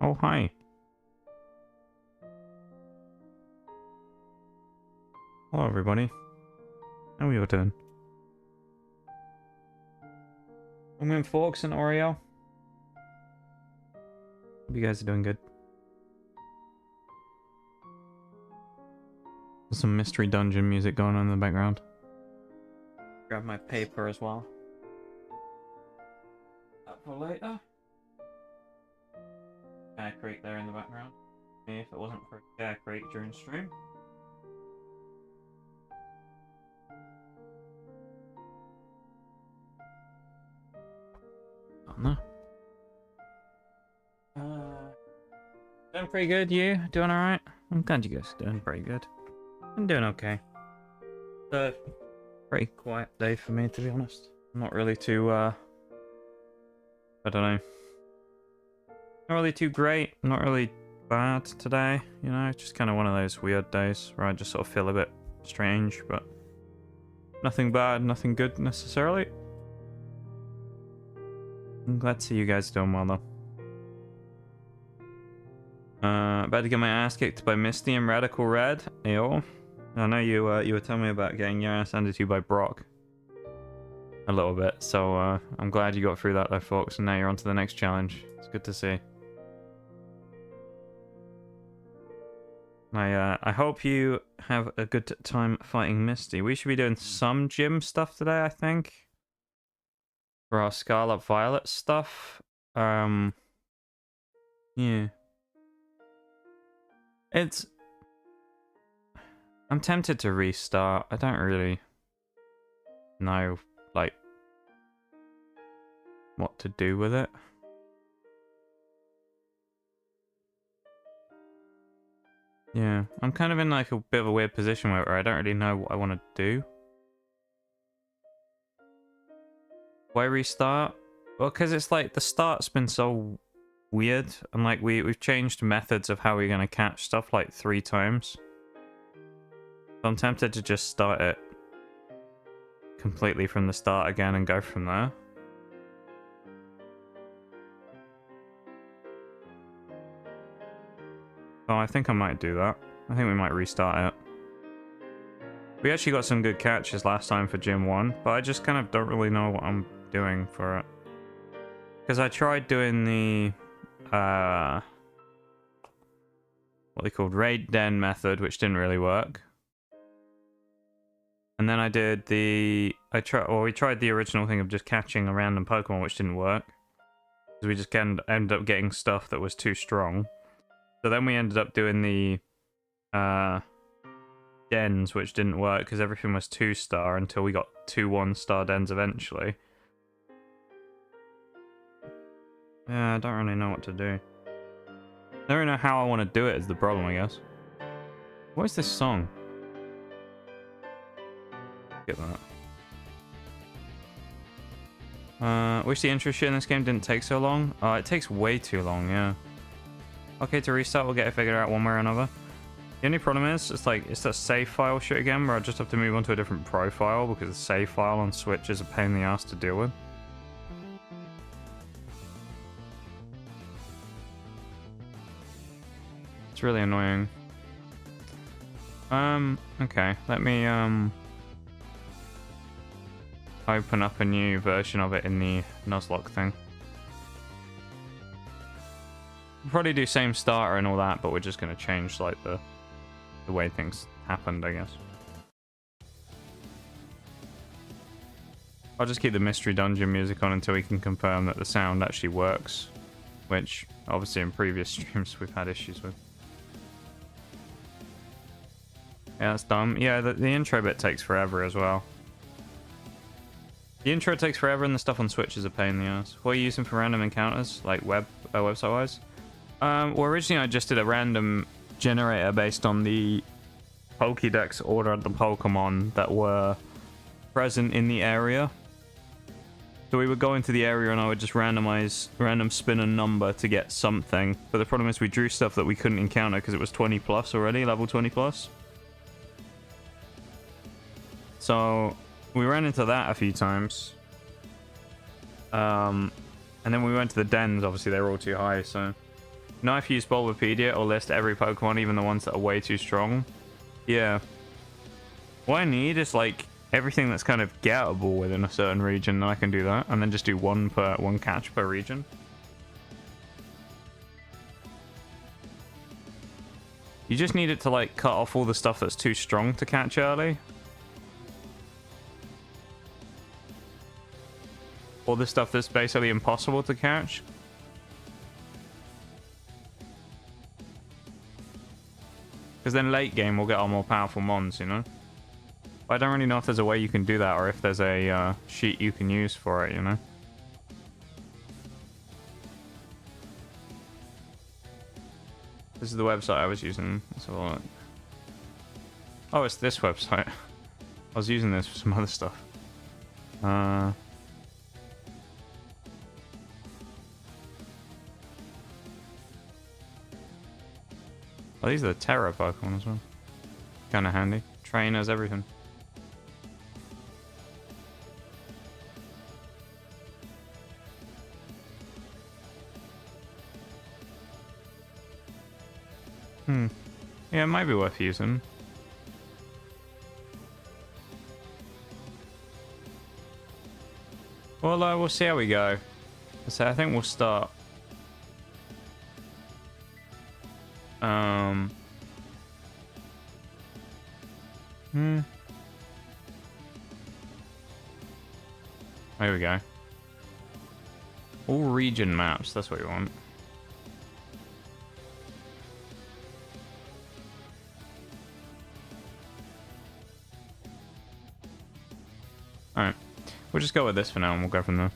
Oh, hi. Hello, everybody. How are you doing? I'm in Forks and Oreo. Hope you guys are doing good. There's some mystery dungeon music going on in the background. Grab my paper as well. That for later. Bear Creek there in the background. Me if it wasn't for Bear Creek during stream. Oh no. Doing pretty good, you? Doing alright? I'm glad you guys are doing pretty good. I'm doing okay. It's a pretty quiet day for me, to be honest. I'm not really too, I don't know. Not really too great, not really bad today, you know? Just kind of one of those weird days where I just sort of feel a bit strange, but nothing bad, nothing good necessarily. I'm glad to see you guys doing well, though. About to get my ass kicked by Misty and Radical Red. Ew. I know you were telling me about getting your ass handed to you by Brock. A little bit, so I'm glad you got through that though, folks, and now you're on to the next challenge. It's good to see. I hope you have a good time fighting Misty. We should be doing some gym stuff today, I think. For our Scarlet Violet stuff. Yeah. I'm tempted to restart. I don't really know, like, what to do with it. Yeah, I'm kind of in like a bit of a weird position where I don't really know what I want to do. Why restart? Well, because it's like the start's been so weird, and like we've changed methods of how we're gonna catch stuff like 3 times. So I'm tempted to just start it completely from the start again and go from there. Oh, I think I might do that. I think we might restart it. We actually got some good catches last time for Gym 1, but I just kind of don't really know what I'm doing for it. Because I tried doing the, what they called Raid Den method, which didn't really work. And then I did we tried the original thing of just catching a random Pokemon, which didn't work. Because we just ended up getting stuff that was too strong. So then we ended up doing the, dens, which didn't work because everything was 2-star until we got 2 1-star dens eventually. Yeah, I don't really know what to do. I don't really know how I want to do it is the problem, I guess. What is this song? Get that. Wish the intro shit in this game didn't take so long. It takes way too long, yeah. Okay, to restart, we'll get it figured out one way or another. The only problem is, it's that save file shit again, where I just have to move on to a different profile because the save file on Switch is a pain in the ass to deal with. It's really annoying. Okay, let me, open up a new version of it in the nuzlocke thing. We'll probably do same starter and all that, but we're just gonna change, like, the way things happened, I guess. I'll just keep the mystery dungeon music on until we can confirm that the sound actually works, which obviously in previous streams we've had issues with. Yeah, that's dumb. Yeah, the intro bit takes forever as well. The intro takes forever and the stuff on Switch is a pain in the ass. What are you using for random encounters, like website-wise? Well, originally I just did a random generator based on the Pokédex order of the Pokemon that were present in the area. So we would go into the area and I would just random spin a number to get something. But the problem is we drew stuff that we couldn't encounter because it was 20 plus already, level 20 plus. So we ran into that a few times. And then we went to the dens, obviously they were all too high, so Know if you use Bulbapedia or list every Pokemon, even the ones that are way too strong. Yeah. What I need is like everything that's kind of gettable within a certain region, and I can do that, and then just do one catch per region. You just need it to like cut off all the stuff that's too strong to catch early. All the stuff that's basically impossible to catch. Because then late game we'll get our more powerful mons, you know? But I don't really know if there's a way you can do that, or if there's a sheet you can use for it, you know? This is the website I was using. Let's have a look. Oh, it's this website. I was using this for some other stuff. Oh, these are the Terra Pokemon as well. Kind of handy. Trainers, everything. Yeah, it might be worth using. Well, we'll see how we go. So I think we'll start. There we go. All region maps, that's what we want. Alright. We'll just go with this for now and we'll go from there.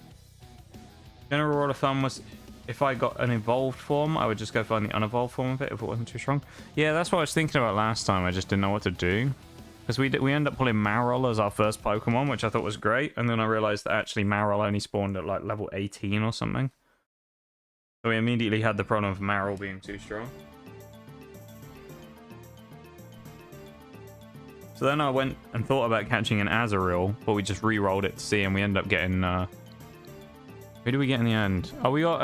General rule of thumb was if I got an evolved form, I would just go find the unevolved form of it if it wasn't too strong. Yeah, that's what I was thinking about last time. I just didn't know what to do. Because we ended up pulling Marill as our first Pokemon, which I thought was great. And then I realized that actually Marill only spawned at like level 18 or something. So we immediately had the problem of Marill being too strong. So then I went and thought about catching an Azurill, but we just re-rolled it to see, and we ended up getting... who did we get in the end? Oh, we got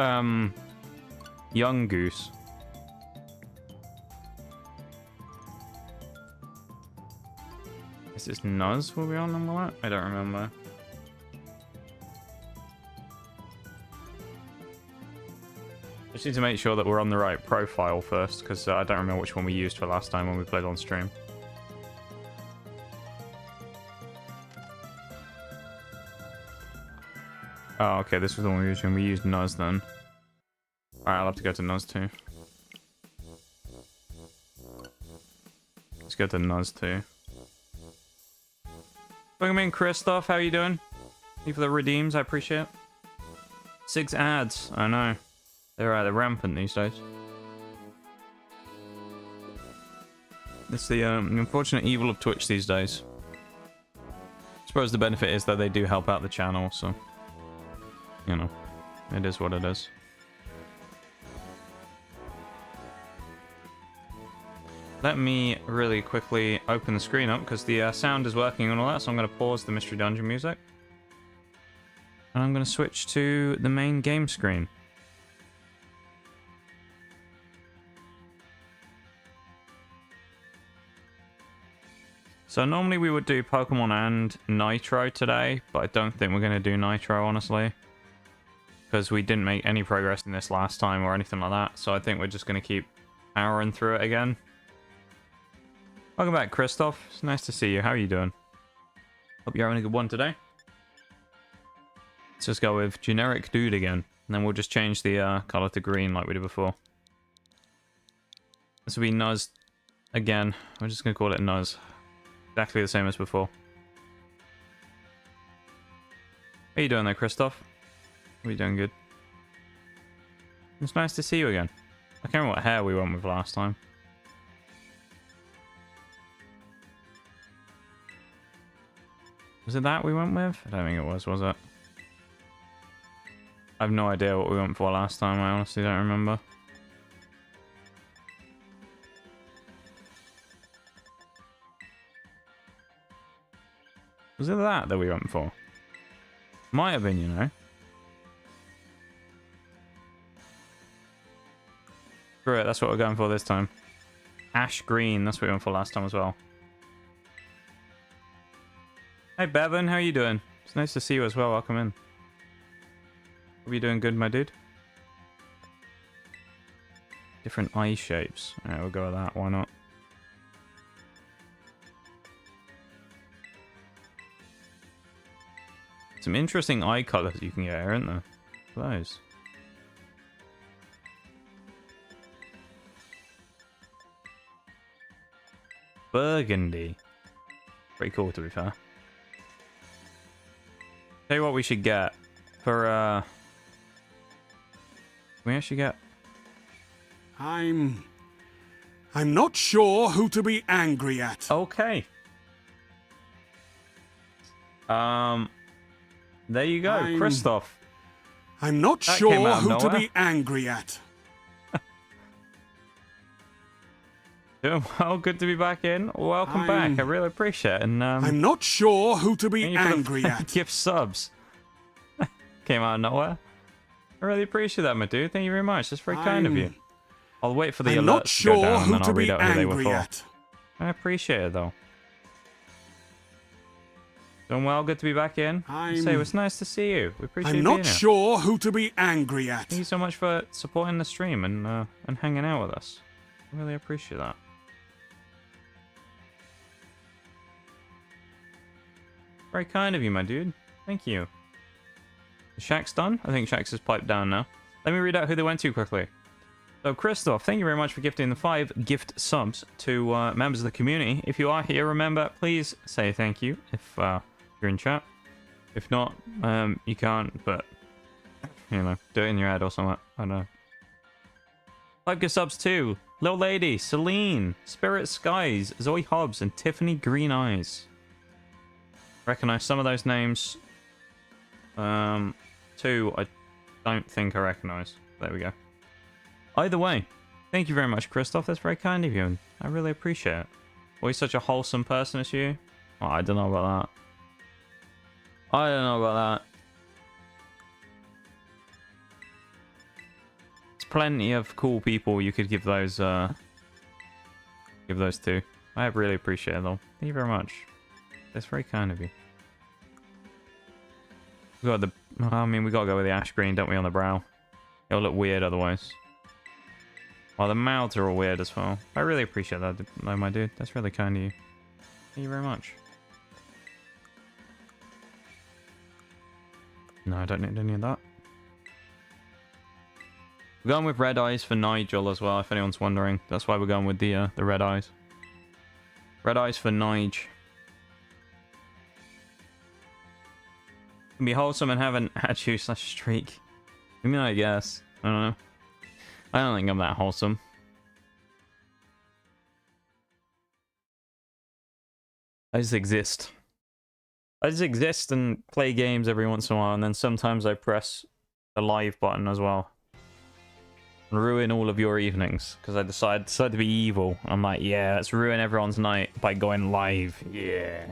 Young Goose. Is this Nuz? Were we on number one? I don't remember. Just need to make sure that we're on the right profile first, because I don't remember which one we used for last time when we played on stream. Oh, okay, this was the one we used when we used Nuz then. Alright, I'll have to go to Nuz too. Let's go to Nuz too. Welcome in, Christoph. How you doing? Thank you for the redeems. I appreciate it. 6 ads. I know. They're rampant these days. It's the unfortunate evil of Twitch these days. I suppose the benefit is that they do help out the channel, so... you know, it is what it is. Let me really quickly open the screen up because the sound is working and all that, so I'm going to pause the Mystery Dungeon music. And I'm going to switch to the main game screen. So normally we would do Pokemon and Nitro today, but I don't think we're going to do Nitro, honestly. Because we didn't make any progress in this last time or anything like that, so I think we're just going to keep powering through it again. Welcome back, Christoph. It's nice to see you. How are you doing? Hope you're having a good one today. Let's just go with generic dude again, and then we'll just change the color to green like we did before. This will be Nuz again. We're just going to call it Nuz. Exactly the same as before. How you doing there, Christoph? Are you doing good? It's nice to see you again. I can't remember what hair we went with last time. Was it that we went with? I don't think it was it? I have no idea what we went for last time. I honestly don't remember. Was it that we went for? Might have been, you know. it. That's what we're going for this time. Ash green. That's what we went for last time as well. Hey, Bevan. How you doing? It's nice to see you as well. Welcome in. Hope you're doing good, my dude. Different eye shapes. Alright, we'll go with that. Why not? Some interesting eye colors you can get here, aren't there? Those. Burgundy. Pretty cool, to be fair. Tell you what we should get for we actually get. I'm not sure who to be angry at. Okay. There you go, Christoph. I'm not sure who to be angry at. Doing well, good to be back in. Welcome back. I really appreciate it. And I'm not sure who to be angry at. Gift subs. Came out of nowhere. I really appreciate that, my dude. Thank you very much. That's very kind of you. I'll wait for the alerts to go down and then I'll read out who they were for. I appreciate it though. Doing well, good to be back in. Say, it's nice to see you. We appreciate you being here. I'm not sure who to be angry at. Thank you so much for supporting the stream and hanging out with us. I really appreciate that. Very kind of you, my dude. Thank you. Shaq's done? I think Shaq's has piped down now. Let me read out who they went to quickly. So, Christoph, thank you very much for gifting the 5 gift subs to members of the community. If you are here, remember, please say thank you if you're in chat. If not, you can't, but, you know, do it in your head or something. I don't know. 5 gift subs too. Little Lady, Celine, Spirit Skies, Zoe Hobbs, and Tiffany Green Eyes. Recognize some of those names. 2, I don't think I recognize. There we go. Either way, thank you very much, Christoph. That's very kind of you, and I really appreciate it. Always such a wholesome person as you. Oh, I don't know about that. I don't know about that. There's plenty of cool people you could give those to. I really appreciate it, though. Thank you very much. That's very kind of you. We got the. I mean, we gotta go with the ash green, don't we, on the brow? It'll look weird otherwise. Well, the mouths are all weird as well. I really appreciate that, though, my dude. That's really kind of you. Thank you very much. No, I don't need any of that. We're going with red eyes for Nigel as well, if anyone's wondering. That's why we're going with the red eyes. Red eyes for Nige. Can be wholesome and have an @you/streak. I mean, I guess. I don't know. I don't think I'm that wholesome. I just exist. I just exist and play games every once in a while, and then sometimes I press the live button as well. And ruin all of your evenings, because I decide to be evil. I'm like, yeah, let's ruin everyone's night by going live. Yeah.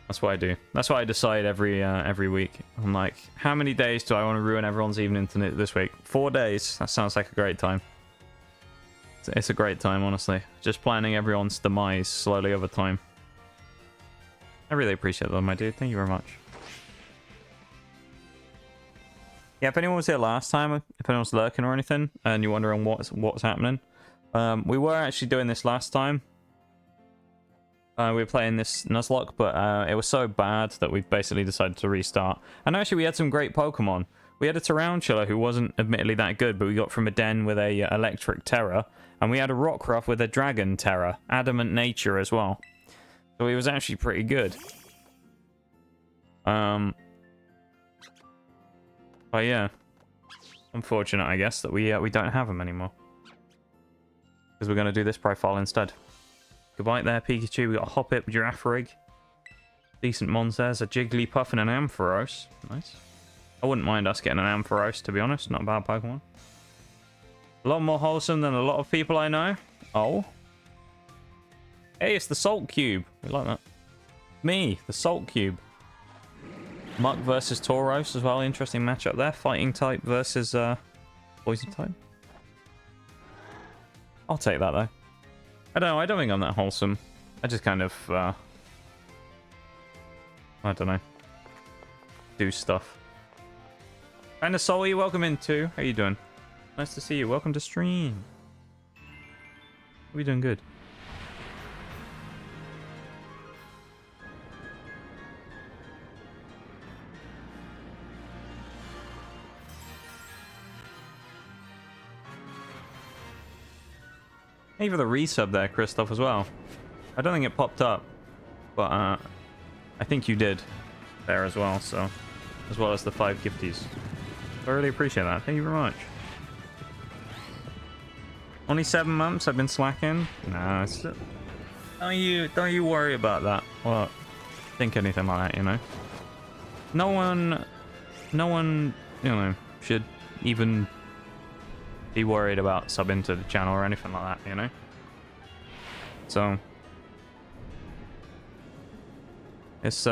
That's what I do. That's what I decide every week. I'm like, how many days do I want to ruin everyone's evening this week? 4 days. That sounds like a great time. It's a great time, honestly. Just planning everyone's demise slowly over time. I really appreciate that, my dude. Thank you very much. Yeah, if anyone was here last time, if anyone was lurking or anything, and you're wondering what's happening, we were actually doing this last time. We were playing this Nuzlocke, but it was so bad that we basically decided to restart. And actually, we had some great Pokemon. We had a Tarantula who wasn't admittedly that good, but we got from a den with a electric terror. And we had a Rockruff with a dragon terror. Adamant nature as well. So he was actually pretty good. But yeah. Unfortunate, I guess, that we don't have him anymore. Because we're going to do this profile instead. Goodbye there, Pikachu. We got a Hoppip, Girafarig. Decent Monsters, a Jigglypuff, and an Ampharos. Nice. I wouldn't mind us getting an Ampharos, to be honest. Not a bad Pokemon. A lot more wholesome than a lot of people I know. Oh. Hey, it's the Salt Cube. We like that. Me, the Salt Cube. Muck versus Tauros as well. Interesting matchup there. Fighting type versus poison type. I'll take that though. I don't know, I don't think I'm that wholesome. I just kind of, I don't know, do stuff. Kinda Sully, welcome in too. How you doing? Nice to see you. Welcome to stream. We doing good. Thank you for the resub there, Christoph, as well. I don't think it popped up, but I think you did there as well, so as well as the 5 gifties. I really appreciate that. Thank you very much. Only 7 months I've been slacking? Nah, it's don't you worry about that. Well, think anything like that, you know. No one, you know, should even be worried about subbing to the channel or anything like that, you know. So it's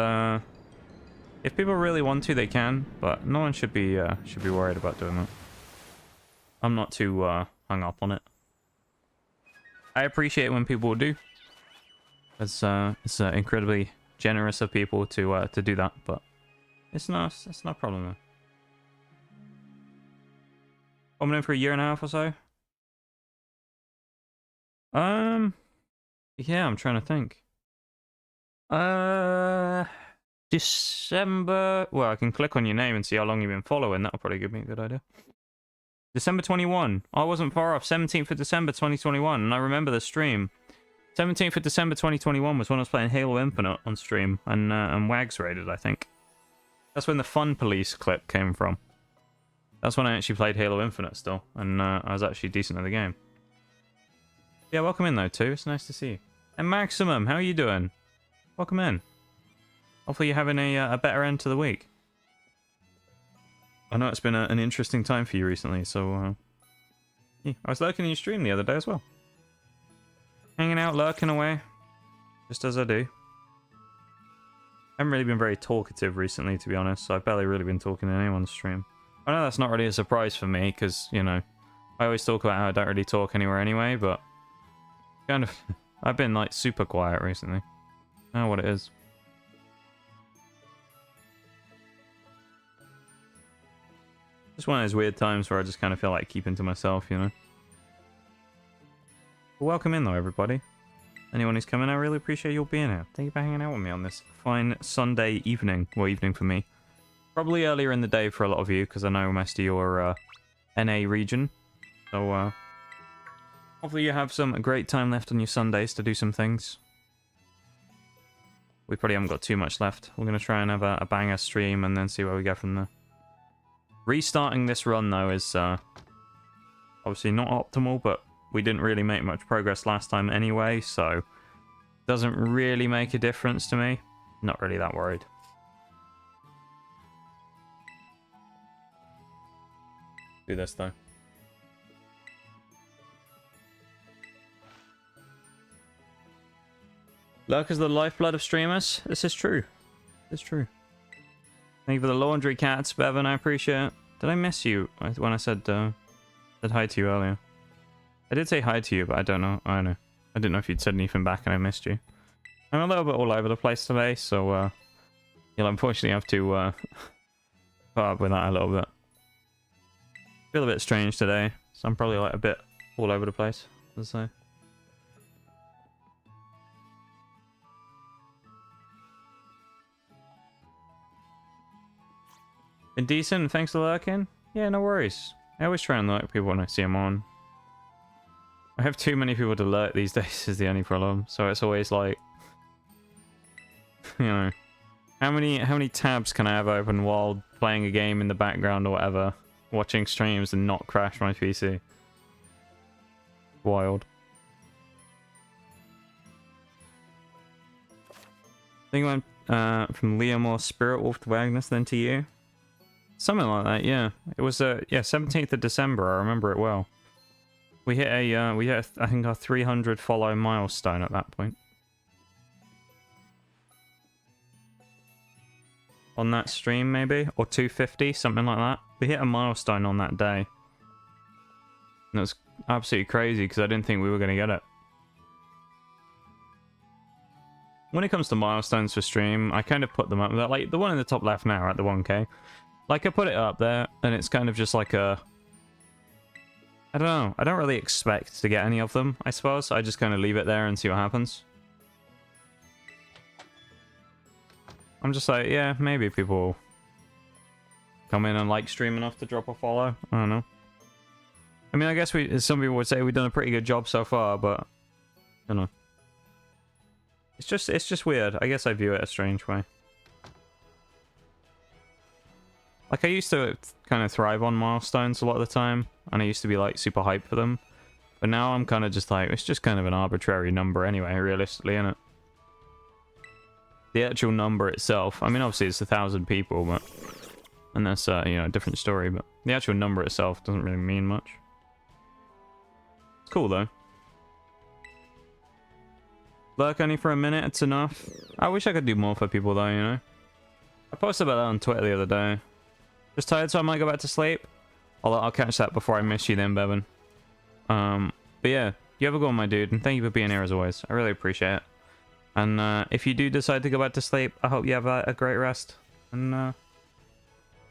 if people really want to, they can, but no one should be worried about doing that. I'm not too hung up on it. I appreciate when people do. It's incredibly generous of people to do that, but it's not a problem though. Coming in for a year and a half or so. Yeah, I'm trying to think. December. Well, I can click on your name and see how long you've been following. That'll probably give me a good idea. December 21. I wasn't far off. 17th of December 2021, and I remember the stream. 17th of December 2021 was when I was playing Halo Infinite on stream, and Wags raided, I think. That's when the Fun Police clip came from. That's when I actually played Halo Infinite still, and I was actually decent at the game. Yeah, welcome in though too. It's nice to see you. And Maximum, how are you doing? Welcome in. Hopefully you're having a better end to the week. I know it's been an interesting time for you recently, so yeah, I was lurking in your stream the other day as well. Hanging out, lurking away, just as I do. I haven't really been very talkative recently, to be honest, so I've barely really been talking in anyone's stream. I know that's not really a surprise for me, because, you know, I always talk about how I don't really talk anywhere anyway, but kind of, I've been, like, super quiet recently. I don't know what it is. Just one of those weird times where I just kind of feel like keeping to myself, you know. But welcome in, though, everybody. Anyone who's coming, I really appreciate you all being here. Thank you for hanging out with me on this fine Sunday evening. Well, evening for me. Probably earlier in the day for a lot of you, because I know most of your NA region. So, hopefully you have some great time left on your Sundays to do some things. We probably haven't got too much left. We're going to try and have a banger stream and then see where we go from there. Restarting this run, though, is obviously not optimal, but we didn't really make much progress last time anyway, so doesn't really make a difference to me. Not really that worried. Do this, though. Lurk is the lifeblood of streamers. This is true. It's true. Thank you for the laundry cats, Bevan. I appreciate it. Did I miss you when I said hi to you earlier? I did say hi to you, but I don't know. I don't know. I didn't know if you'd said anything back and I missed you. I'm a little bit all over the place today, so you'll unfortunately have to put up with that a little bit. Feel a bit strange today, so I'm probably like a bit all over the place, let's say. Been decent, thanks for lurking. Yeah, no worries. I always try and lurk people when I see them on. I have too many people to lurk these days is the only problem, so it's always like, you know, how many tabs can I have open while playing a game in the background or whatever, watching streams and not crash my PC? Wild. I think I went from Liam or Spirit Wolf to Agnes, then to you. Something like that, yeah. It was yeah, 17th of December. I remember it well. We hit I think our 300 follow milestone at that point. On that stream, maybe, or 250, something like that. We hit a milestone on that day. And it absolutely crazy because I didn't think we were going to get it. When it comes to milestones for stream, I kind of put them up. Like the one in the top left now at the 1K. Like I put it up there and it's kind of just like a... I don't know. I don't really expect to get any of them, I suppose. I just kind of leave it there and see what happens. I'm just like, yeah, maybe people will come in and like stream enough to drop a follow. I don't know. I mean, I guess some people would say we've done a pretty good job so far, but I don't know. It's just weird. I guess I view it a strange way. Like I used to kind of thrive on milestones a lot of the time, and I used to be like super hyped for them. But now I'm kind of just like, it's just kind of an arbitrary number anyway, realistically, isn't it? The actual number itself, I mean, obviously it's 1,000 people, but... And that's, you know, a different story, but the actual number itself doesn't really mean much. It's cool, though. Lurk only for a minute, it's enough. I wish I could do more for people, though, you know? I posted about that on Twitter the other day. Just tired, so I might go back to sleep. I'll catch that before I miss you then, Bevan. But yeah, you have a good one, my dude, and thank you for being here as always. I really appreciate it. And if you do decide to go back to sleep, I hope you have a great rest. And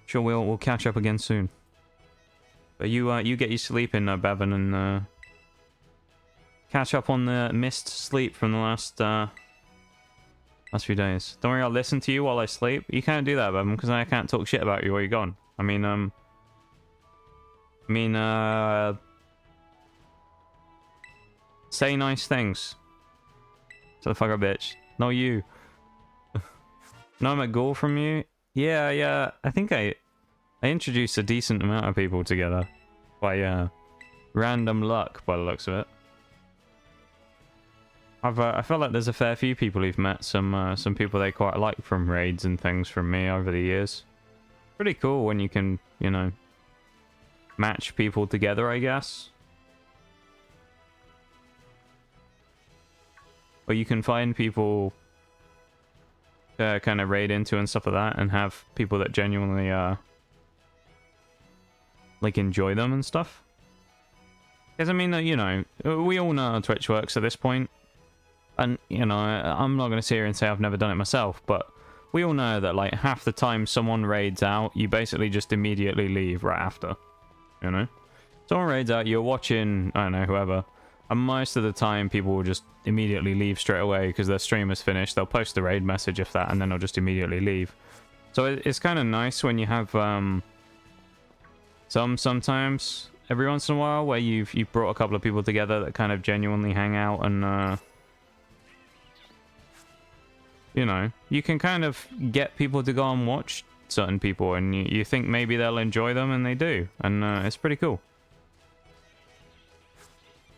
sure we'll catch up again soon. But you get your sleep in, Bevan, and catch up on the missed sleep from the last few days. Don't worry, I'll listen to you while I sleep. You can't do that, Bevan, because I can't talk shit about you while you're gone. I mean, say nice things. So the fuck up, bitch. No, you. No, I'm a goal from you. Yeah. I think I introduced a decent amount of people together by random luck, by the looks of it. I felt like there's a fair few people who've met some people they quite like from raids and things from me over the years. Pretty cool when you can, you know, match people together, I guess. Or you can find people to kind of raid into and stuff like that, and have people that genuinely like enjoy them and stuff. Because I mean, you know, we all know how Twitch works at this point. And, you know, I'm not going to sit here and say I've never done it myself, but we all know that, like, half the time someone raids out, you basically just immediately leave right after, you know? Someone raids out, you're watching, I don't know, whoever, and most of the time people will just immediately leave straight away because their stream is finished. They'll post the raid message if that, and then they'll just immediately leave. So it's kind of nice when you have sometimes, every once in a while, where you've brought a couple of people together that kind of genuinely hang out and... you know, you can kind of get people to go and watch certain people, and you think maybe they'll enjoy them, and they do, and it's pretty cool.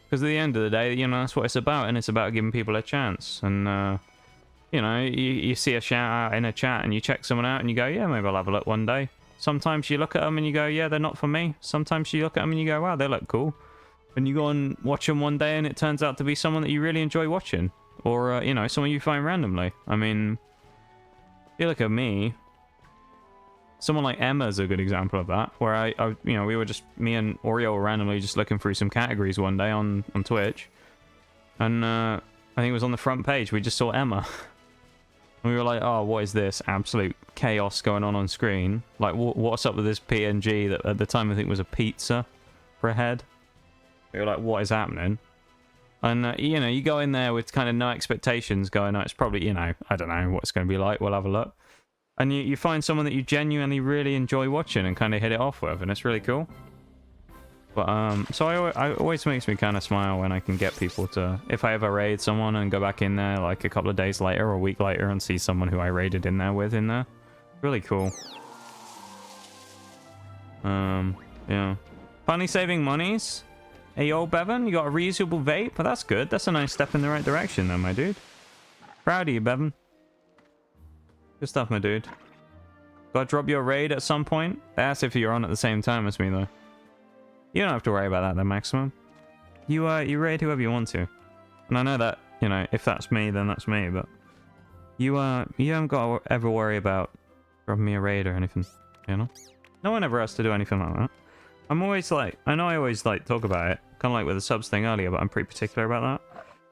Because at the end of the day, you know, that's what it's about, and it's about giving people a chance. And, you know, you see a shout out in a chat, and you check someone out, and you go, yeah, maybe I'll have a look one day. Sometimes you look at them, and you go, yeah, they're not for me. Sometimes you look at them, and you go, wow, they look cool. And you go and watch them one day, and it turns out to be someone that you really enjoy watching. Or, you know, someone you find randomly. I mean, you look at me. Someone like Emma's a good example of that. Where I you know, we were just, me and Oreo were randomly just looking through some categories one day on Twitch. And I think it was on the front page. We just saw Emma. And we were like, oh, what is this? Absolute chaos going on screen. Like, what's up with this PNG that at the time I think was a pizza for a head? We were like, what is happening? And, you know, you go in there with kind of no expectations going, oh, it's probably, you know, I don't know what it's going to be like. We'll have a look. And you find someone that you genuinely really enjoy watching and kind of hit it off with, and it's really cool. But, so I always makes me kind of smile when I can get people to, if I ever raid someone and go back in there like a couple of days later or a week later and see someone who I raided in there with in there. Really cool. Yeah. Finally saving monies. Hey, yo, Bevan, you got a reusable vape? Well, that's good. That's a nice step in the right direction, then, my dude. Proud of you, Bevan. Good stuff, my dude. Gotta drop your raid at some point? That's if you're on at the same time as me, though. You don't have to worry about that, then, Maximum. You raid whoever you want to. And I know that, you know, if that's me, then that's me, but... You haven't got to ever worry about dropping me a raid or anything, you know? No one ever has to do anything like that. I'm always like, I know I always like talk about it Kind of like with the subs thing earlier, but I'm pretty particular about that.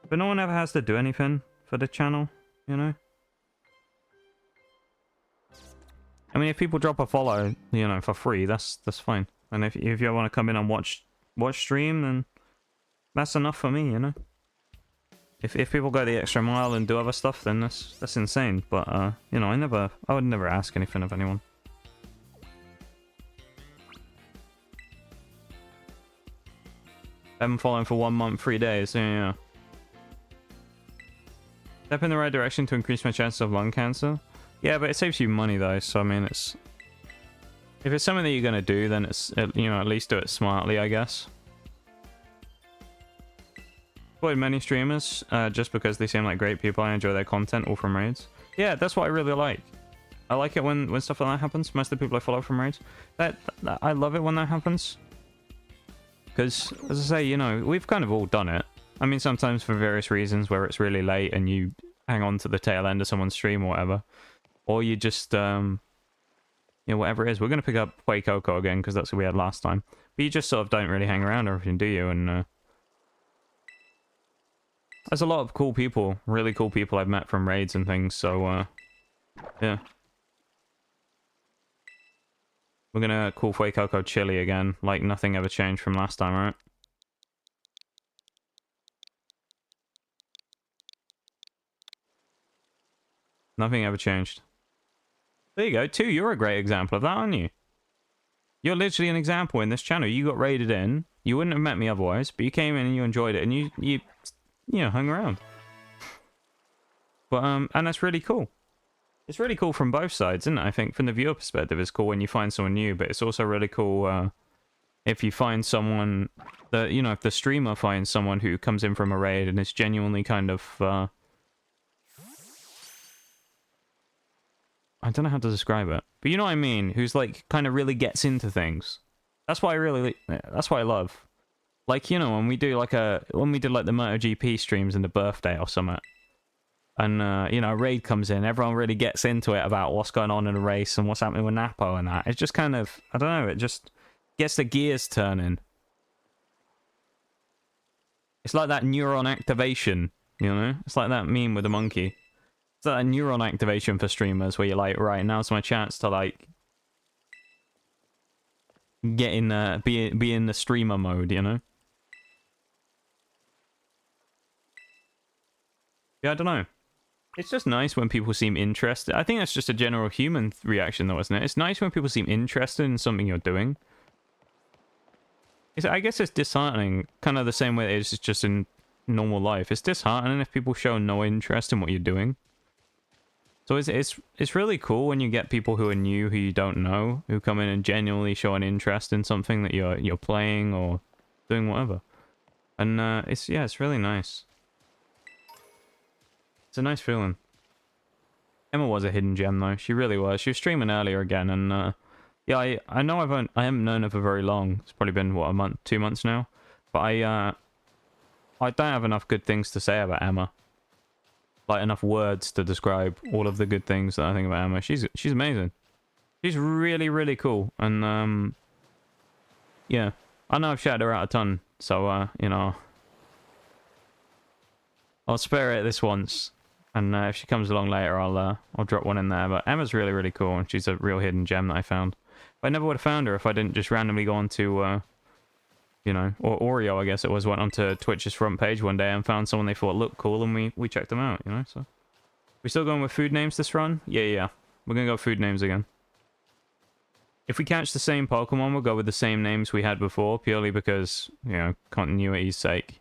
But no one ever has to do anything for the channel, you know? I mean, if people drop a follow, you know, for free, that's fine. And if you want to come in and watch stream, then that's enough for me, you know? If people go the extra mile and do other stuff, then that's insane. But you know, I would never ask anything of anyone. I've been following for 1 month, 3 days. Yeah. Step in the right direction to increase my chances of lung cancer. Yeah, but it saves you money though. So I mean, if it's something that you're gonna do, then it's, you know, at least do it smartly, I guess. Avoid many streamers just because they seem like great people. I enjoy their content, all from raids. Yeah, that's what I really like. I like it when stuff like that happens. Most of the people I follow from raids, I love it when that happens. Because, as I say, you know, we've kind of all done it. I mean, sometimes for various reasons, where it's really late and you hang on to the tail end of someone's stream or whatever, or you just, you know, whatever it is. We're gonna pick up Quay Coco again because that's what we had last time. But you just sort of don't really hang around or everything, do you? And there's a lot of cool people, really cool people I've met from raids and things, so, yeah. We're gonna call Quay Coco Chili again, like nothing ever changed from last time, right? Nothing ever changed. There you go, 2, you're a great example of that, aren't you? You're literally an example in this channel. You got raided in, you wouldn't have met me otherwise, but you came in and you enjoyed it, and you know, hung around. But, and that's really cool. It's really cool from both sides, isn't it? I think from the viewer perspective, it's cool when you find someone new, but it's also really cool if you find someone that, you know, if the streamer finds someone who comes in from a raid and is genuinely kind of, I don't know how to describe it, but you know what I mean? Who's like, kind of really gets into things. That's what that's what I love. Like, you know, when we did like the MotoGP streams in the birthday or something, and, you know, a raid comes in, everyone really gets into it about what's going on in the race and what's happening with Napo and that. It's just kind of, I don't know, it just gets the gears turning. It's like that neuron activation, you know? It's like that meme with the monkey. It's like that neuron activation for streamers where you're like, right, now's my chance to, like, get in, be in the streamer mode, you know? Yeah, I don't know. It's just nice when people seem interested. I think that's just a general human reaction, though, isn't it? It's nice when people seem interested in something you're doing. I guess it's disheartening, kind of the same way it is just in normal life. It's disheartening if people show no interest in what you're doing. So it's really cool when you get people who are new, who you don't know, who come in and genuinely show an interest in something that you're playing or doing whatever. And it's really nice. It's a nice feeling. Emma was a hidden gem, though. She really was. She was streaming earlier again, and yeah, I know I haven't known her for very long. It's probably been, what, a month, 2 months now? But I don't have enough good things to say about Emma. Like, enough words to describe all of the good things that I think about Emma. She's amazing. She's really, really cool. And, yeah. I know I've shouted her out a ton, so, you know, I'll spare it this once. And if she comes along later, I'll drop one in there. But Emma's really, really cool, and she's a real hidden gem that I found. But I never would have found her if I didn't just randomly go onto, you know, or Oreo, I guess it was, went onto Twitch's front page one day and found someone they thought looked cool, and we checked them out, you know, so. We still going with food names this run? Yeah. We're gonna go food names again. If we catch the same Pokemon, we'll go with the same names we had before, purely because, you know, continuity's sake.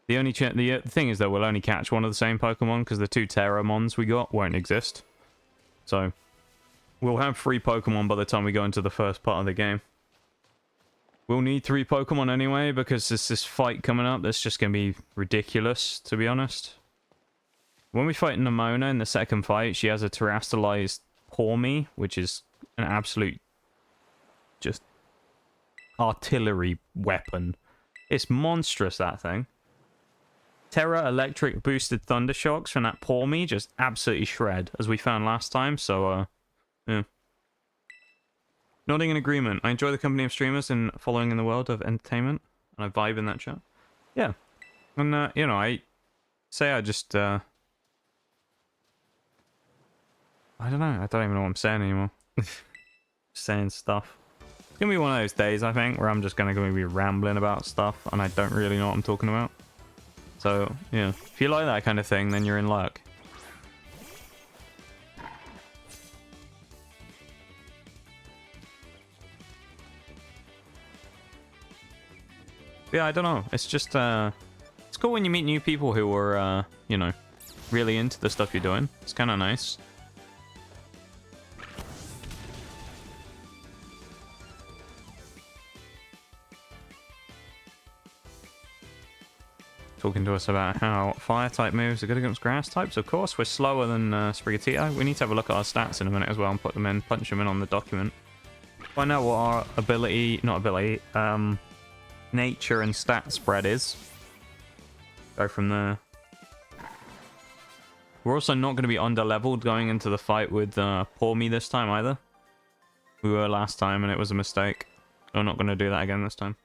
The thing is, though, we'll only catch one of the same Pokemon, because the 2 Terramons we got won't exist. So, we'll have 3 Pokemon by the time we go into the first part of the game. We'll need 3 Pokemon anyway, because there's this fight coming up that's just going to be ridiculous, to be honest. When we fight Nimona in the second fight, she has a terrestrialized Pawmi, which is an absolute just artillery weapon. It's monstrous, that thing. Terra Electric boosted Thundershocks from that Pawmi just absolutely shred, as we found last time, so, yeah. Nodding in agreement. I enjoy the company of streamers and following in the world of entertainment. and I vibe in that chat. Yeah. And, you know, I just, I don't know. I don't even know what I'm saying anymore. Saying stuff. It's gonna be one of those days, I think, where I'm just gonna be rambling about stuff and I don't really know what I'm talking about. So, yeah. If you like that kind of thing, then you're in luck. Yeah, I don't know. It's just, it's cool when you meet new people who are, you know, really into the stuff you're doing. It's kind of nice. Talking to us about how fire type moves are good against grass types. Of course, we're slower than Sprigatito. We need to have a look at our stats in a minute as well and put them in, punch them in on the document. Find out what our nature and stat spread is. Go from there. We're also not going to be under-leveled going into the fight with Poor Me this time either. We were last time and it was a mistake. We're not going to do that again this time.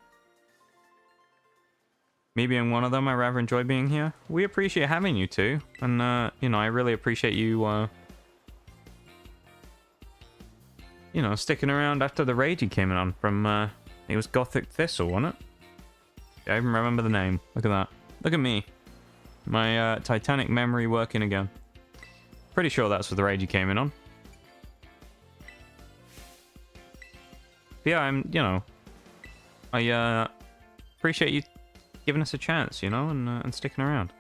Me being one of them, I rather enjoy being here. We appreciate having you too. And, you know, I really appreciate you, you know, sticking around after the raid you came in on from, it was Gothic Thistle, wasn't it? I even remember the name. Look at that. Look at me. My, Titanic memory working again. Pretty sure that's what the raid you came in on. But yeah, you know, I, appreciate you giving us a chance, you know, and sticking around.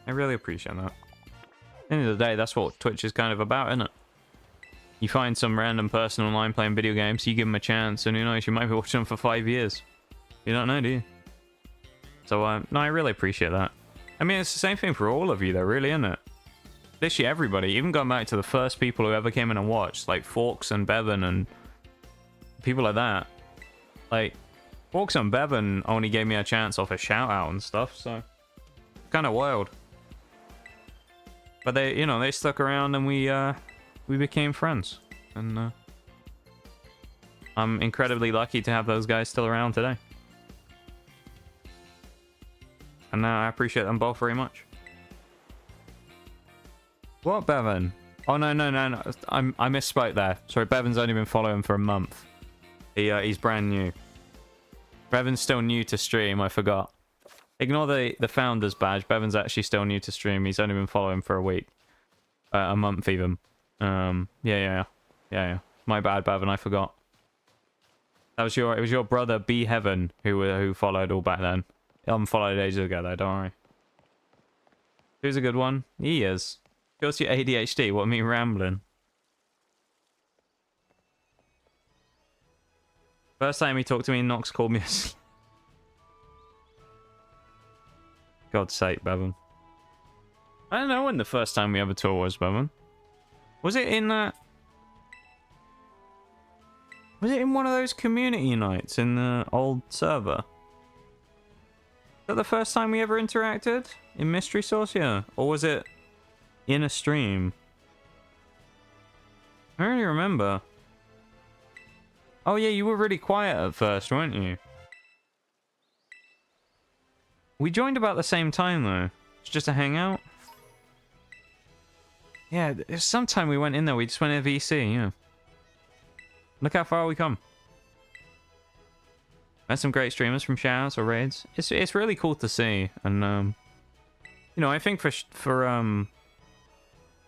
I really appreciate that. At the end of the day, that's what Twitch is kind of about, isn't it? You find some random person online playing video games, you give them a chance, and who knows, you might be watching them for 5 years. You don't know, do you? So, no, I really appreciate that. I mean, it's the same thing for all of you, though, really, isn't it? Literally everybody, even going back to the first people who ever came in and watched, like Forks and Bevan and people like that. Like, Forks and Bevan only gave me a chance off a shout out and stuff, so kind of wild. But they, you know, they stuck around and we became friends. And I'm incredibly lucky to have those guys still around today. And I appreciate them both very much. What, Bevan? Oh, no. I misspoke there. Sorry, Bevan's only been following for a month. He's brand new. Bevan's still new to stream, I forgot. Ignore the founder's badge. Bevan's actually still new to stream. He's only been following for a week. A month even. Yeah. My bad, Bevan, I forgot. It was your brother, B Heaven, who followed all back then. Unfollowed ages ago, though, don't worry. Who's a good one? He is. Feels your ADHD. What, me rambling? First time he talked to me, Nox called me a... God's sake, Bevan. I don't know when the first time we ever talked was, Bevan. Was it in that... Was it in one of those community nights in the old server? Is that the first time we ever interacted? In Mystery Source, yeah. Or was it in a stream? I don't really remember. Oh yeah, you were really quiet at first, weren't you? We joined about the same time though. It's just a hangout. Yeah, sometime we went in there, we just went in VC, yeah. Look how far we come. Met some great streamers from shoutouts or raids. It's really cool to see, and you know, I think for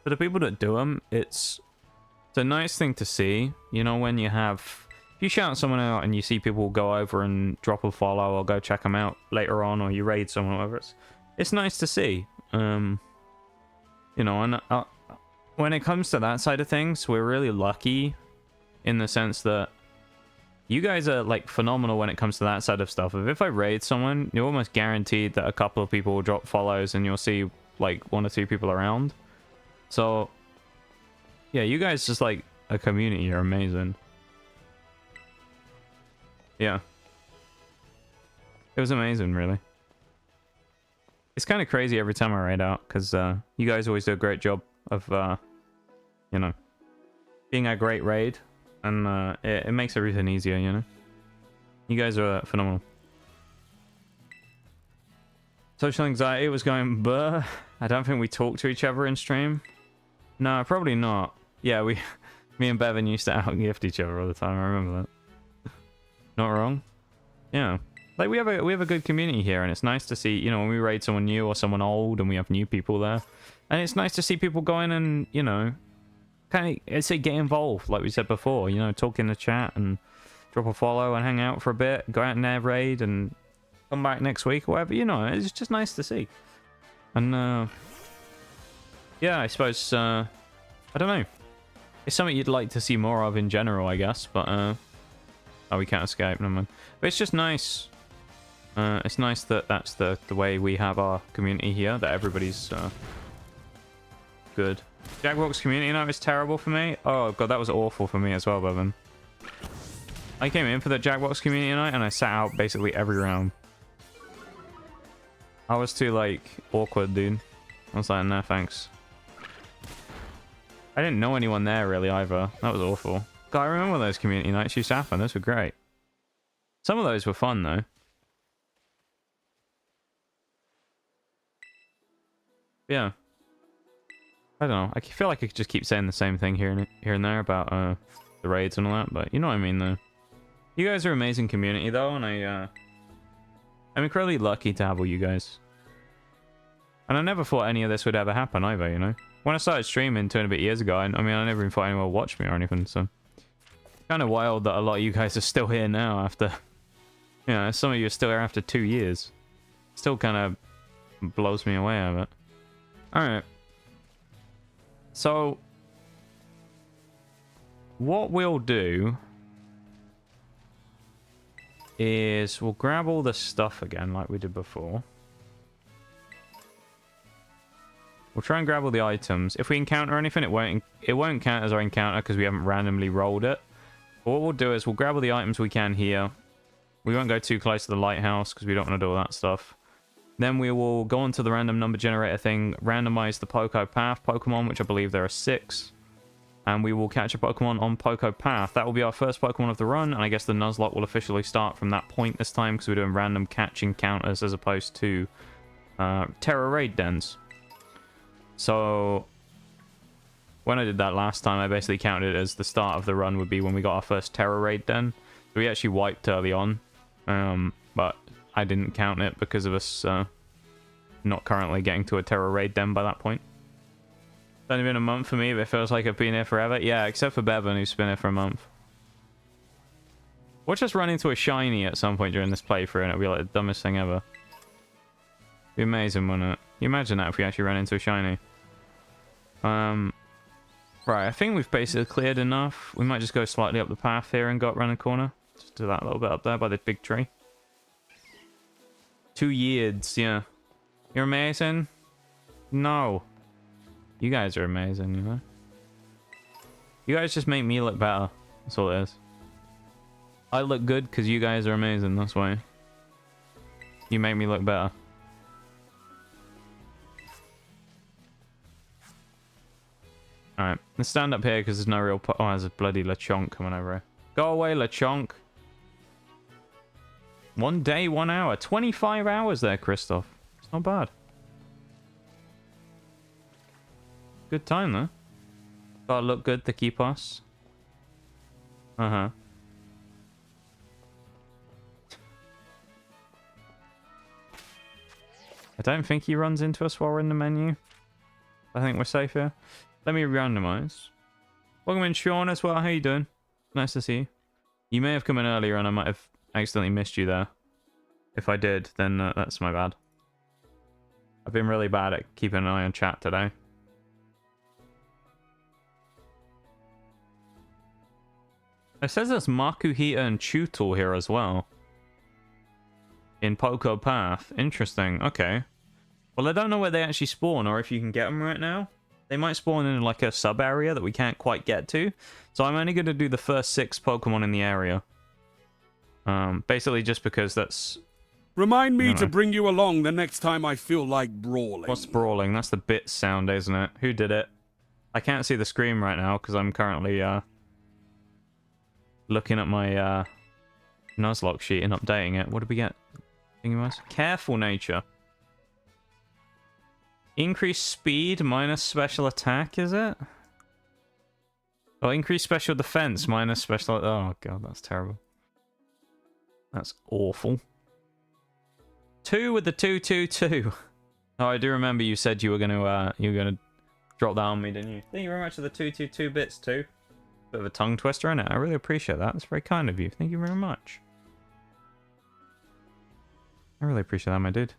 the people that do them, it's a nice thing to see. You know, when you have, if you shout someone out and you see people go over and drop a follow or go check them out later on, or you raid someone, or whatever, it's nice to see. You know, and when it comes to that side of things, we're really lucky in the sense that you guys are like phenomenal when it comes to that side of stuff. If I raid someone, you're almost guaranteed that a couple of people will drop follows and you'll see like 1 or 2 people around. So yeah, you guys just like a community are amazing. Yeah. It was amazing, really. It's kind of crazy every time I raid out, because you guys always do a great job of, you know, being a great raid. And it makes everything easier, you know? You guys are phenomenal. Social anxiety was going burr. I don't think we talked to each other in stream. No, probably not. Yeah, me and Bevan used to out-gift each other all the time. I remember that. Not wrong. Yeah. Like we have a good community here, and it's nice to see, you know, when we raid someone new or someone old and we have new people there. And it's nice to see people go in and, you know, kind of, say, get involved, like we said before, you know, talk in the chat and drop a follow and hang out for a bit, go out in their raid and come back next week or whatever, you know, it's just nice to see. And, yeah, I suppose, I don't know. It's something you'd like to see more of in general, I guess, but, oh, we can't escape, never mind. But it's just nice. It's nice that that's the way we have our community here, that everybody's, good. Jackbox community night was terrible for me. Oh, God, that was awful for me as well, Bevan. I came in for the Jackbox community night, and I sat out basically every round. I was too, like, awkward, dude. I was like, nah, thanks. I didn't know anyone there, really, either. That was awful. God, I remember those community nights used to happen. Those were great. Some of those were fun, though. Yeah. I don't know. I feel like I could just keep saying the same thing here and there about the raids and all that, but you know what I mean, though. You guys are an amazing community, though, and I'm incredibly lucky to have all you guys. And I never thought any of this would ever happen either, you know? When I started streaming 2.5 years ago, I mean, I never even thought anyone would watch me or anything, so... It's kind of wild that a lot of you guys are still here now after... You know, some of you are still here after 2 years. Still kind of blows me away of it. Alright. So... What we'll do... is we'll grab all the stuff again like we did before. We'll try and grab all the items. If we encounter anything, it won't count as our encounter because we haven't randomly rolled it. But what we'll do is we'll grab all the items we can here. We won't go too close to the lighthouse because we don't want to do all that stuff. Then we will go onto the random number generator thing, randomize the Poco Path Pokemon, which I believe there are 6. And we will catch a Pokemon on Poco Path. That will be our first Pokemon of the run, and I guess the Nuzlocke will officially start from that point this time because we're doing random catch encounters as opposed to Terra Raid Dens. So, when I did that last time, I basically counted it as the start of the run would be when we got our first Terra Raid Den. So we actually wiped early on, but I didn't count it because of us not currently getting to a Terra Raid Den by that point. It's only been a month for me, but it feels like I've been here forever. Yeah, except for Bevan, who's been here for a month. Watch us run into a shiny at some point during this playthrough, and it'll be like the dumbest thing ever. Be amazing, wouldn't it? You imagine that if we actually ran into a shiny. Right, I think we've basically cleared enough. We might just go slightly up the path here and go up around the corner. Just do that a little bit up there by the big tree. 2 years, yeah. You're amazing? No. You guys are amazing, you know? You guys just make me look better. That's all it is. I look good because you guys are amazing, that's why. You make me look better. Alright, let's stand up here because there's no real... Oh, there's a bloody Lechonk coming over here. Go away, Lechonk. 1 day, 1 hour. 25 hours there, Christoph. It's not bad. Good time, though. Gotta look good to keep us. Uh-huh. I don't think he runs into us while we're in the menu. I think we're safe here. Let me randomize. Welcome in, Sean, as well. How you doing? Nice to see you. You may have come in earlier and I might have accidentally missed you there. If I did, then that's my bad. I've been really bad at keeping an eye on chat today. It says there's Makuhita and Chutal here as well. In Poco Path. Interesting. Okay. Well, I don't know where they actually spawn or if you can get them right now. They might spawn in like a sub-area that we can't quite get to. So I'm only going to do the first 6 Pokemon in the area. Basically just because that's... Remind me to bring you along the next time I feel like brawling. What's brawling? That's the bit sound, isn't it? Who did it? I can't see the screen right now because I'm currently looking at my nuzlocke sheet and updating it. What did we get? Careful nature. Increased speed minus special attack, is it? Oh, increased special defense minus special... Oh, God, that's terrible. That's awful. 2 with the 222. Oh, I do remember you said you were gonna drop that on me, didn't you? Thank you very much for the 222 bits too. Bit of a tongue twister in it. I really appreciate that. That's very kind of you. Thank you very much. I really appreciate that, my dude.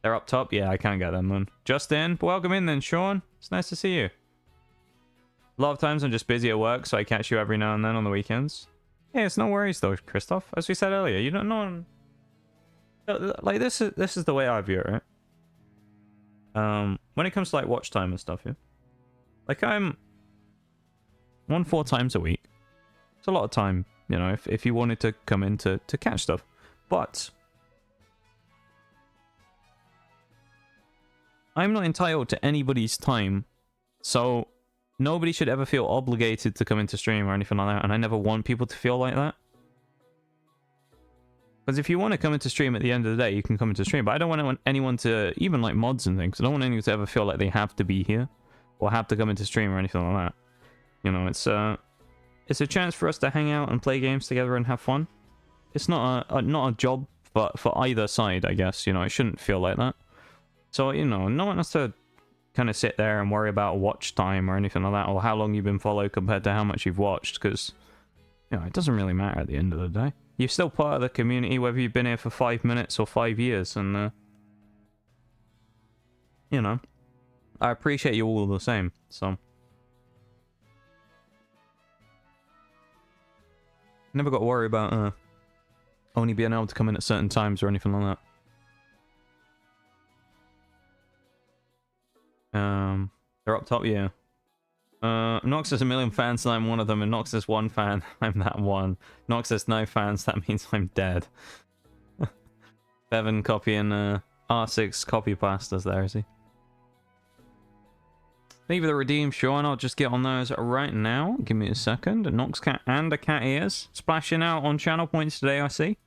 They're up top? Yeah, I can't get them then. Justin, welcome in then, Sean. It's nice to see you. A lot of times I'm just busy at work, so I catch you every now and then on the weekends. Yeah, it's no worries though, Christoph. As we said earlier, you don't know. Like this is the way I view it, right? When it comes to like watch time and stuff, yeah. Like I'm 4 times a week. It's a lot of time, you know, if you wanted to come in to catch stuff. But I'm not entitled to anybody's time, so nobody should ever feel obligated to come into stream or anything like that, and I never want people to feel like that. Because if you want to come into stream at the end of the day, you can come into stream, but I don't want anyone to, even like mods and things, I don't want anyone to ever feel like they have to be here, or have to come into stream or anything like that. You know, it's a chance for us to hang out and play games together and have fun. It's not a job for either side, I guess, you know, it shouldn't feel like that. So, you know, no one has to kind of sit there and worry about watch time or anything like that, or how long you've been followed compared to how much you've watched, because, you know, it doesn't really matter at the end of the day. You're still part of the community, whether you've been here for 5 minutes or 5 years, and, you know, I appreciate you all the same, so. Never got to worry about, only being able to come in at certain times or anything like that. They're up top, yeah. Nox has 1 million fans, and I'm one of them, and Nox has 1 fan, I'm that one. Nox has no fans, that means I'm dead. Bevan copying R6 copy pastas there, is he? Thank you for the redeem, Sean. I'll just get on those right now. Give me a second. A Nox cat and a cat ears. Splashing out on channel points today, I see.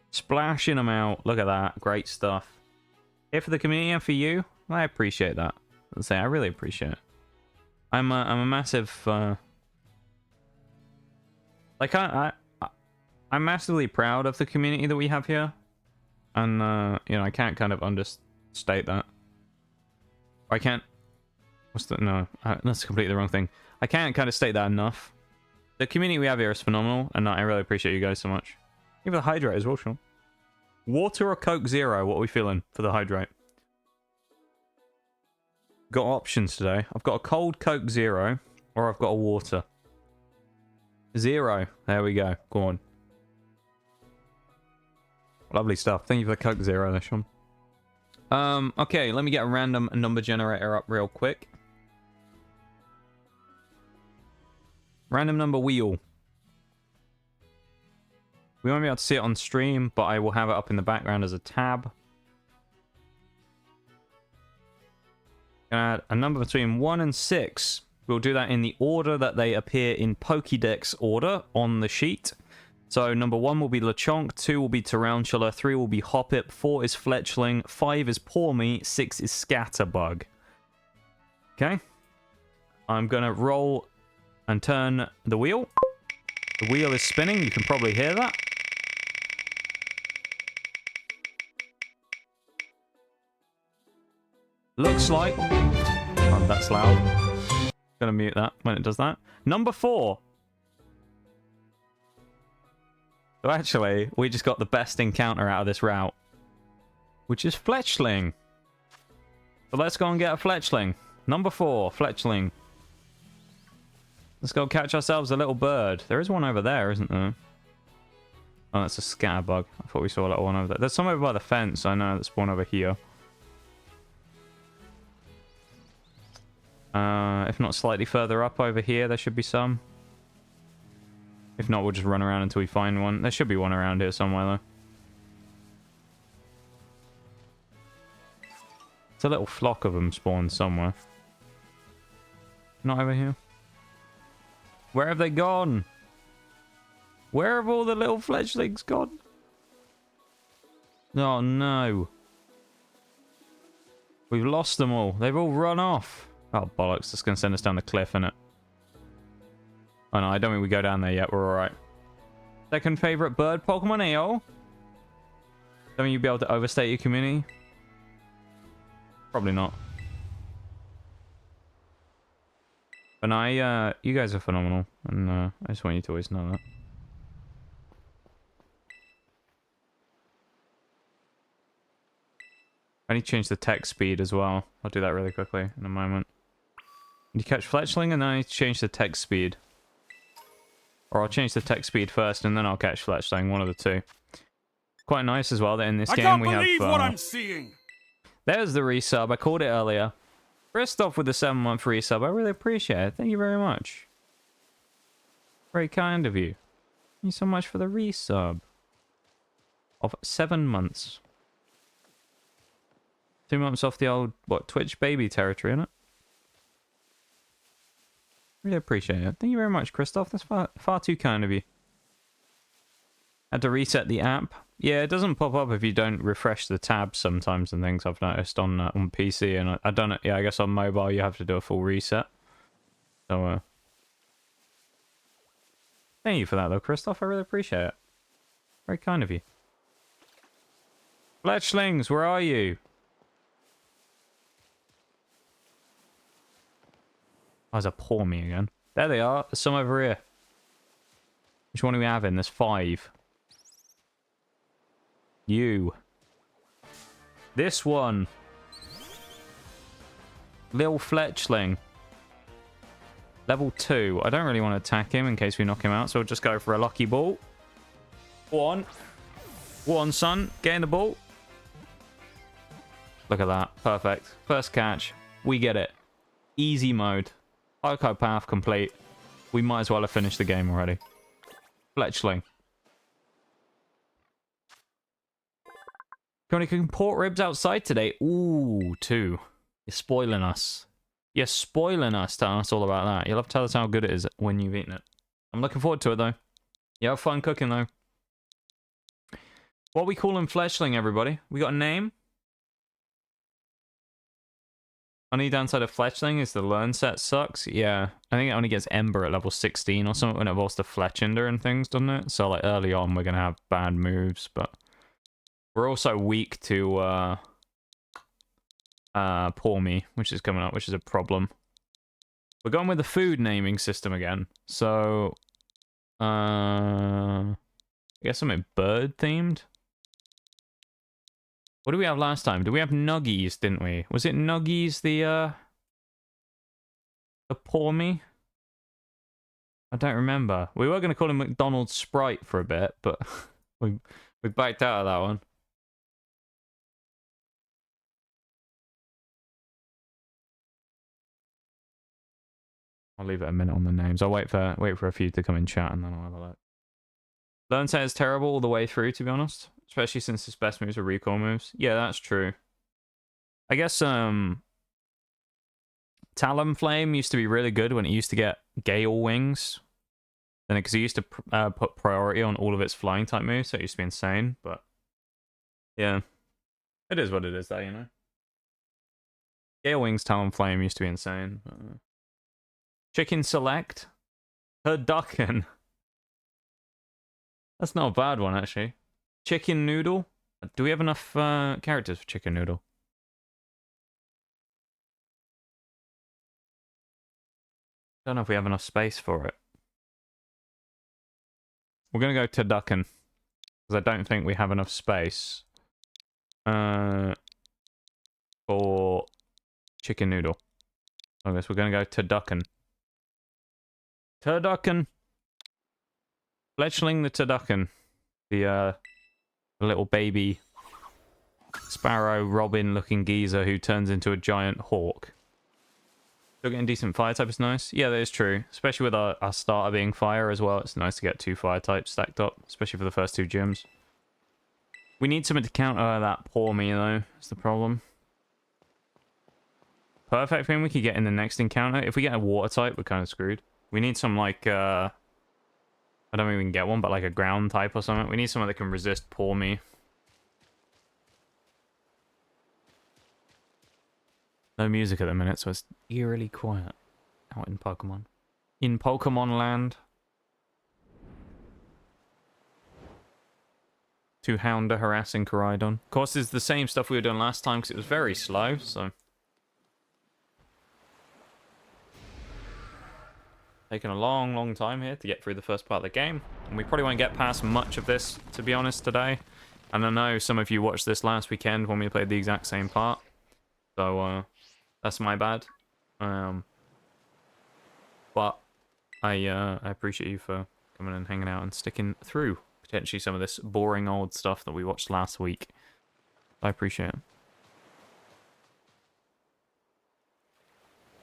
Splashing them out. Look at that. Great stuff. Here for the community and for you. I appreciate that. Let's say I really appreciate it. I'm a massive like I'm massively proud of the community that we have here, and you know, I can't kind of understate that. I can't. What's the no? That's completely the wrong thing. I can't kind of state that enough. The community we have here is phenomenal, and I really appreciate you guys so much. Even the hydrate as well, Sean. Water or Coke Zero? What are we feeling for the hydrate? Got options today. I've got a cold Coke Zero, or I've got a water. Zero. There we go. Go on. Lovely stuff. Thank you for the Coke Zero there, Sean. Okay, let me get a random number generator up real quick. Random number wheel. We won't be able to see it on stream, but I will have it up in the background as a tab. Add a number between 1 and 6. We'll do that in the order that they appear in Pokédex order on the sheet. So number 1 will be Lechonk, 2 will be Tarantula, 3 will be Hoppip, 4 is Fletchling, 5 is Pour Me, 6 is Scatterbug. Okay. I'm going to roll and turn the wheel. The wheel is spinning, you can probably hear that. Looks like... Oh, that's loud. Gonna mute that when it does that. Number 4. So actually, we just got the best encounter out of this route, which is Fletchling. So let's go and get a Fletchling. Number 4, Fletchling. Let's go catch ourselves a little bird. There is one over there, isn't there? Oh, that's a scatterbug. I thought we saw a little one over there. There's some over by the fence. I know there's one over here. If not slightly further up over here, there should be some. If not, we'll just run around until we find one. There should be one around here somewhere, though. It's a little flock of them spawned somewhere. Not over here. Where have they gone? Where have all the little fledglings gone? Oh no. We've lost them all. They've all run off. Oh bollocks, that's going to send us down the cliff, innit? Oh no, I don't think we go down there yet. We're alright. Second favourite bird Pokemon AO? Don't think you'd be able to overstate your community? Probably not. But no, you guys are phenomenal. And I just want you to always know that. I need to change the text speed as well. I'll do that really quickly in a moment. You catch Fletchling and then I need to change the text speed. Or I'll change the text speed first and then I'll catch Fletchling, one of the two. Quite nice as well that in this game we have... I can't believe what I'm seeing! There's the resub, I called it earlier. Christoph with the 7-month resub, I really appreciate it. Thank you very much. Very kind of you. Thank you so much for the resub. Of 7 months. 2 months off the old, what, Twitch baby territory, innit? Really appreciate it. Thank you very much, Christoph. That's far too kind of you. Had to reset the app. Yeah, it doesn't pop up if you don't refresh the tabs sometimes and things, I've noticed on PC. And I don't know, yeah, I guess on mobile you have to do a full reset. So, thank you for that though, Christoph. I really appreciate it. Very kind of you. Fletchlings, where are you? Oh, there's a poor me again. There they are. There's some over here. Which one are we having? There's 5. You. This one. Lil Fletchling. Level 2. I don't really want to attack him in case we knock him out, so we'll just go for a lucky ball. Go on. Go on, son. Get in the ball. Look at that. Perfect. First catch. We get it. Easy mode. Arco path complete. We might as well have finished the game already. Fletchling. Can we cook pork ribs outside today? Ooh, 2. You're spoiling us. You're spoiling us, telling us all about that. You'll have to tell us how good it is when you've eaten it. I'm looking forward to it, though. You have fun cooking, though. What are we calling Fletchling, everybody? We got a name? Only downside of Fletchling is the learn set sucks. Yeah, I think it only gets Ember at level 16 or something when it evolves to Fletchinder and things, doesn't it? So, like, early on, we're going to have bad moves, but... We're also weak to, Poor Me, which is coming up, which is a problem. We're going with the food naming system again. So, I guess something bird-themed? What did we have last time? Did we have Nuggies, didn't we? Was it Nuggies, the Poor Me? I don't remember. We were going to call him McDonald's Sprite for a bit, but we backed out of that one. I'll leave it a minute on the names. I'll wait for a few to come in chat and then I'll have a look. Learn set is terrible all the way through, to be honest. Especially since his best moves are recall moves. Yeah, that's true. I guess, Talonflame used to be really good when it used to get Gale Wings. Then, because he used to put priority on all of its flying type moves, so it used to be insane, but... Yeah. It is what it is, though, you know? Gale Wings Talonflame used to be insane, but... Chicken Select. Turducken. That's not a bad one, actually. Chicken Noodle. Do we have enough characters for Chicken Noodle? Don't know if we have enough space for it. We're going to go Turducken. Because I don't think we have enough space. For Chicken Noodle. I guess we're going to go Turducken. Turducken. Fletchling the Turducken. The little baby Sparrow Robin looking geezer who turns into a giant hawk. Still getting decent fire type is nice. Yeah, that is true. Especially with our starter being fire as well. It's nice to get 2 fire types stacked up. Especially for the first 2 gyms. We need something to counter that Poor Me though. That's the problem. Perfect thing we could get in the next encounter. If we get a water type, we're kind of screwed. We need some, like, I don't think we can get one, but like a ground type or something. We need someone that can resist Pour Me. No music at the minute, so it's eerily quiet out in Pokemon. In Pokemon land. To hound a harassing Koraidon. Of course, it's the same stuff we were doing last time because it was very slow, so... Taking a long, long time here to get through the first part of the game. And we probably won't get past much of this, to be honest, today. And I know some of you watched this last weekend when we played the exact same part. So, that's my bad. But I appreciate you for coming and hanging out and sticking through potentially some of this boring old stuff that we watched last week. I appreciate it.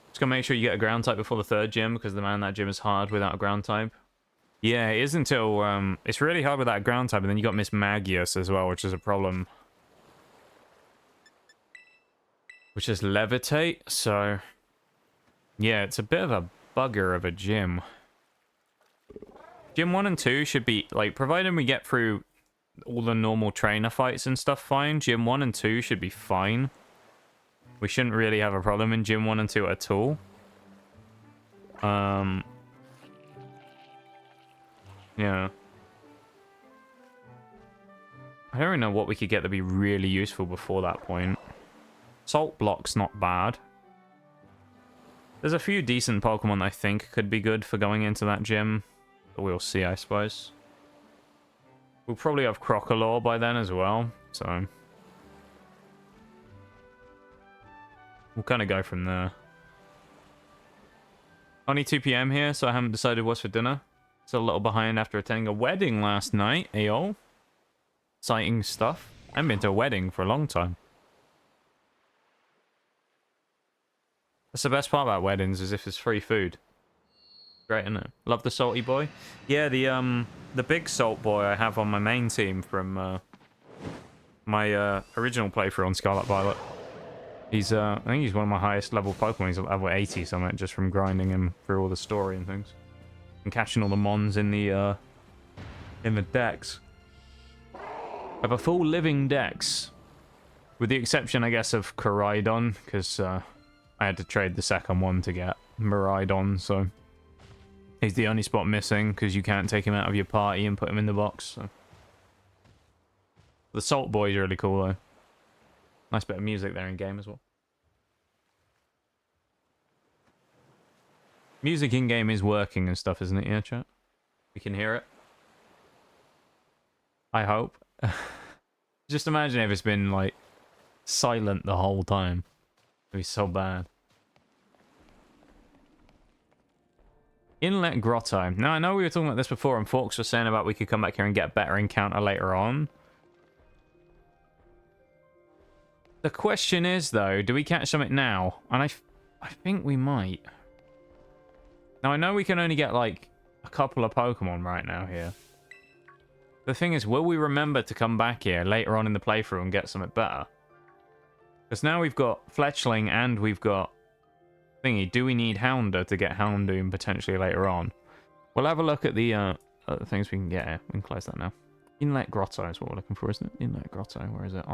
Just gonna make sure you get a ground type before the third gym, because that gym is hard without a ground type. Yeah, it is until it's really hard without a ground type, and then you got Miss Magius as well, which is a problem. Which is Levitate, so yeah, it's a bit of a bugger of a gym. Gym 1 and 2 should be, like, provided we get through all the normal trainer fights and stuff fine, Gym 1 and 2 should be fine. We shouldn't really have a problem in Gym 1 and 2 at all. Yeah. I don't really know what we could get to be really useful before that point. Salt Block's not bad. There's a few decent Pokemon I think could be good for going into that gym. But we'll see, I suppose. We'll probably have Crocodile by then as well, so... We'll kind of go from there. Only 2 PM here, so I haven't decided what's for dinner. Still a little behind after attending a wedding last night, ayo. Exciting stuff. I haven't been to a wedding for a long time. That's the best part about weddings, is if it's free food. Great, isn't it? Love the salty boy. Yeah, the big salt boy I have on my main team from my original playthrough on Scarlet Violet. He's I think he's one of my highest level Pokemon. He's level 80 something, just from grinding him through all the story and things, and catching all the mons in the decks. I have a full living dex, with the exception, I guess, of Koraidon, because I had to trade the second one to get Miraidon, so he's the only spot missing, because you can't take him out of your party and put him in the box. So. The Salt Boy's really cool, though. Nice bit of music there in game as well. Music in game is working and stuff, isn't it? Yeah, chat? We can hear it. I hope. Just imagine if it's been, like, silent the whole time. It'd be so bad. Inlet Grotto. Now, I know we were talking about this before, and Forks was saying about we could come back here and get a better encounter later on. The question is, though, do we catch something now? And I think we might. Now, I know we can only get, like, a couple of Pokemon right now here. The thing is, will we remember to come back here later on in the playthrough and get something better? Because now we've got Fletchling and we've got thingy. Do we need Houndour to get Houndoom potentially later on? We'll have a look at the other things we can get here. We can close that now. Inlet Grotto is what we're looking for, isn't it? Inlet Grotto. Where is it?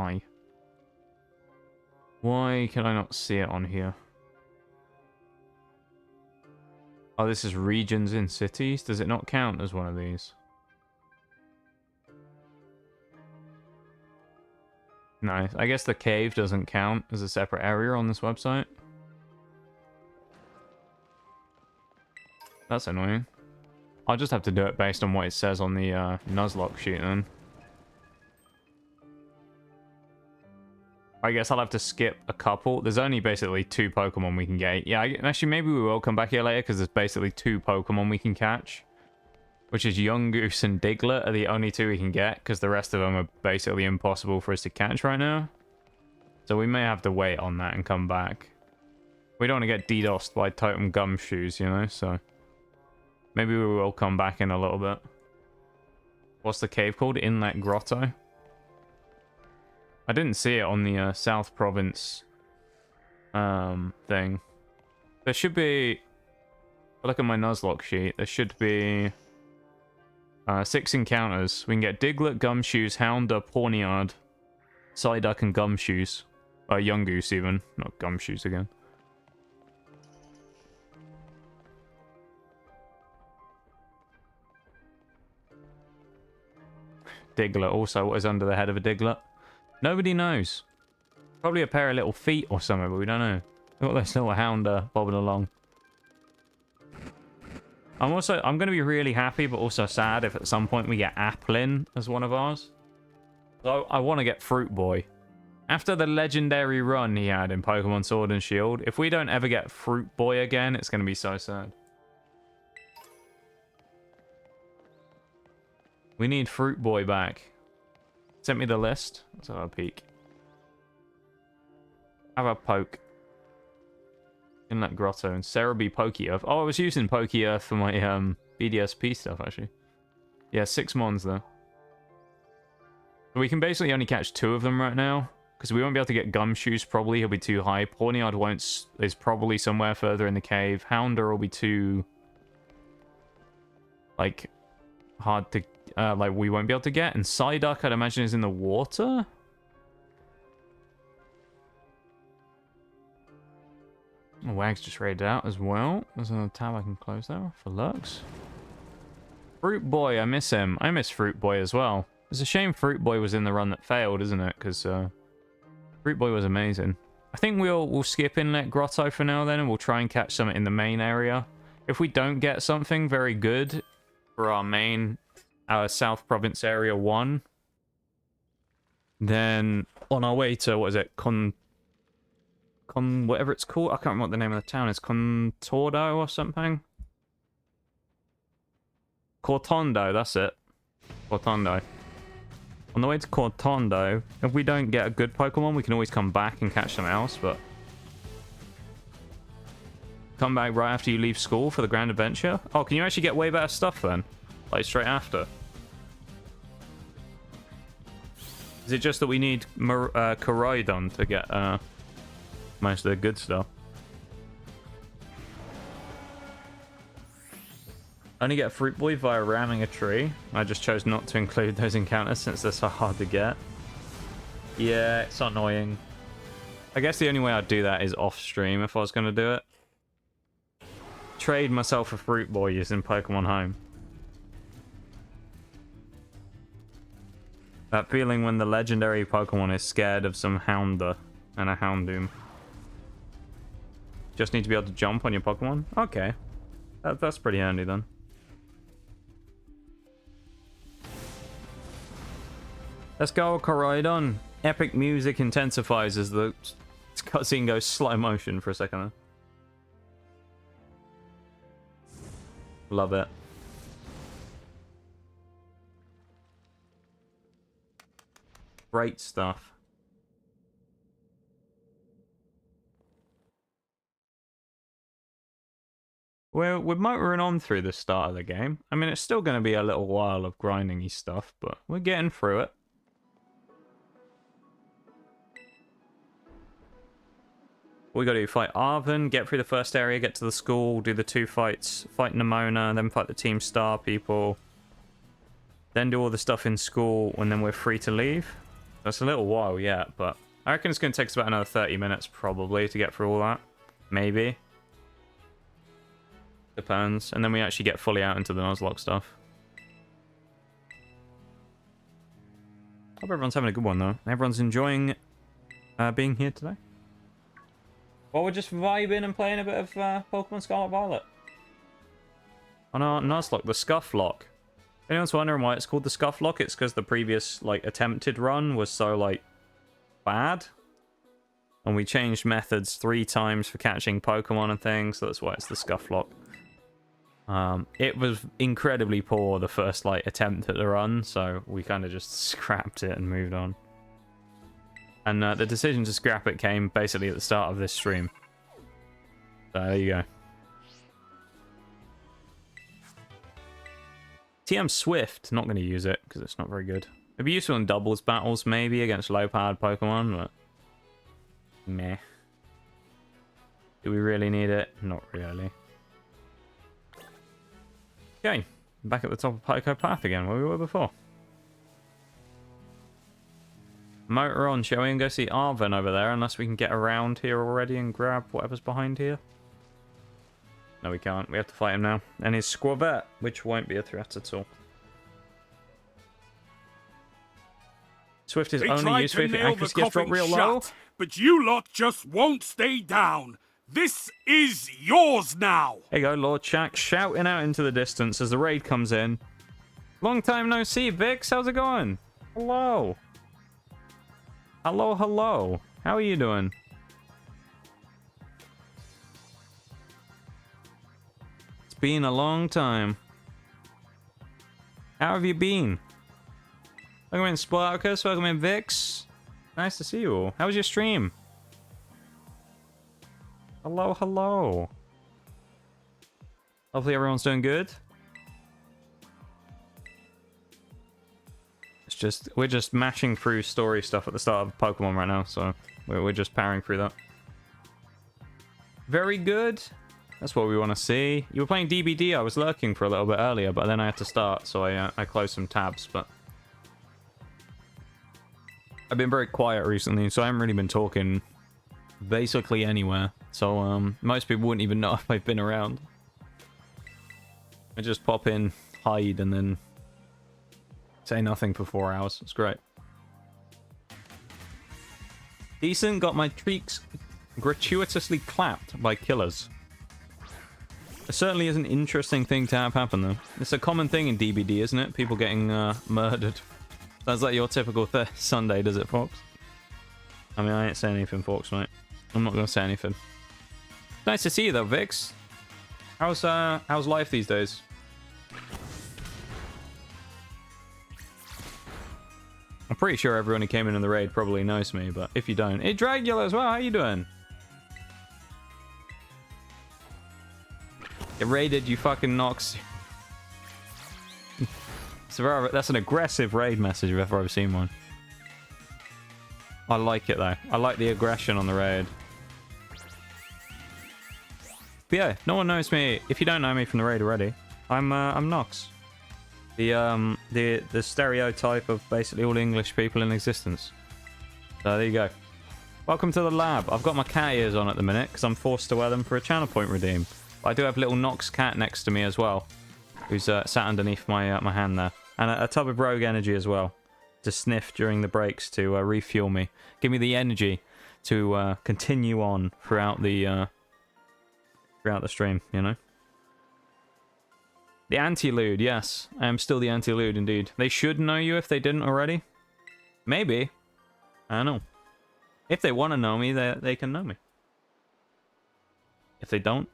Why can I not see it on here? Oh, this is regions in cities. Does it not count as one of these? No, I guess the cave doesn't count as a separate area on this website. That's annoying. I'll just have to do it based on what it says on the Nuzlocke sheet then. I guess I'll have to skip a couple. There's only basically 2 Pokemon we can get. Yeah, actually, maybe we will come back here later because there's basically 2 Pokemon we can catch. Which is Yungoos and Diglett are the only 2 we can get because the rest of them are basically impossible for us to catch right now. So we may have to wait on that and come back. We don't want to get DDoSed by Totem Gumshoes, you know, so... Maybe we will come back in a little bit. What's the cave called? Inlet Grotto? I didn't see it on the South Province thing. There should be... Look at my nuzlocke sheet. There should be 6 encounters. We can get Diglett, Gumshoes, Houndour, Pawniard, Psyduck, and Gumshoes. Yungoos even, not Gumshoes again. Diglett also. What is under the head of a Diglett? Nobody knows. Probably a pair of little feet or something, but we don't know. Look at this little Houndour bobbing along. I'm going to be really happy, but also sad if at some point we get Applin as one of ours. So I want to get Fruit Boy. After the legendary run he had in Pokemon Sword and Shield, if we don't ever get Fruit Boy again, it's going to be so sad. We need Fruit Boy back. Sent me the list. Let's have a peek. Have a poke. Inlet Grotto and Cerebi Poke-Earth. Oh, I was using Poke-Earth for my BDSP stuff, actually. Yeah, 6 mons, though. So we can basically only catch 2 of them right now. Because we won't be able to get Gumshoes, probably. He'll be too high. Pawniard won't... is probably somewhere further in the cave. Houndour will be too... like... hard to... like, we won't be able to get. And Psyduck, I'd imagine, is in the water? Oh, Wag's just raided out as well. There's another tab I can close there for lurks. Fruit Boy, I miss him. I miss Fruit Boy as well. It's a shame Fruit Boy was in the run that failed, isn't it? Because Fruit Boy was amazing. I think we'll skip Inlet Grotto for now then, and we'll try and catch something in the main area. If we don't get something very good for our South Province Area 1, then on our way to, what is it, whatever it's called. I can't remember what the name of the town is. Contordo or something? Cortondo, that's it. Cortondo. On the way to Cortondo, if we don't get a good Pokemon, we can always come back and catch something else, but... come back right after you leave school for the Grand Adventure? Oh, can you actually get way better stuff then? Like, straight after? Is it just that we need Koraidon to get most of the good stuff? Only get Fruit Boy via ramming a tree. I just chose not to include those encounters since they're so hard to get. Yeah, it's annoying. I guess the only way I'd do that is off stream if I was going to do it. Trade myself a Fruit Boy using Pokemon Home. That feeling when the legendary Pokemon is scared of some Houndour and a Houndoom. Just need to be able to jump on your Pokemon? Okay. That's pretty handy then. Let's go, Koraidon. Epic music intensifies as the cutscene goes slow motion for a second. Love it. Great stuff. We're motoring on through the start of the game. I mean, it's still going to be a little while of grinding-y stuff, but we're getting through it. We got to fight Arven, get through the first area, get to the school, do the 2 fights, fight Nemona, then fight the Team Star people. Then do all the stuff in school, and then we're free to leave. That's a little while yet, but I reckon it's going to take us about another 30 minutes probably to get through all that. Maybe. Depends. And then we actually get fully out into the Nuzlocke stuff. Hope everyone's having a good one though. Everyone's enjoying being here today. Well, we're just vibing and playing a bit of Pokemon Scarlet Violet. On our Nuzlocke, the Scuff Lock. If anyone's wondering why it's called the Scuff Lock, it's because the previous like attempted run was so like bad. And we changed methods 3 times for catching Pokemon and things, so that's why it's the Scuff Lock. It was incredibly poor the first like attempt at the run, so we kind of just scrapped it and moved on. And the decision to scrap it came basically at the start of this stream. So there you go. TM Swift, not going to use it because it's not very good. It'd be useful in doubles battles maybe against low-powered Pokemon, but meh. Do we really need it? Not really. Okay, back at the top of Pico Path again, where we were before. Motor on, shall we? And go see Arven over there, unless we can get around here already and grab whatever's behind here. No, we can't. We have to fight him now. And his squavette, which won't be a threat at all. Swift is only used if accuracy gets dropped real low. But you lot just won't stay down. This is yours now. There you go, Lord Shack shouting out into the distance as the raid comes in. Long time no see, Vix. How's it going? Hello. Hello, hello. How are you doing? It's been a long time. How have you been? Welcome in, Sparkus. Welcome in, Vix. Nice to see you all. How was your stream? Hello, hello. Hopefully everyone's doing good. We're just mashing through story stuff at the start of Pokemon right now, so we're just powering through that. Very good. That's what we want to see. You were playing DBD. I was lurking for a little bit earlier, but then I had to start, so I closed some tabs. But I've been very quiet recently, so I haven't really been talking basically anywhere. So most people wouldn't even know if I've been around. I just pop in, hide, and then say nothing for 4 hours. It's great. Decent. Got my cheeks gratuitously clapped by killers. It certainly is an interesting thing to have happen, though. It's a common thing in DBD, isn't it? People getting murdered. Sounds like your typical Sunday, does it, Fox? I mean, I ain't saying anything, Fox, mate. I'm not going to say anything. Nice to see you, though, Vix. How's life these days? I'm pretty sure everyone who came in the raid probably knows me, but if you don't... Hey, Dragula as well, how you doing? Get raided, you fucking Nox. That's an aggressive raid message if ever I've seen one. I like it, though. I like the aggression on the raid. But yeah, no one knows me. If you don't know me from the raid already, I'm Nox. The stereotype of basically all English people in existence. So there you go. Welcome to the lab. I've got my cat ears on at the minute because I'm forced to wear them for a channel point redeem. But I do have little Nox cat next to me as well, who's sat underneath my my hand there, and a tub of rogue energy as well to sniff during the breaks to refuel me, give me the energy to continue on throughout the stream. You know. The anti-lude, yes. I am still the anti-lude, indeed. They should know you if they didn't already. Maybe. I don't know. If they want to know me, they can know me. If they don't,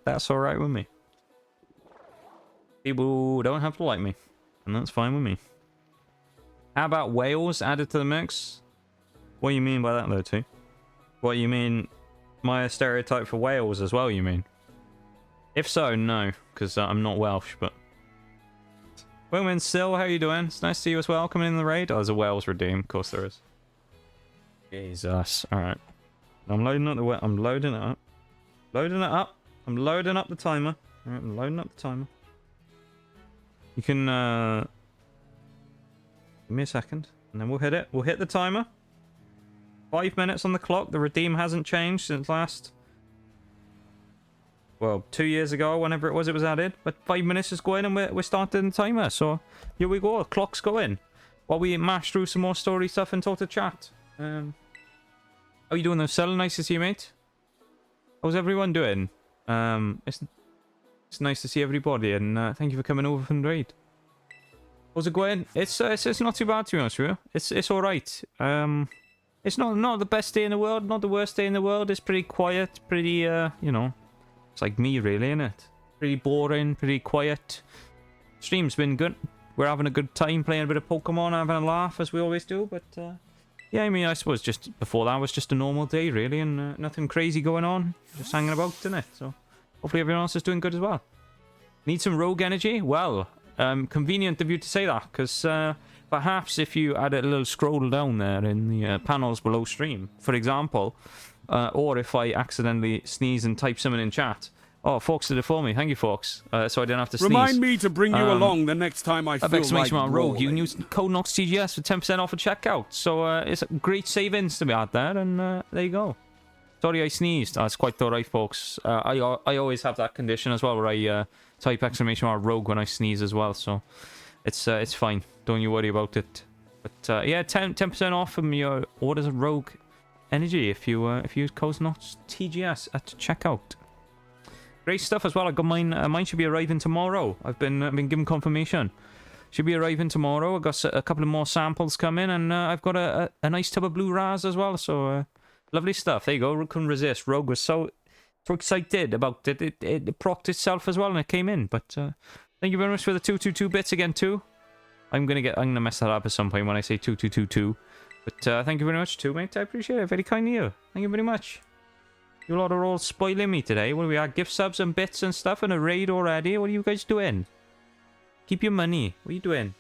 that's alright with me. People don't have to like me, and that's fine with me. How about whales added to the mix? What do you mean by that, though, too? What, you mean my stereotype for whales as well, you mean? If so, no, because I'm not Welsh, but... Women, Sil, how you doing? It's nice to see you as well, coming in the raid. Oh, there's a Wales redeem, of course there is. Jesus, alright. I'm loading up I'm loading it up. Loading it up. I'm loading up the timer. Alright, I'm loading up the timer. You can, give me a second, and then we'll hit it. We'll hit the timer. 5 minutes on the clock. The redeem hasn't changed since last... Well, 2 years ago, whenever it was added. But 5 minutes is going and we're starting the timer. So, here we go. Clock's going. While we mash through some more story stuff and talk to chat. How are you doing though, Cell? Nice to see you, mate. How's everyone doing? It's nice to see everybody. And thank you for coming over from the raid. How's it going? It's not too bad, to be honest with you. It's alright. It's not the best day in the world. Not the worst day in the world. It's pretty quiet. Pretty, you know... It's like me, really, isn't it? Pretty boring, pretty quiet. Stream's been good. We're having a good time playing a bit of Pokemon, having a laugh, as we always do. But, yeah, I mean, I suppose just before that was just a normal day, really, and nothing crazy going on. Just hanging about, isn't it? So, hopefully everyone else is doing good as well. Need some rogue energy? Well, convenient of you to say that, because perhaps if you add a little scroll down there in the panels below stream, for example... or if I accidentally sneeze and type something in chat, Oh, Fox did it for me. Thank you, Fox. So I didn't have to sneeze. Remind me to bring you along the next time I feel like exclamation mark Rogue. You rolling. can use code NOXTGS for 10% off at checkout. So it's great savings to be out there, and there you go. Sorry, I sneezed. That's quite alright, folks. I always have that condition as well, where I type exclamation mark Rogue when I sneeze as well. So it's fine. Don't you worry about it. But yeah, 10% off from your orders of Rogue Energy if you use code NOXTGS at checkout. Great stuff as well. I got mine. Mine should be arriving tomorrow. I've been given confirmation. Should be arriving tomorrow. I've got a couple of more samples coming, and I've got a nice tub of blue ras as well. So lovely stuff. There you go. Couldn't resist. Rogue was so excited about it. It procced itself as well, and it came in. But thank you very much for the 222 bits again too. I'm gonna mess that up at some point when I say 2222. But thank you very much too, mate. I appreciate it. Very kind of you. Thank you very much. You lot are all spoiling me today. What do we have? Gift subs and bits and stuff and a raid already? What are you guys doing? Keep your money. What are you doing?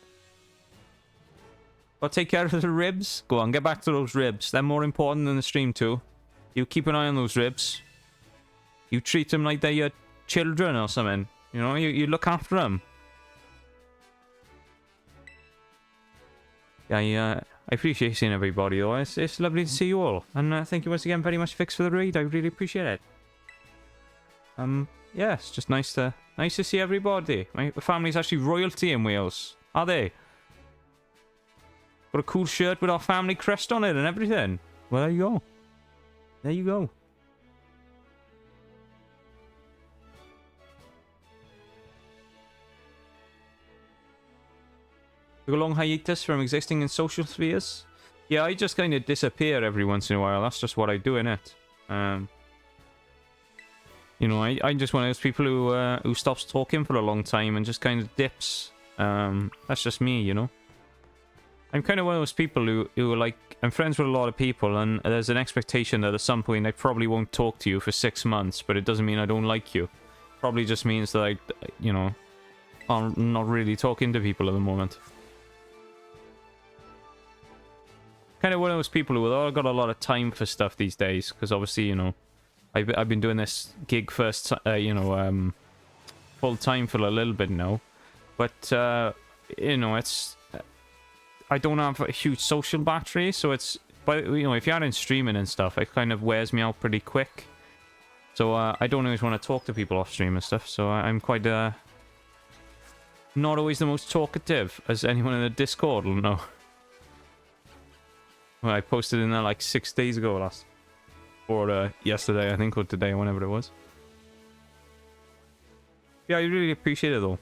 I'll take care of the ribs. Go on, get back to those ribs. They're more important than the stream too. You keep an eye on those ribs. You treat them like they're your children or something. You know, you look after them. Yeah, I appreciate seeing everybody though. It's lovely to see you all. And thank you once again very much, Fix, for the raid. I really appreciate it. Yeah, it's just nice to see everybody. My family's actually royalty in Wales. Are they? Got a cool shirt with our family crest on it and everything. Well, there you go. There you go. Took a long hiatus from existing in social spheres. Yeah, I just kind of disappear every once in a while. That's just what I do, innit? You know, I'm just one of those people who stops talking for a long time and just kind of dips. That's just me, you know? I'm kind of one of those people who are like... I'm friends with a lot of people, and there's an expectation that at some point I probably won't talk to you for 6 months, but it doesn't mean I don't like you. Probably just means that I, you know, I'm not really talking to people at the moment. Kind of one of those people who have got a lot of time for stuff these days, because obviously, you know, I've been doing this gig first, you know, full time for a little bit now, but you know, it's I don't have a huge social battery, so it's, but you know, if you're in streaming and stuff, it kind of wears me out pretty quick. So I don't always want to talk to people off stream and stuff. So I'm quite not always the most talkative, as anyone in the Discord will know. Well, I posted in there like 6 days ago or yesterday, I think, or today, or whenever it was. Yeah, I really appreciate it though.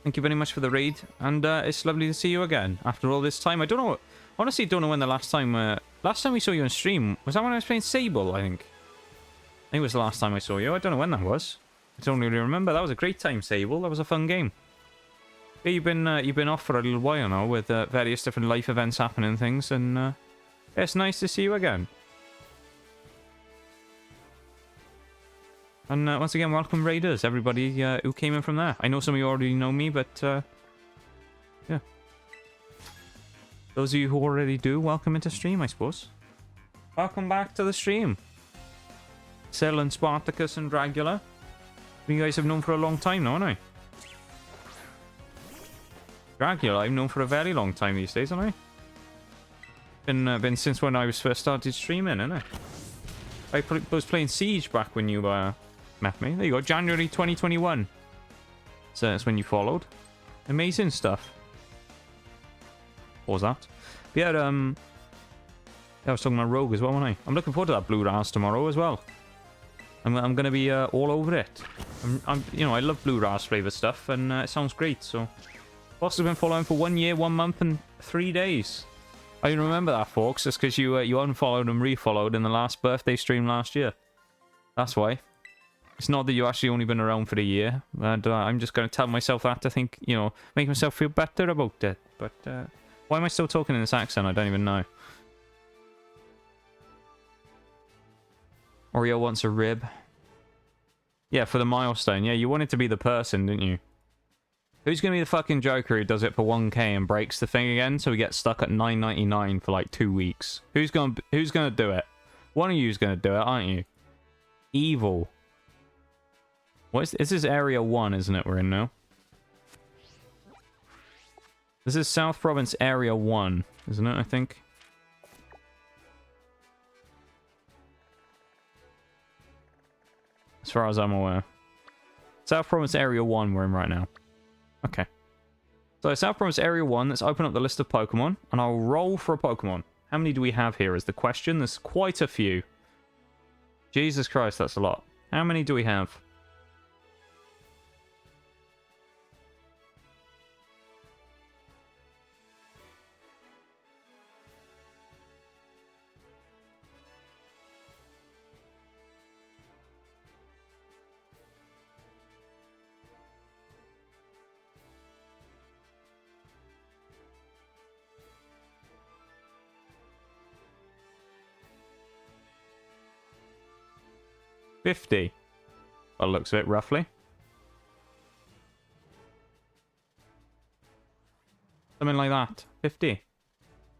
Thank you very much for the raid, and it's lovely to see you again after all this time. I don't know, honestly, don't know when the last time we saw you on stream was. That when I was playing Sable, I think. I think it was the last time I saw you. I don't know when that was. I don't really remember. That was a great time, Sable. That was a fun game. Yeah, you've been off for a little while now with various different life events happening and things, and yeah, it's nice to see you again. And once again, welcome Raiders, everybody who came in from there. I know some of you already know me, but yeah. Those of you who already do, welcome into stream, I suppose. Welcome back to the stream. Cell and Spartacus and Dragula. You guys have known for a long time now, haven't I? Dragula, I've known for a very long time these days, haven't I? Been since when I was first started streaming, haven't I? I was playing Siege back when you met me. There you go, January 2021. So that's when you followed. Amazing stuff. What was that? But yeah, I was talking about Rogue as well, wasn't I? I'm looking forward to that Blue Ras tomorrow as well. I'm gonna be all over it. You know, I love Blue Ras flavor stuff, and it sounds great. So, Boss has been following for 1 year, 1 month, and 3 days. I remember that, folks. It's because you unfollowed and refollowed in the last birthday stream last year. That's why. It's not that you actually only been around for a year, and I'm just gonna tell myself that to think, you know, make myself feel better about it. But why am I still talking in this accent? I don't even know. Oreo wants a rib. Yeah, for the milestone. Yeah, you wanted to be the person, didn't you? Who's gonna be the fucking joker who does it for 1k and breaks the thing again, so we get stuck at 9.99 for like 2 weeks? Who's gonna do it? One of you's gonna do it, aren't you? Evil. What is this? Is Area 1, isn't it, we're in now? This is South Province Area 1, isn't it, I think? As far as I'm aware. South Province Area 1 we're in right now. Okay. So South Province Area 1, let's open up the list of Pokemon, and I'll roll for a Pokemon. How many do we have here is the question. There's quite a few. Jesus Christ, that's a lot. How many do we have? $50. By the looks of it, roughly. Something like that. 50.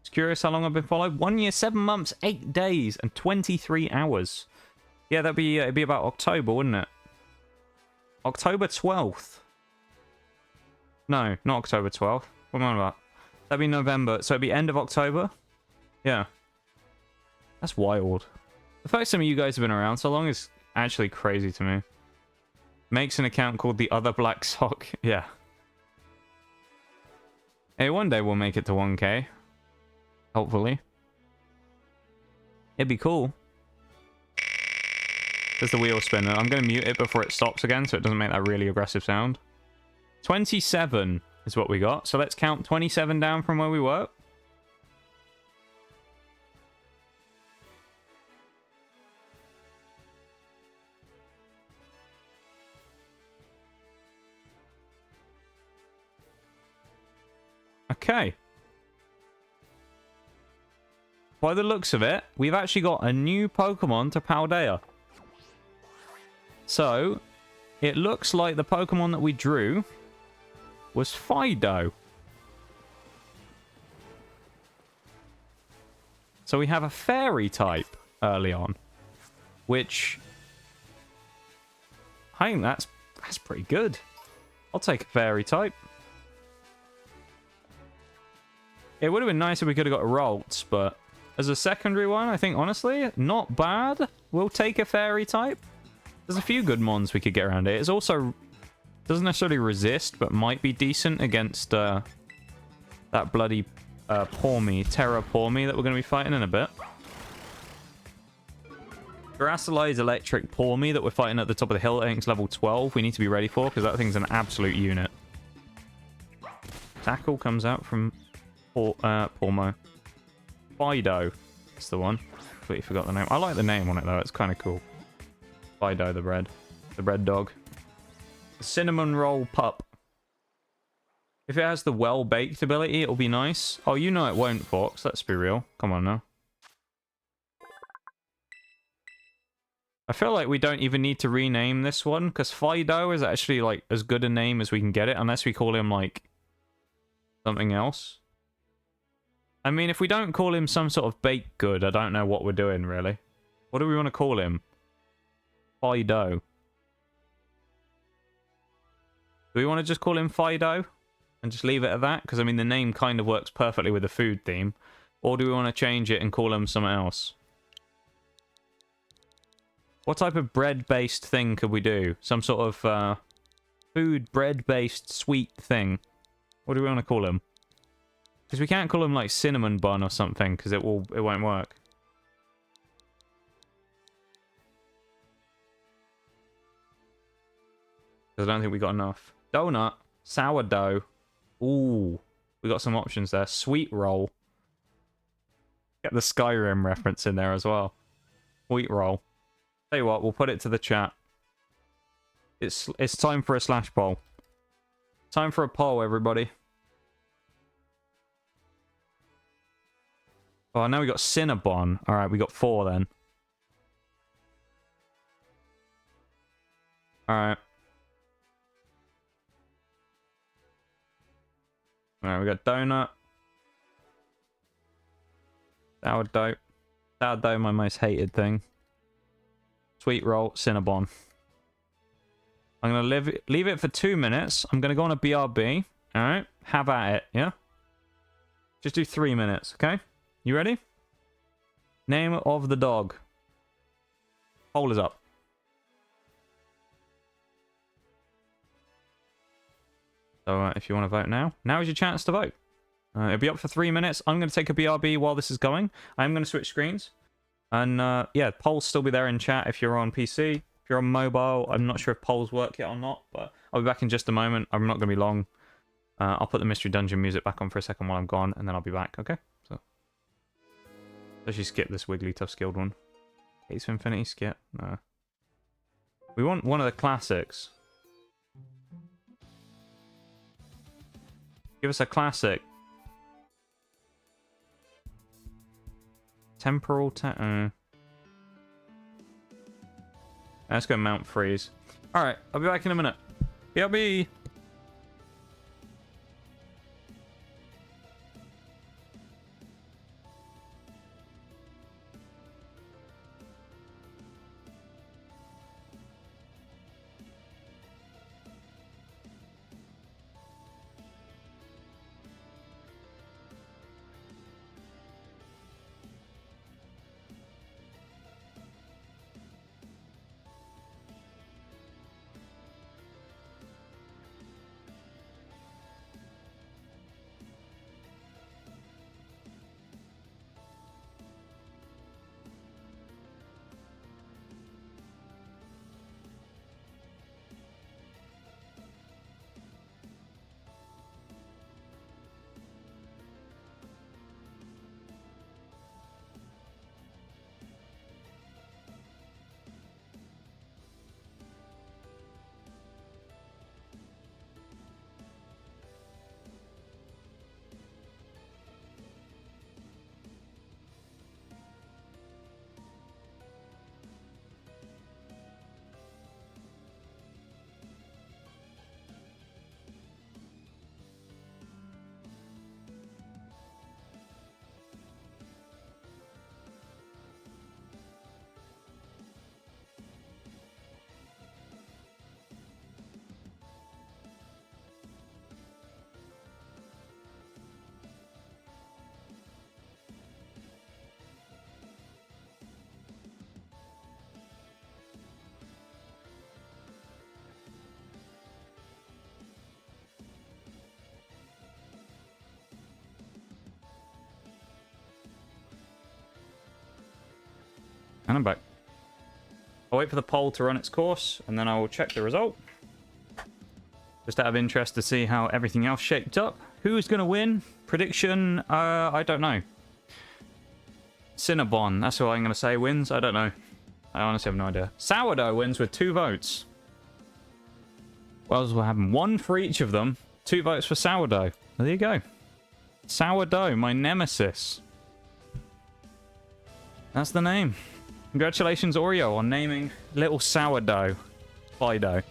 Just curious how long I've been followed. 1 year, 7 months, 8 days, and 23 hours. Yeah, that'd be it'd be about October, wouldn't it? October 12th. No, not October 12th. What am I on about? That'd be November. So it'd be end of October? Yeah. That's wild. The fact some of you guys have been around so long is actually crazy to me. Makes an account called the Other Black Sock. Yeah. Hey, one day we'll make it to 1K. Hopefully. It'd be cool. There's the wheel spinner. I'm going to mute it before it stops again so it doesn't make that really aggressive sound. 27 is what we got. So let's count 27 down from where we were. Okay. By the looks of it, we've actually got a new Pokemon to Paldea. So, it looks like the Pokemon that we drew was Fido. So we have a fairy type early on, which I think that's pretty good. I'll take a fairy type. It would have been nice if we could have got a Ralts, but as a secondary one, I think, honestly, not bad. We'll take a fairy type. There's a few good mons we could get around it. It's also doesn't necessarily resist, but might be decent against that bloody Terra Pormy that we're going to be fighting in a bit. Grassalized Electric Pormy that we're fighting at the top of the hill, I think it's level 12. We need to be ready for, because that thing's an absolute unit. Tackle comes out from Pormo. Fido. That's the one. Completely forgot the name. I like the name on it, though. It's kind of cool. Fido the bread. The bread dog. The cinnamon roll pup. If it has the well-baked ability, it'll be nice. Oh, you know it won't, Fox. Let's be real. Come on now. I feel like we don't even need to rename this one, because Fido is actually, like, as good a name as we can get it, unless we call him, like, something else. I mean, if we don't call him some sort of baked good, I don't know what we're doing, really. What do we want to call him? Fido. Do we want to just call him Fido? And just leave it at that? Because, I mean, the name kind of works perfectly with the food theme. Or do we want to change it and call him something else? What type of bread-based thing could we do? Some sort of food bread-based sweet thing. What do we want to call him? Because we can't call him like cinnamon bun or something, because it won't work. Because I don't think we got enough. Donut. Sourdough. Ooh. We got some options there. Sweet roll. Get the Skyrim reference in there as well. Sweet roll. Tell you what, we'll put it to the chat. It's time for a slash poll. Time for a poll, everybody. Oh, now we got Cinnabon. Alright, we got 4 then. Alright. Alright, we got Donut. Sourdough. Sourdough, my most hated thing. Sweet roll, Cinnabon. I'm going to leave it for 2 minutes. I'm going to go on a BRB. All right? Have at it, yeah? Just do 3 minutes, okay? You ready? Name of the dog. Poll is up. So if you want to vote now, now is your chance to vote. It'll be up for 3 minutes. I'm going to take a BRB while this is going. I'm going to switch screens. And yeah, polls still be there in chat if you're on PC. If you're on mobile, I'm not sure if polls work yet or not, but I'll be back in just a moment. I'm not going to be long. I'll put the Mystery Dungeon music back on for a second while I'm gone, and then I'll be back, okay? So, let's just skip this Wigglytuff skilled one. Gates of Infinity, skip. No. We want one of the classics. Give us a classic. Temporal... Let's go Mount Freeze. Alright, I'll be back in a minute. BRB! And I'm back. I'll wait for the poll to run its course, and then I will check the result. Just out of interest to see how everything else shaped up. Who's going to win? Prediction? I don't know. Cinnabon, that's what I'm going to say wins. I don't know. I honestly have no idea. Sourdough wins with 2 votes. What else will happen? 1 for each of them. 2 votes for Sourdough. There you go. Sourdough, my nemesis. That's the name. Congratulations, Oreo, on naming little Sourdough Fido.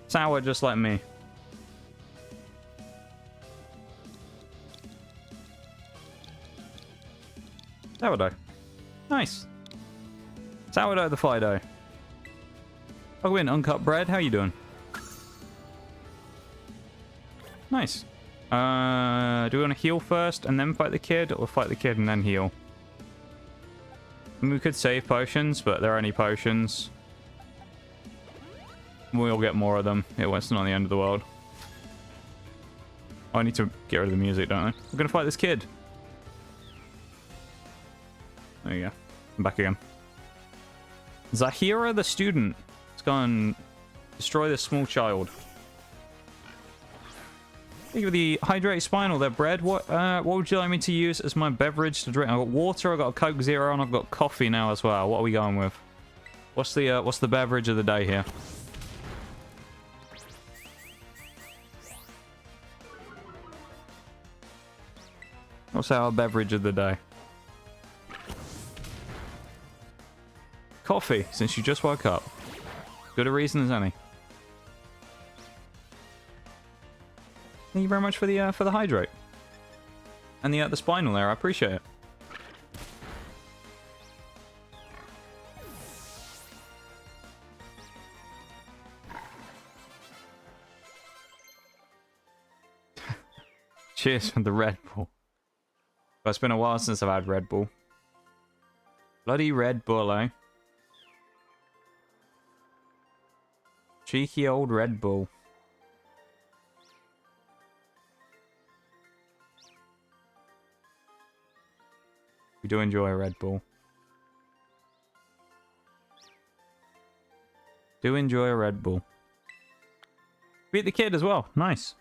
Sour just like me. Sourdough. Nice. Sourdough the Fido. I'll win uncut bread. How you doing? Nice. Do we want to heal first and then fight the kid, or fight the kid and then heal? I mean, we could save potions, but they're only potions. We'll get more of them. It's not the end of the world. Oh, I need to get rid of the music, don't I? We're gonna fight this kid. There you go. I'm back again. Zahira the student. Let's go and destroy this small child. Thank you for the hydrated spinal there, bread. What would you like me to use as my beverage to drink? I've got water, I've got a Coke Zero, and I've got coffee now as well. What are we going with? What's the beverage of the day here? What's our beverage of the day? Coffee, since you just woke up. Good a reason as any. Thank you very much for the hydrate. And the spinal there, I appreciate it. Cheers for the Red Bull. But it's been a while since I've had Red Bull. Bloody Red Bull, eh? Cheeky old Red Bull. We do enjoy a Red Bull. Do enjoy a Red Bull. Beat the kid as well. Nice.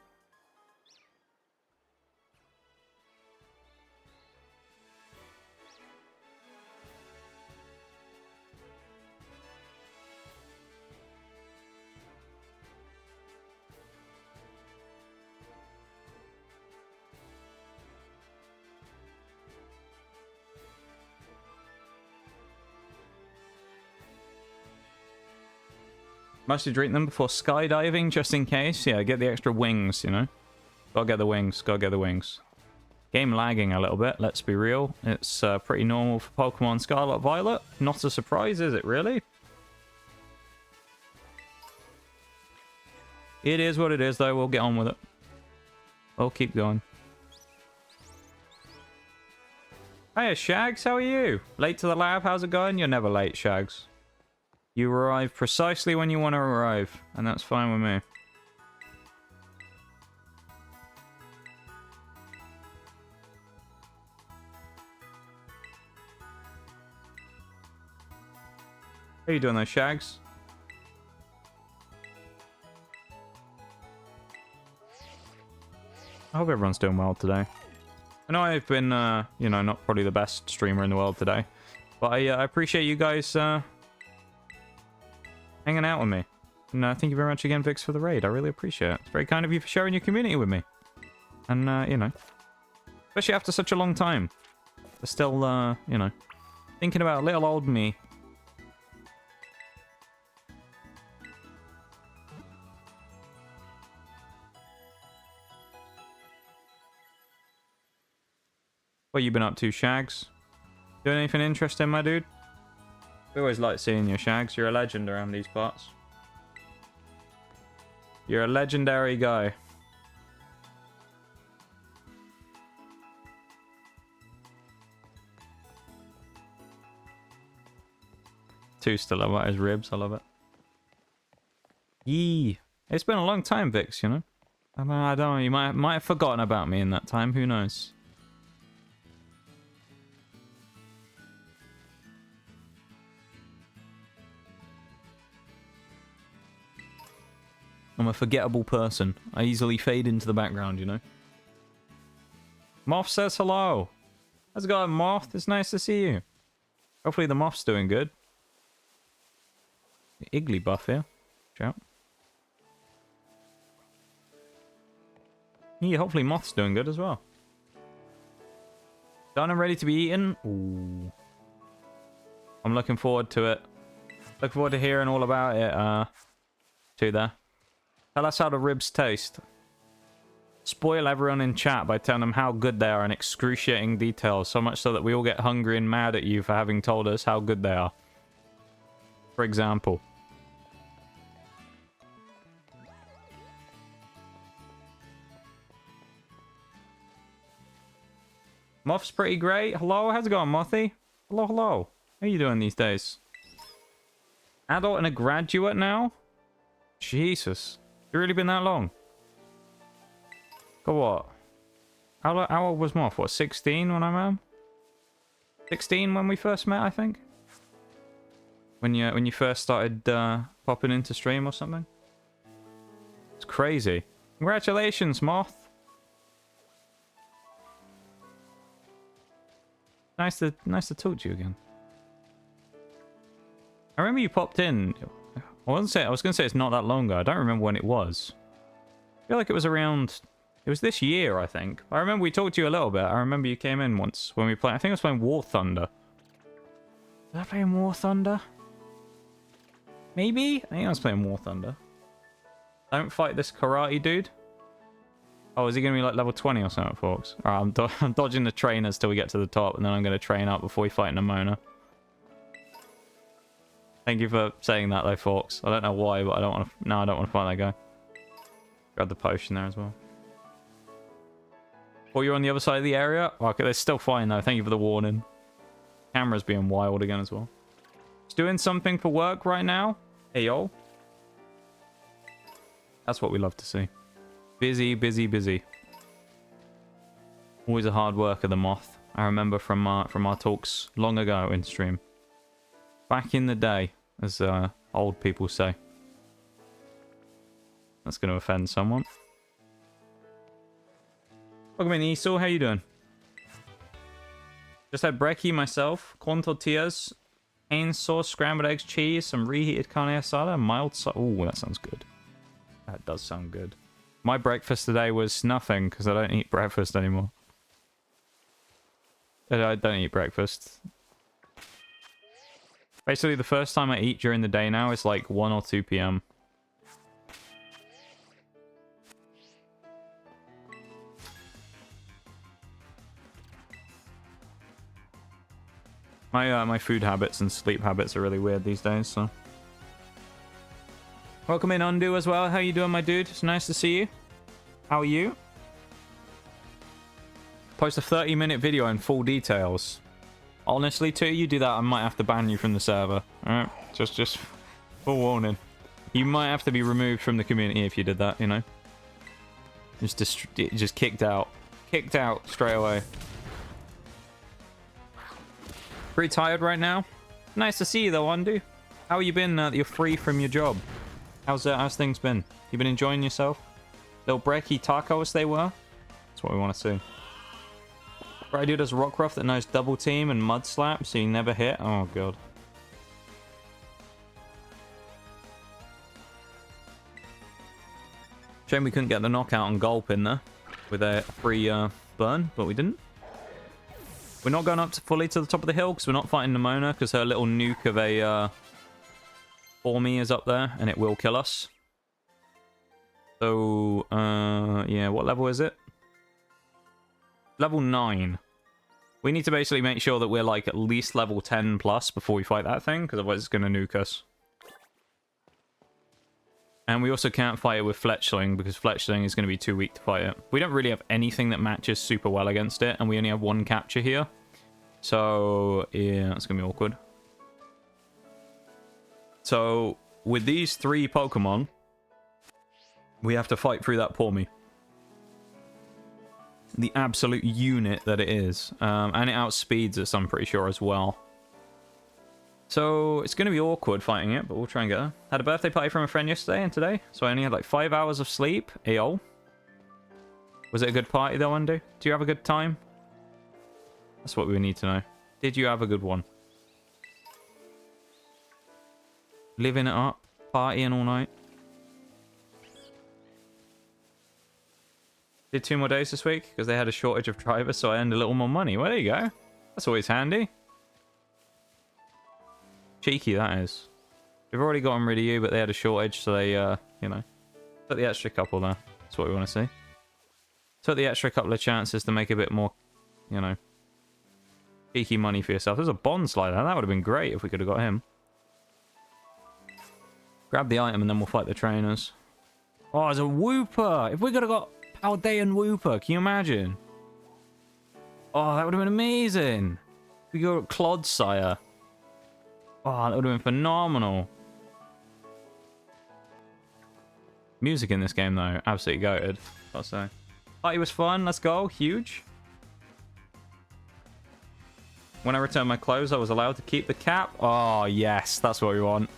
Mostly drink them before skydiving, just in case. Yeah, get the extra wings, you know. Gotta get the wings, gotta get the wings. Game lagging a little bit, let's be real. It's pretty normal for Pokemon Scarlet Violet. Not a surprise, is it really? It is what it is, though. We'll get on with it. We'll keep going. Hiya, Shags. How are you? Late to the lab? How's it going? You're never late, Shags. You arrive precisely when you want to arrive, and that's fine with me. How you doing there, Shags? I hope everyone's doing well today. I know I've been, you know, not probably the best streamer in the world today, but I appreciate you guys, hanging out with me. And thank you very much again, Vix, for the raid. I really appreciate it. It's very kind of you for sharing your community with me. And, you know, especially after such a long time. We're still, you know, thinking about little old me. What you been up to, Shags? Doing anything interesting, my dude? We always like seeing you, Shags. You're a legend around these parts. You're a legendary guy. Two still about his ribs. I love it. Yee. It's been a long time, Vix, you know? I don't know. You might have forgotten about me in that time. Who knows? I'm a forgettable person. I easily fade into the background, you know? Moth says hello. How's it going, Moth? It's nice to see you. Hopefully the Moth's doing good. The Iggly buff here. Watch out. Yeah, hopefully Moth's doing good as well. Done and ready to be eaten? Ooh. I'm looking forward to it. Looking forward to hearing all about it, too there. Tell us how the ribs taste. Spoil everyone in chat by telling them how good they are in excruciating detail, so much so that we all get hungry and mad at you for having told us how good they are. For example. Moth's pretty great. Hello, how's it going, Mothy? Hello, hello. How are you doing these days? Adult and a graduate now? Jesus. It's really been that long? Got what? How old was Moth? What, 16 when I met him? 16 when we first met, I think? When you first started popping into stream or something? It's crazy. Congratulations, Moth. Nice to talk to you again. I remember you popped in. I was going to say it's not that long ago. I don't remember when it was. I feel like it was around... It was this year, I think. I remember we talked to you a little bit. I remember you came in once when we played... I think I was playing War Thunder. Was I playing War Thunder? Maybe? I think I was playing War Thunder. Don't fight this karate dude. Oh, is he going to be like level 20 or something, folks? Alright, I'm dodging the trainers till we get to the top, and then I'm going to train up before we fight Nemona. Thank you for saying that, though, Fox. I don't know why, but I don't want to... No, I don't want to fight that guy. Grab the potion there as well. Or you're on the other side of the area? Okay, they're still fine though. Thank you for the warning. Camera's being wild again as well. Just doing something for work right now. Hey, yo. That's what we love to see. Busy, busy, busy. Always a hard worker, the moth. I remember from our talks long ago in stream. Back in the day, as old people say. That's going to offend someone. Welcome in, Esau. How you doing? Just had brekkie myself. Corn tortillas, cane sauce, scrambled eggs, cheese, some reheated carne asada, mild sauce. Oh, that sounds good. That does sound good. My breakfast today was nothing because I don't eat breakfast anymore. I don't eat breakfast. Basically, the first time I eat during the day now is like 1 or 2 p.m. My food habits and sleep habits are really weird these days, so... Welcome in, Undo, as well. How you doing, my dude? It's nice to see you. How are you? Post a 30-minute video in full details. Honestly, too, you do that, I might have to ban you from the server. Alright? Just full warning. You might have to be removed from the community if you did that, you know? Just kicked out. Kicked out straight away. Pretty tired right now. Nice to see you, though, Undo. How you been that you're free from your job? How's things been? You been enjoying yourself? Little brekkie tacos they were? That's what we want to see. Right, dude, does Rockruff that knows double team and mud slap, so you never hit? Oh, God. Shame we couldn't get the knockout on Gulp in there with a free burn, but we didn't. We're not going up fully to the top of the hill because we're not fighting Nimona because her little nuke of a Formy is up there and it will kill us. So, yeah, what level is it? Level 9. We need to basically make sure that we're like at least level 10 plus before we fight that thing because otherwise it's going to nuke us. And we also can't fight it with Fletchling because Fletchling is going to be too weak to fight it. We don't really have anything that matches super well against it, and we only have 1 capture here. So, yeah, it's going to be awkward. So, with these 3 Pokemon, we have to fight through that Pormy. The absolute unit that it is. And it outspeeds us, I'm pretty sure, as well. So, it's going to be awkward fighting it, but we'll try and get her. Had a birthday party from a friend yesterday and today, so I only had like 5 hours of sleep. Ayo. Was it a good party though, Undo? Do you have a good time? That's what we need to know. Did you have a good one? Living it up, partying all night. Did 2 more days this week because they had a shortage of drivers, so I earned a little more money. Well, there you go. That's always handy. Cheeky, that is. We've already gotten rid of you, but they had a shortage, so they, you know, took the extra couple there. That's what we want to see. Took the extra couple of chances to make a bit more, you know, cheeky money for yourself. There's a Bond Slider. That would have been great if we could have got him. Grab the item and then we'll fight the trainers. Oh, there's a Wooper! If we could have got Paldean and Wooper, can you imagine? Oh, that would have been amazing! We got Clodsire. Oh, that would have been phenomenal. Music in this game, though, absolutely goated, I'll say. Party was fun, let's go, huge. When I returned my clothes, I was allowed to keep the cap. Oh, yes, that's what we want.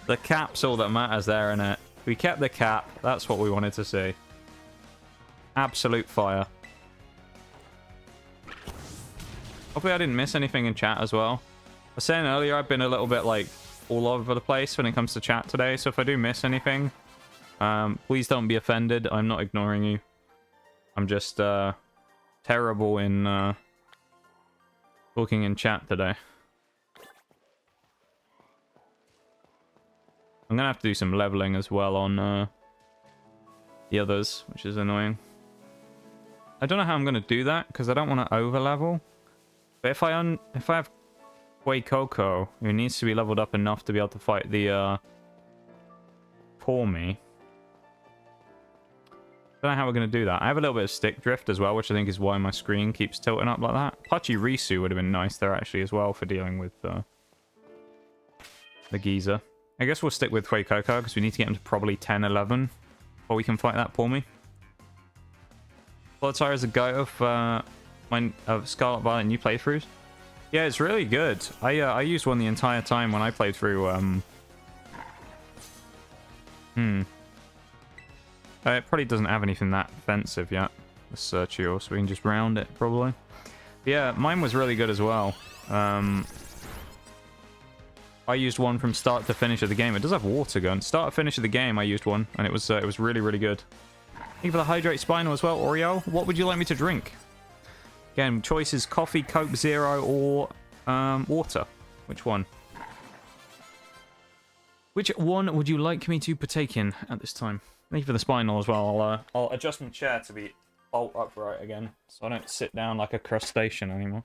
The cap's all that matters there, innit? We kept the cap, that's what we wanted to see. Absolute fire. Hopefully I didn't miss anything in chat as well. I was saying earlier I've been a little bit like all over the place when it comes to chat today, so if I do miss anything, please don't be offended. I'm not ignoring you. I'm just terrible in talking in chat today. I'm gonna have to do some leveling as well on the others, which is annoying. I don't know how I'm gonna do that because I don't want to over level. But if I have Coco, who needs to be leveled up enough to be able to fight the Pormy. Don't know how we're going to do that. I have a little bit of stick drift as well, which I think is why my screen keeps tilting up like that. Pachirisu would have been nice there, actually, as well, for dealing with the geezer. I guess we'll stick with Fuecoco, because we need to get him to probably 10, 11, before we can fight that for me. Volatile is a go of Scarlet Violet new playthroughs. Yeah, it's really good. I used one the entire time when I played through, it probably doesn't have anything that offensive yet. The Searchior, so we can just round it, probably. But yeah, mine was really good as well. I used one from start to finish of the game. It does have water gun. Start to finish of the game, I used one, and it was really, really good. Thank you for the Hydrate Spinal as well, Oreo. What would you like me to drink? Again, choices coffee, Coke Zero, or water. Which one? Which one would you like me to partake in at this time? Thank you for the spinal as well. I'll adjust my chair to be bolt upright again, so I don't sit down like a crustacean anymore.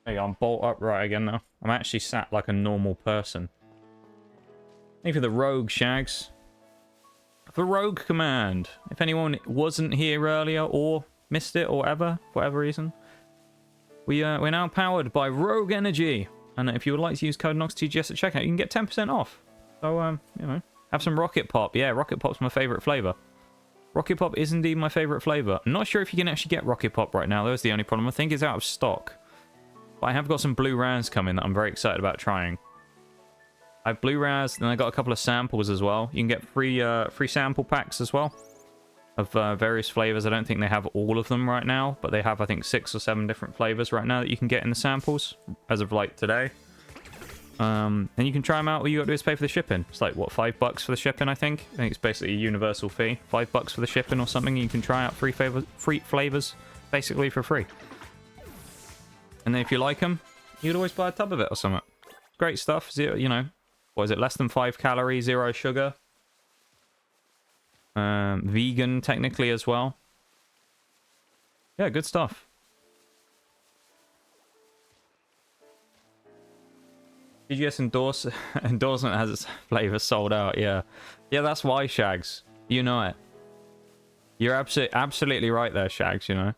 There you go, I'm bolt upright again now. I'm actually sat like a normal person. Thank you for the rogue, Shags. For rogue command. If anyone wasn't here earlier or missed it or whatever, for whatever reason, we're now powered by Rogue Energy. And if you would like to use code NOXTGS at checkout, you can get 10% off. So, you know, have some Rocket Pop. Yeah, Rocket Pop's my favorite flavor. Rocket Pop is indeed my favorite flavor. I'm not sure if you can actually get Rocket Pop right now. That's the only problem. I think it's out of stock. But I have got some blue Raz coming that I'm very excited about trying. I have blue Raz, and I got a couple of samples as well. You can get free sample packs as well of various flavors. I don't think they have all of them right now, but they have, I think, 6 or 7 different flavors right now that you can get in the samples as of like today. And you can try them out. All you got to do is pay for the shipping. It's like, what, $5 for the shipping, I think? I think it's basically a universal fee. $5 for the shipping or something. You can try out free flavors basically for free. And then if you like them, you could always buy a tub of it or something. Great stuff. Zero, you know, what is it? Less than 5 calories, 0 sugar. Vegan, technically, as well. Yeah, good stuff. TGS endorsement has its flavor sold out, yeah. Yeah, that's why, Shags. You know it. You're absolutely right there, Shags, you know.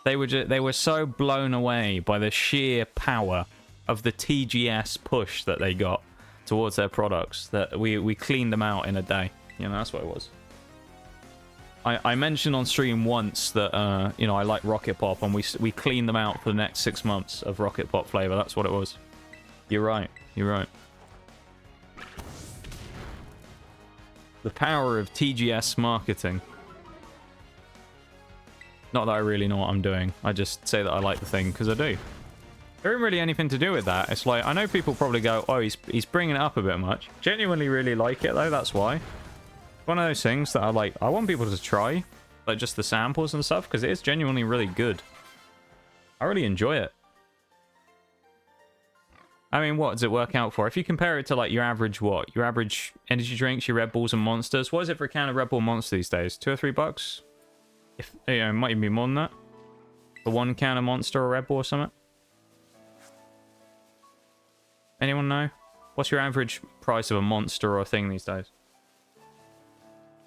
They were so blown away by the sheer power of the TGS push that they got towards their products that we cleaned them out in a day. You know, that's what it was. I mentioned on stream once that, you know, I like Rocket Pop, and we cleaned them out for the next 6 months of Rocket Pop flavor. That's what it was. You're right. You're right. The power of TGS marketing. Not that I really know what I'm doing. I just say that I like the thing because I do. There isn't really anything to do with that. It's like, I know people probably go, oh, he's bringing it up a bit much. Genuinely really like it, though. That's why. One of those things that I want people to try, like just the samples and stuff, because it is genuinely really good. I really enjoy it. I mean, what does it work out for? If you compare it to like your average what? Your average energy drinks, your Red Bulls and Monsters. What is it for a can of Red Bull Monster these days? $2 or $3? If, you know, it might even be more than that. For 1 can of Monster or Red Bull or something. Anyone know? What's your average price of a Monster or a thing these days?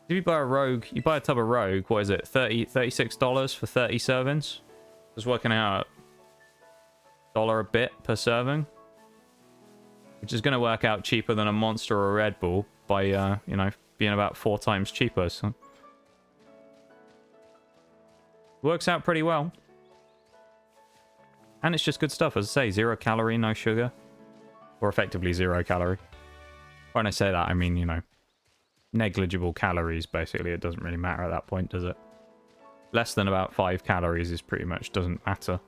If you buy a Rogue, you buy a tub of Rogue, what is it? $36 for 30 servings? Just working out $1 a bit per serving. Which is going to work out cheaper than a Monster or a Red Bull by, you know, being about 4 times cheaper. So. Works out pretty well. And it's just good stuff. As I say, 0 calorie, no sugar. Or effectively 0 calorie. When I say that, I mean, you know, negligible calories, basically. It doesn't really matter at that point, does it? Less than about 5 calories is pretty much doesn't matter.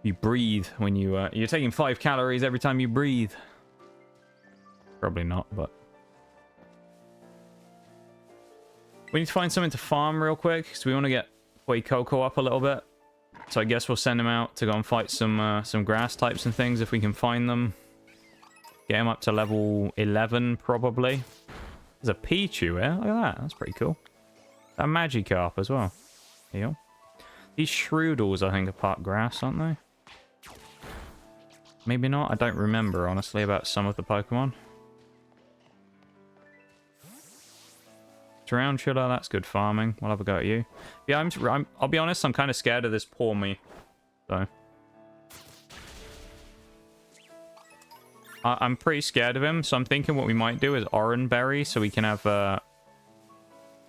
You breathe when you're taking 5 calories every time you breathe. Probably not, but we need to find something to farm real quick because we want to get Fuecoco up a little bit. So I guess we'll send him out to go and fight some grass types and things if we can find them. Get him up to level 11 probably. There's a Pichu here. Look at that. That's pretty cool. That Magikarp as well. Here you go. These Shroodles, I think, are part grass, aren't they? Maybe not. I don't remember, honestly, about some of the Pokemon. Tarantula, that's good farming. We'll have a go at you. Yeah, I'll be honest, I'm kind of scared of this poor me. So. I'm pretty scared of him, so I'm thinking what we might do is Oranberry so we can have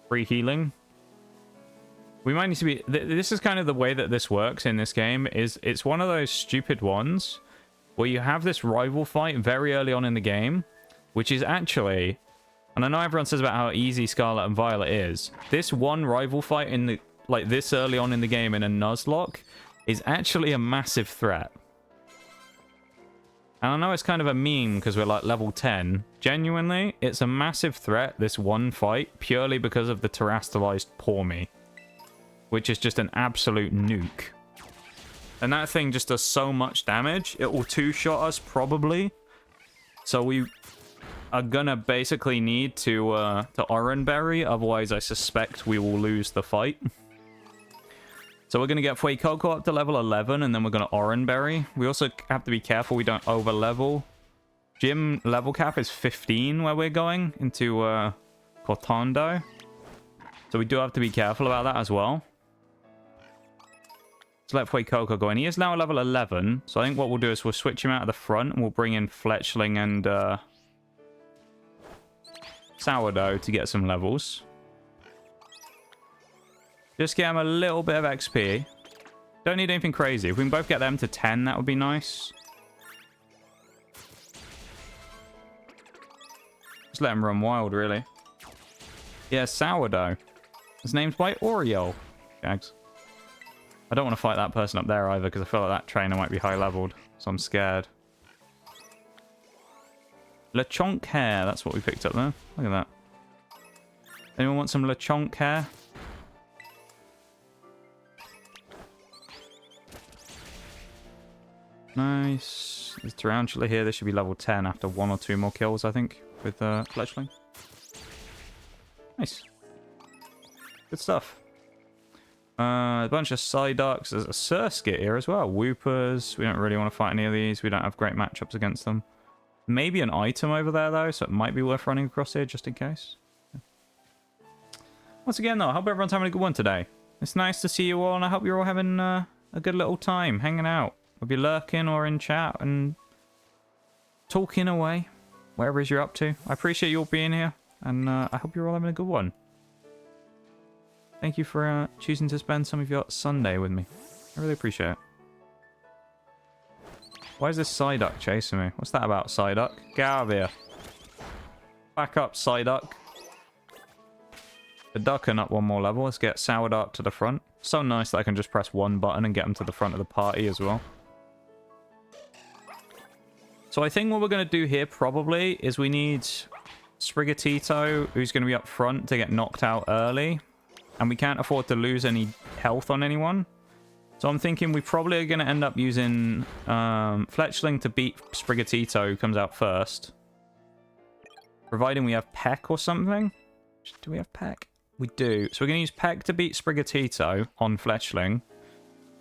free healing. We might need to be... This is kind of the way that this works in this game, is it's one of those stupid ones where you have this rival fight very early on in the game, which is actually... And I know everyone says about how easy Scarlet and Violet is. This one rival fight in the like this early on in the game in a nuzlocke is actually a massive threat. And I know it's kind of a meme because we're like level 10. Genuinely, it's a massive threat, this one fight, purely because of the terastallized poor me, which is just an absolute nuke. And that thing just does so much damage. It will two-shot us, probably. So we are gonna basically need to Oranberry, otherwise I suspect we will lose the fight. So we're gonna get Fuecoco up to level 11, and then we're gonna Oranberry. We also have to be careful we don't over-level. Gym level cap is 15 where we're going, into Cortando. So we do have to be careful about that as well. Let's let Fuecoco go in. He is now level 11, so I think what we'll do is we'll switch him out of the front, and we'll bring in Fletchling and Sourdough to get some levels. Just get him a little bit of XP. Don't need anything crazy. If we can both get them to 10, that would be nice. Just let him run wild, really. Yeah, Sourdough. His name's by Oriole. Jags. I don't want to fight that person up there either, because I feel like that trainer might be high-leveled. So I'm scared. Lechonk hair. That's what we picked up there. Look at that. Anyone want some Lechonk hair? Nice. There's Tarantula here. This should be level 10 after 1 or 2 more kills, I think, with Fletchling. Nice. Good stuff. A bunch of Psyducks. There's a Surskit here as well. Whoopers. We don't really want to fight any of these. We don't have great matchups against them. Maybe an item over there, though, so it might be worth running across here just in case. Yeah. Once again, though, I hope everyone's having a good one today. It's nice to see you all, and I hope you're all having a good little time hanging out. We'll be lurking or in chat and talking away, whatever it is you're up to. I appreciate you all being here, and I hope you're all having a good one. Thank you for choosing to spend some of your Sunday with me. I really appreciate it. Why is this Psyduck chasing me? What's that about, Psyduck? Get out of here. Back up, Psyduck. The ducking up one more level. Let's get Sourdough to the front. So nice that I can just press one button and get him to the front of the party as well. So I think what we're going to do here probably is we need Sprigatito, who's going to be up front, to get knocked out early. And we can't afford to lose any health on anyone. So I'm thinking we probably are going to end up using Fletchling to beat Sprigatito, who comes out first. Providing we have Peck or something. Do we have Peck? We do. So we're going to use Peck to beat Sprigatito on Fletchling.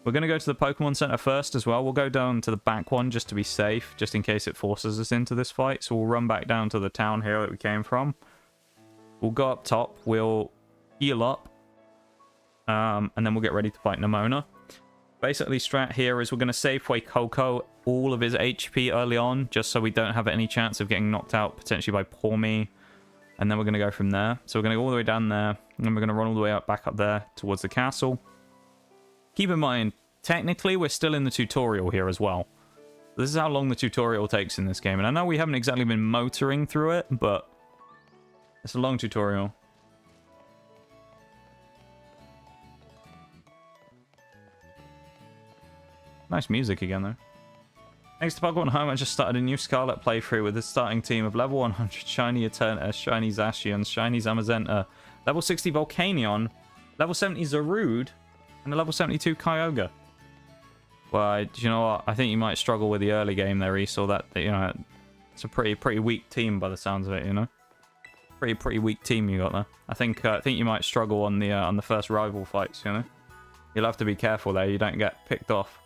We're going to go to the Pokemon Center first as well. We'll go down to the back one just to be safe, just in case it forces us into this fight. So we'll run back down to the town here that we came from. We'll go up top. We'll heal up. And then we'll get ready to fight Nemona. Basically, strat here is we're going to save Fuecoco all of his HP early on, just so we don't have any chance of getting knocked out, potentially by poor me. And then we're going to go from there. So we're going to go all the way down there, and then we're going to run all the way up, back up there towards the castle. Keep in mind, technically, we're still in the tutorial here as well. This is how long the tutorial takes in this game. And I know we haven't exactly been motoring through it, but it's a long tutorial. Nice music again, though. Thanks to Pokemon Home, I just started a new Scarlet playthrough with a starting team of level 100 Shiny Eternatus, Shiny Zacian, Shiny Zamazenta, level 60 Volcanion, level 70 Zarude, and a level 72 Kyogre. Well, do you know what? I think you might struggle with the early game there, Esau. That, you know, it's a pretty weak team by the sounds of it, you know? Pretty weak team you got there. I think you might struggle on the first rival fights, you know? You'll have to be careful there, you don't get picked off.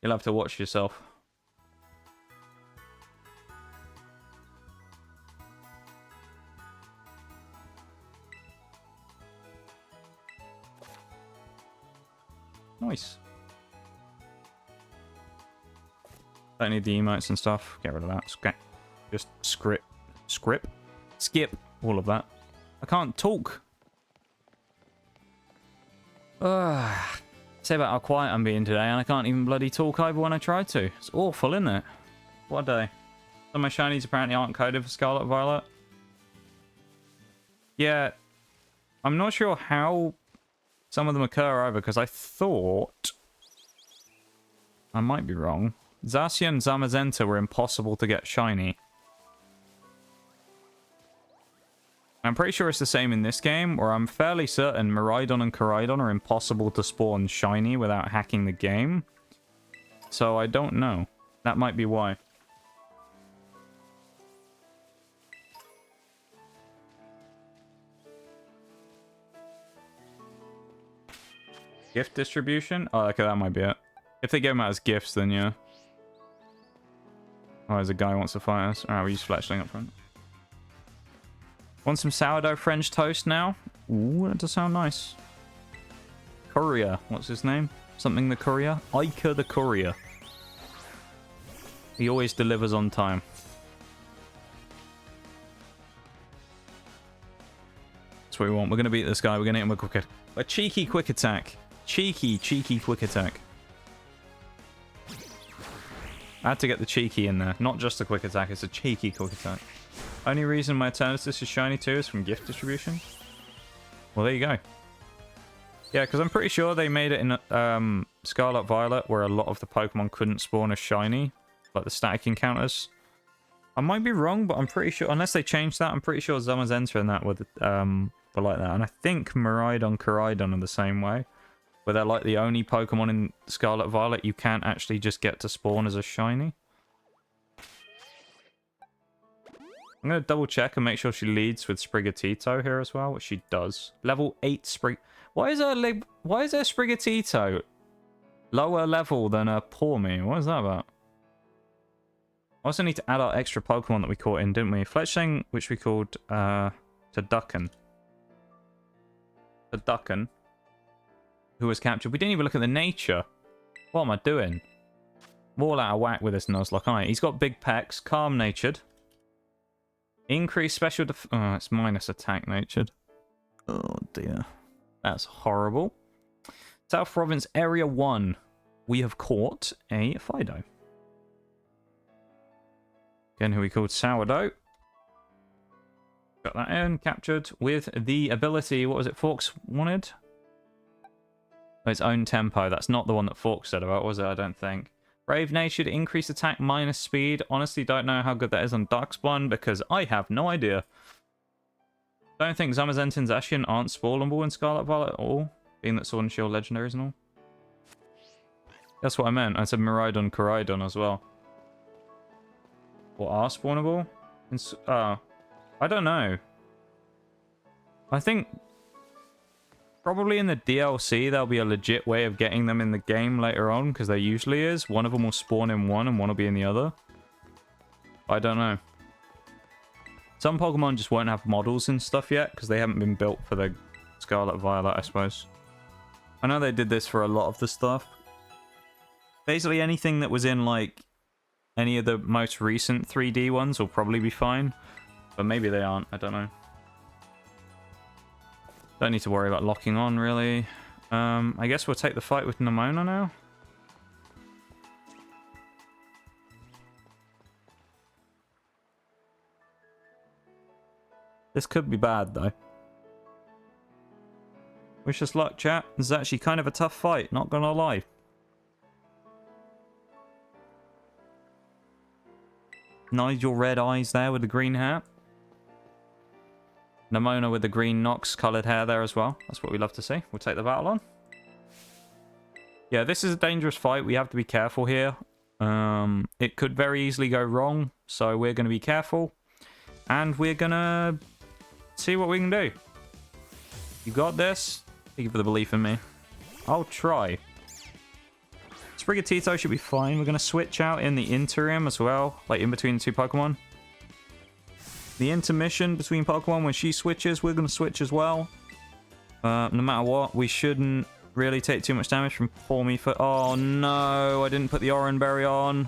You'll have to watch yourself. Nice. Don't need the emotes and stuff. Get rid of that. Just skip all of that. I can't talk. Say about how quiet I'm being today, and I can't even bloody talk over when I try to. It's awful, isn't it? What a day. Some of my shinies apparently aren't coded for Scarlet Violet. Yeah, I'm not sure how some of them occur over, because I thought... I might be wrong. Zacian and Zamazenta were impossible to get shiny. I'm pretty sure it's the same in this game, or I'm fairly certain Miraidon and Koraidon are impossible to spawn shiny without hacking the game. So I don't know. That might be why. Gift distribution? Oh, okay, that might be it. If they give them out as gifts, then yeah. Oh, there's a guy who wants to fight us. Alright, we'll use Fletchling up front. Want some sourdough French toast now? Ooh, that does sound nice. Courier. What's his name? Something the Courier? Ica the Courier. He always delivers on time. That's what we want. We're going to beat this guy. We're going to hit him with a cheeky quick attack. Cheeky quick attack. I had to get the cheeky in there. Not just a quick attack, it's a cheeky quick attack. Only reason my Eternatus is shiny too is from gift distribution. Well, there you go. Yeah, because I'm pretty sure they made it in Scarlet Violet where a lot of the Pokemon couldn't spawn as shiny. Like the static encounters. I might be wrong, but I'm pretty sure, unless they changed that, I'm pretty sure Zamazenta and that were like that. And I think Miraidon, Koraidon are the same way. Where they're like the only Pokemon in Scarlet Violet you can't actually just get to spawn as a shiny. I'm going to double check and make sure she leads with Sprigatito here as well, which she does. Level 8 Sprig... Why is her Sprigatito lower level than a Pawmi? What is that about? I also need to add our extra Pokemon that we caught in, didn't we? Fletchling, which we called Turducken. Turducken. Who was captured. We didn't even look at the nature. What am I doing? I'm all out of whack with this Nuzlocke, aren't I? He's got big pecs, calm-natured. Increased special oh, it's minus attack natured. Oh dear. That's horrible. South Province Area 1. We have caught a Fido. Again, who we called Sourdough. Got that in, captured with the ability, what was it Forks wanted? Oh, its own tempo. That's not the one that Forks said about, was it? I don't think. Brave natured, increase attack minus speed. Honestly, don't know how good that is on Darkspawn because I have no idea. Don't think Zamazenta and Zacian aren't spawnable in Scarlet Violet at all, being that Sword and Shield legendaries and all. That's what I meant. I said Miraidon, Koraidon as well. What are spawnable? I don't know. I think probably in the DLC there'll be a legit way of getting them in the game later on, because there usually is. One of them will spawn in one and one will be in the other. I don't know. Some Pokemon just won't have models and stuff yet, because they haven't been built for the Scarlet Violet, I suppose. I know they did this for a lot of the stuff. Basically anything that was in, like, any of the most recent 3D ones will probably be fine. But maybe they aren't, I don't know. Don't need to worry about locking on, really. I guess we'll take the fight with Nemona now. This could be bad, though. Wish us luck, chat. This is actually kind of a tough fight, not gonna lie. Nigel red eyes there with the green hair. Nemona with the green Nox coloured hair there as well. That's what we love to see. We'll take the battle on. Yeah, this is a dangerous fight. We have to be careful here. It could very easily go wrong, so we're going to be careful. And we're going to see what we can do. You got this. Thank you for the belief in me. I'll try. Sprigatito should be fine. We're going to switch out in the interim as well, like in between the two Pokemon. The intermission between Pokemon, when she switches, we're going to switch as well. No matter what, we shouldn't Really take too much damage from Pour Me for... Oh, no. I didn't put the Oran Berry on.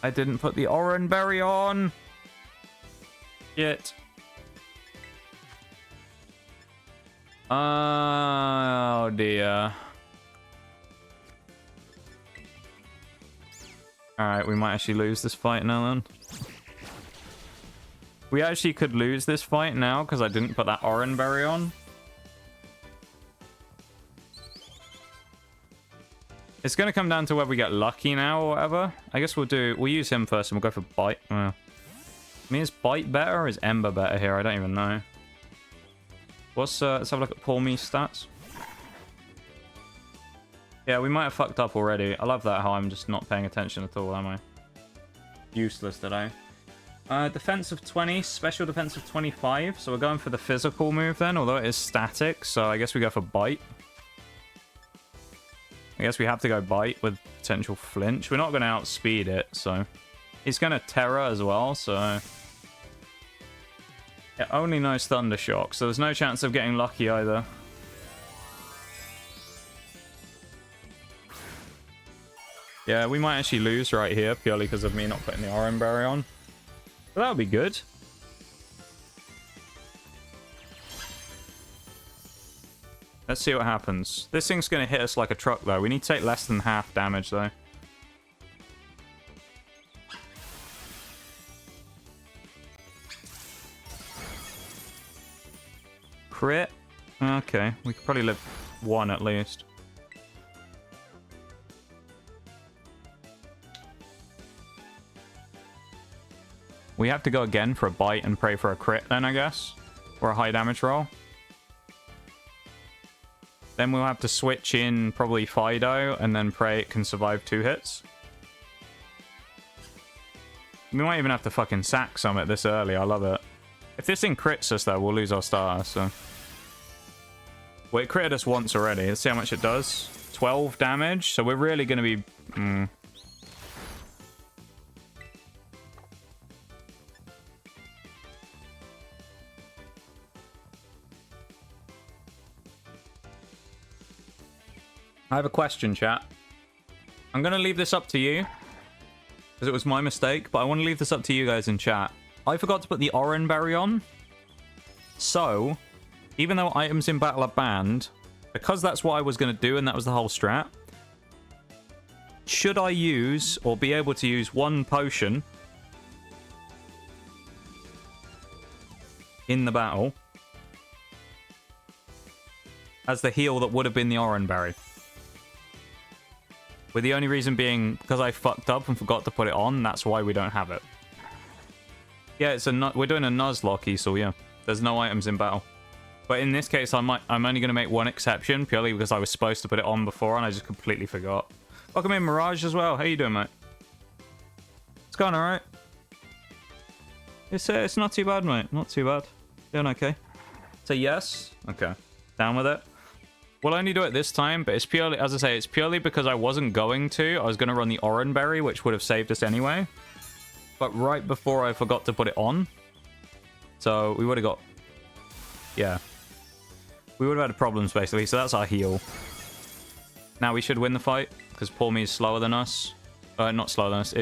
I didn't put the Oran Berry on. Shit. Oh, dear. Alright, we might actually lose this fight now then. We actually could lose this fight now because I didn't put that Oran Berry on. It's going to come down to whether we get lucky now or whatever. I guess we'll use him first and we'll go for Bite. I mean, is Bite better or is Ember better here? I don't even know. Let's have a look at Pour Me stats. Yeah, we might have fucked up already. I love that how I'm just not paying attention at all, am I? Useless today. Defense of 20, special defense of 25. So we're going for the physical move then, although it is static. So I guess we go for Bite. I guess we have to go Bite with potential flinch. We're not going to outspeed it, so... He's going to Terror as well, so... It only knows Thunder Shock, so there's no chance of getting lucky either. Yeah, we might actually lose right here, purely because of me not putting the Oran Berry on. But that would be good. Let's see what happens. This thing's going to hit us like a truck, though. We need to take less than half damage, though. Crit? Okay, we could probably live one at least. We have to go again for a Bite and pray for a crit then, I guess. Or a high damage roll. Then we'll have to switch in probably Fido and then pray it can survive 2 hits. We might even have to fucking sack Summit this early. I love it. If this thing crits us, though, we'll lose our starter, so... Well, it critted us once already. Let's see how much it does. 12 damage, so we're really going to be... I have a question, chat. I'm going to leave this up to you, because it was my mistake, but I want to leave this up to you guys in chat. I forgot to put the Oran Berry on. So, even though items in battle are banned, because that's what I was going to do and that was the whole strat, should I use, or be able to use, one potion in the battle as the heal that would have been the Oran Berry? With the only reason being because I fucked up and forgot to put it on, that's why we don't have it. Yeah, it's we're doing a nuzlocke, so yeah. There's no items in battle. But in this case, I'm only going to make one exception, purely because I was supposed to put it on before and I just completely forgot. Welcome in, Mirage, as well. How you doing, mate? It's going alright. It's not too bad, mate. Not too bad. Doing okay. Say yes. Okay. Down with it. We'll only do it this time, but it's purely, as I say, it's purely because I wasn't going to. I was going to run the Oran Berry, which would have saved us anyway. But right before I forgot to put it on. So we would have got... Yeah. We would have had problems, basically. So that's our heal. Now we should win the fight, because Pour Me is slower than us. Not slower than us.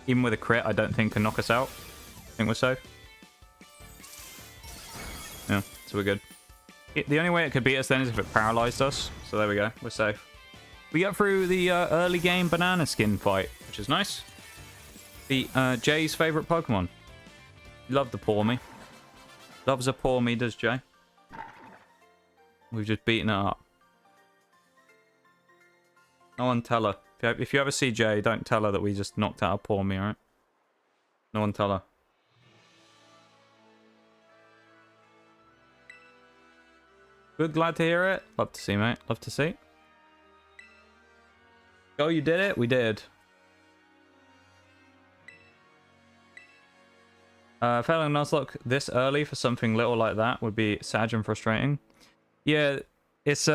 Even with a crit, I don't think can knock us out. I think we're safe. Yeah, so we're good. The only way it could beat us then is if it paralyzed us. So there we go. We're safe. We got through the early game banana skin fight, which is nice. The Jay's favorite Pokemon. Love the Pour Me. Loves a Pour Me, does Jay. We've just beaten it up. No one tell her. If you ever see Jay, don't tell her that we just knocked out a Pour Me, alright? No one tell her. Good, glad to hear it. Love to see, mate. Love to see. Oh, you did it? We did. Failing Nuzlocke this early for something little like that would be sad and frustrating. Yeah, it's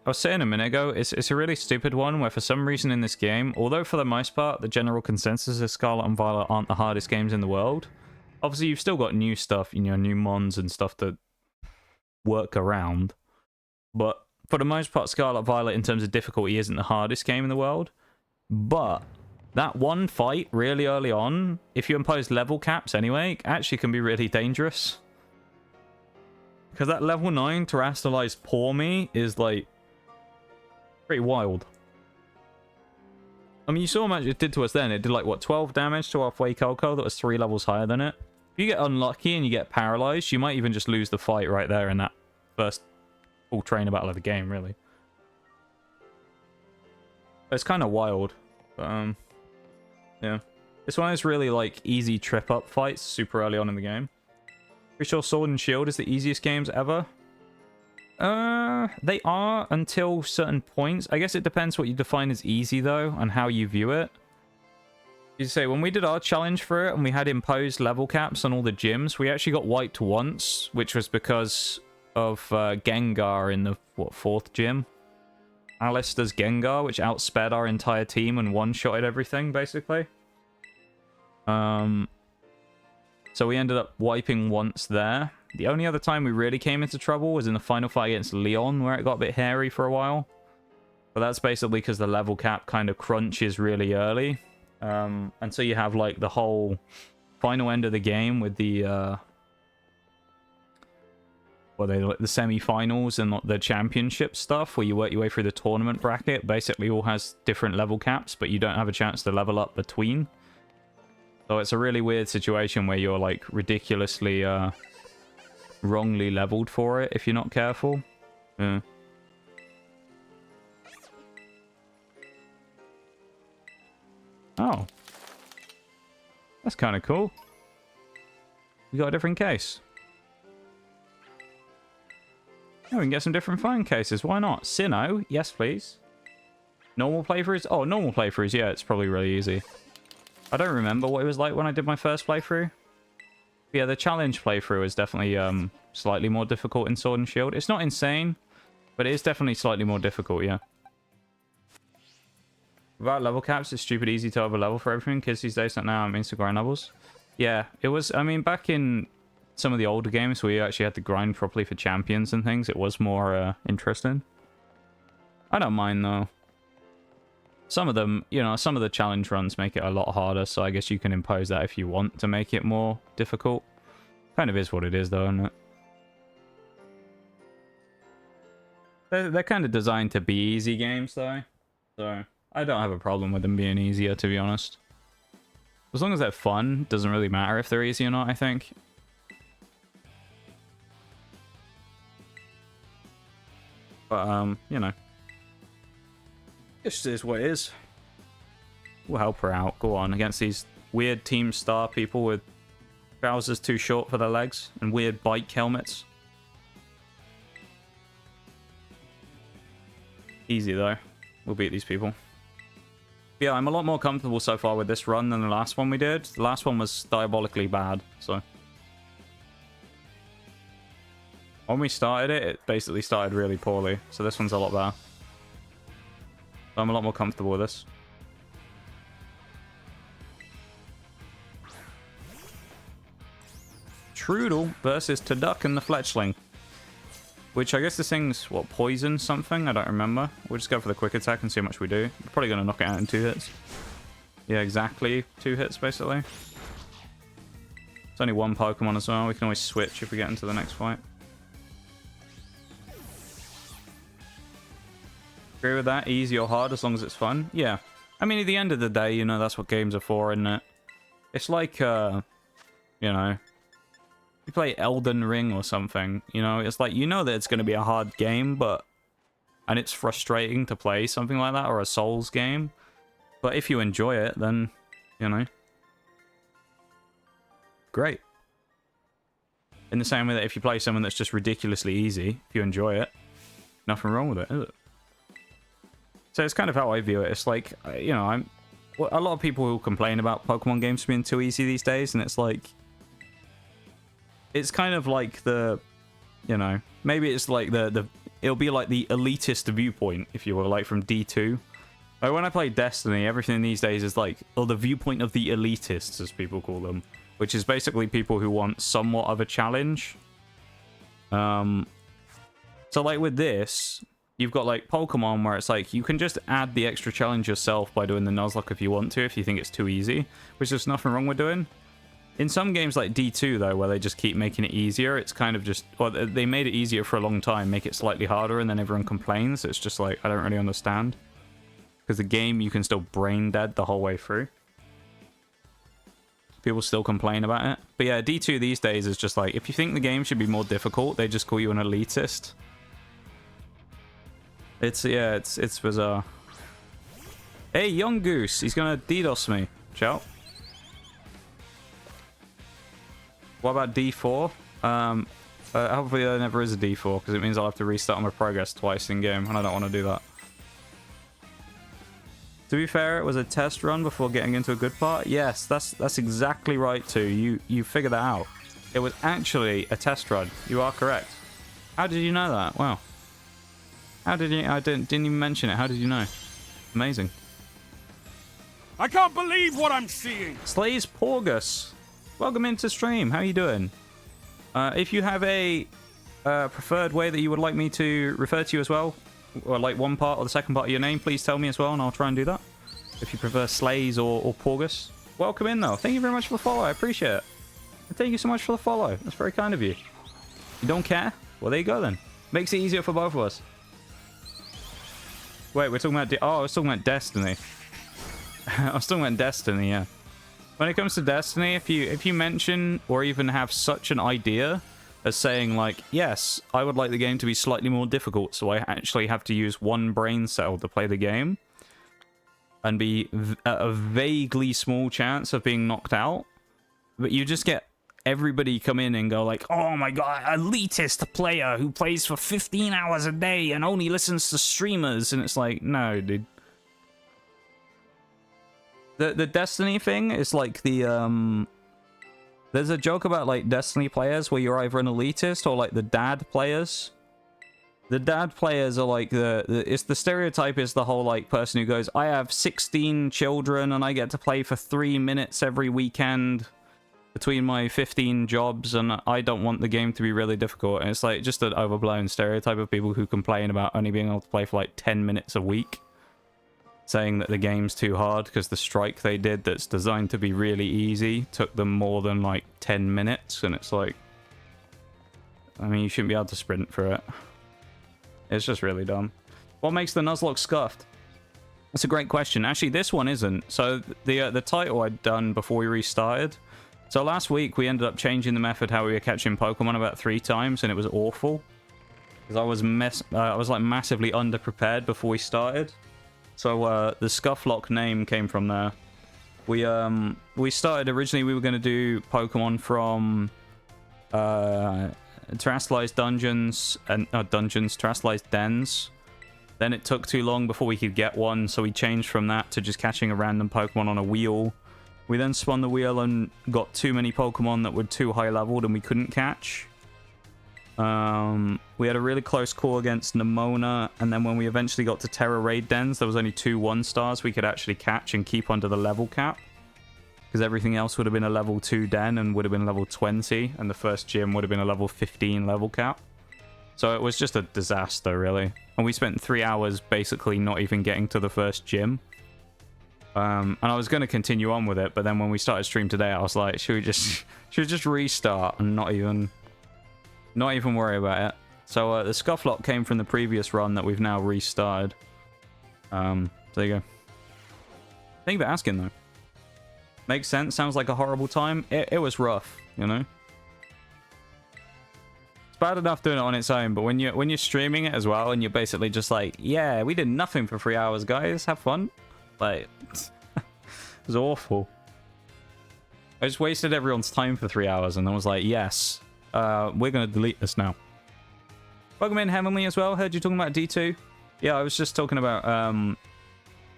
I was saying a minute ago, it's a really stupid one where for some reason in this game, although for the most part, the general consensus is Scarlet and Violet aren't the hardest games in the world. Obviously, you've still got new stuff, you know, new mons and stuff to work around. But for the most part, Scarlet Violet in terms of difficulty isn't the hardest game in the world. But that one fight really early on, if you impose level caps anyway, actually can be really dangerous. Because that level 9 Terastallized Paw Me is like pretty wild. I mean, you saw how much it did to us then. It did like, what, 12 damage to our Fuecoco that was 3 levels higher than it. If you get unlucky and you get paralyzed, you might even just lose the fight right there in that first full trainer battle of the game, really. But it's kind of wild. But, yeah. It's one of those really, like, easy trip-up fights super early on in the game. Pretty sure Sword and Shield is the easiest games ever. They are until certain points. I guess it depends what you define as easy, though, and how you view it. You say, when we did our challenge for it and we had imposed level caps on all the gyms, we actually got wiped once, which was because of Gengar in the, what, 4th gym? Alistair's Gengar, which outsped our entire team and one-shotted everything, basically. So we ended up wiping once there. The only other time we really came into trouble was in the final fight against Leon, where it got a bit hairy for a while. But that's basically because the level cap kind of crunches really early. And so you have, like, the whole final end of the game with the, the semi-finals and the championship stuff, where you work your way through the tournament bracket. Basically all has different level caps, but you don't have a chance to level up between. So it's a really weird situation where you're, like, ridiculously, wrongly leveled for it if you're not careful. Yeah. Oh. That's kind of cool. We got a different case. Oh, we can get some different phone cases. Why not? Sinnoh? Yes, please. Normal playthroughs? Oh, normal playthroughs. Yeah, it's probably really easy. I don't remember what it was like when I did my first playthrough. But yeah, the challenge playthrough is definitely slightly more difficult in Sword and Shield. It's not insane, but it is definitely slightly more difficult, yeah. Without level caps, it's stupid easy to over-level for everything. Kids these days don't know how to grind levels. Yeah, it was, I mean, back in some of the older games where you actually had to grind properly for champions and things, it was more interesting. I don't mind, though. Some of them, you know, some of the challenge runs make it a lot harder, so I guess you can impose that if you want to make it more difficult. Kind of is what it is, though, isn't it? They're kind of designed to be easy games, though. So I don't have a problem with them being easier, to be honest. As long as they're fun, doesn't really matter if they're easy or not, I think. But, you know. This is what it is. We'll help her out. Go on. Against these weird Team Star people with trousers too short for their legs and weird bike helmets. Easy, though. We'll beat these people. Yeah, I'm a lot more comfortable so far with this run than the last one we did. The last one was diabolically bad, so. When we started it, it basically started really poorly. So this one's a lot better. I'm a lot more comfortable with this. Trudel versus Tuduk and the Fletchling. Which I guess this thing's, what, poison something? I don't remember. We'll just go for the quick attack and see how much we do. We're probably going to knock it out in 2 hits. Yeah, exactly 2 hits, basically. It's only 1 Pokemon as well. We can always switch if we get into the next fight. Agree with that? Easy or hard as long as it's fun? Yeah. I mean, at the end of the day, you know, that's what games are for, isn't it? It's like, you know, you play Elden Ring or something, you know, it's like, you know that it's going to be a hard game, but, and it's frustrating to play something like that, or a Souls game, but if you enjoy it, then, you know, great. In the same way that if you play someone that's just ridiculously easy, if you enjoy it, nothing wrong with it, is it? So it's kind of how I view it. It's like, you know, a lot of people who complain about Pokemon games being too easy these days, and it's like, it's kind of like the, you know, maybe it's like the it'll be like the elitist viewpoint, if you will, like from D2. Like when I play Destiny, everything these days is like, or the viewpoint of the elitists, as people call them, which is basically people who want somewhat of a challenge. So like with this, you've got like Pokemon where it's like you can just add the extra challenge yourself by doing the nuzlocke if you want to, if you think it's too easy, which there's nothing wrong with doing. In some games like D2 though, where they just keep making it easier, it's kind of just, well, they made it easier for a long time, make it slightly harder, and then everyone complains. It's just like, I don't really understand. Because the game, you can still brain dead the whole way through. People still complain about it. But yeah, D2 these days is just like, if you think the game should be more difficult, they just call you an elitist. It's bizarre. Hey, Young Goose, he's gonna DDoS me. Ciao. What about D4? Hopefully there never is a D4, because it means I'll have to restart my progress twice in game, and I don't want to do that. To be fair, it was a test run before getting into a good part. Yes, that's exactly right too. You figured that out. It was actually a test run. You are correct. How did you know that? Wow. How did you? I didn't even mention it. How did you know? Amazing. I can't believe what I'm seeing. Slays Porgus, welcome into stream. How are you doing? If you have a preferred way that you would like me to refer to you as well, or like one part or the second part of your name, please tell me as well, and I'll try and do that. If you prefer Slays or Porgus, welcome in though. Thank you very much for the follow. I appreciate it. And thank you so much for the follow. That's very kind of you. You don't care? Well, there you go then. Makes it easier for both of us. Wait, we're talking about... I was talking about Destiny. I was talking about Destiny, yeah. When it comes to Destiny, if you mention or even have such an idea as saying, like, yes, I would like the game to be slightly more difficult, so I actually have to use one brain cell to play the game, and be at a vaguely small chance of being knocked out, but you just get everybody come in and go like, oh my god, elitist player who plays for 15 hours a day and only listens to streamers, and it's like, no, dude. The Destiny thing is like the, there's a joke about like Destiny players where you're either an elitist or like the dad players. The dad players are like it's the stereotype is the whole like person who goes, I have 16 children and I get to play for 3 minutes every weekend between my 15 jobs, and I don't want the game to be really difficult. And it's like just an overblown stereotype of people who complain about only being able to play for like 10 minutes a week, saying that the game's too hard because the strike they did that's designed to be really easy took them more than like 10 minutes. And it's like, I mean, you shouldn't be able to sprint for it. It's just really dumb. What makes the nuzlocke scuffed? That's a great question. Actually, this one isn't. So the title I'd done before we restarted. So last week we ended up changing the method how we were catching Pokemon about 3 times, and it was awful because I was like massively underprepared before we started. So the Scufflock name came from there. We started originally, we were going to do Pokemon from terrestrialized dungeons and terrestrialized dens. Then it took too long before we could get one, so we changed from that to just catching a random Pokemon on a wheel. We then spun the wheel and got too many Pokemon that were too high leveled and we couldn't catch. We had a really close call against Nemona, and then when we eventually got to Terra Raid Dens, there was only 2 1-stars we could actually catch and keep under the level cap. Because everything else would have been a level 2 den and would have been level 20, and the first gym would have been a level 15 level cap. So it was just a disaster, really. And we spent 3 hours basically not even getting to the first gym. And I was going to continue on with it, but then when we started stream today, I was like, should we just restart and not even worry about it? So the Scufflock came from the previous run that we've now restarted. There you go. Thank you for asking, though. Makes sense. Sounds like a horrible time. It was rough, you know. It's bad enough doing it on its own, but when you're streaming it as well, and you're basically just like, yeah, we did nothing for 3 hours, guys. Have fun. Like, it was awful. I just wasted everyone's time for 3 hours, and then was like, yes, we're gonna delete this now. Welcome in, Heavenly, as well. Heard you talking about D2. Yeah, I was just talking about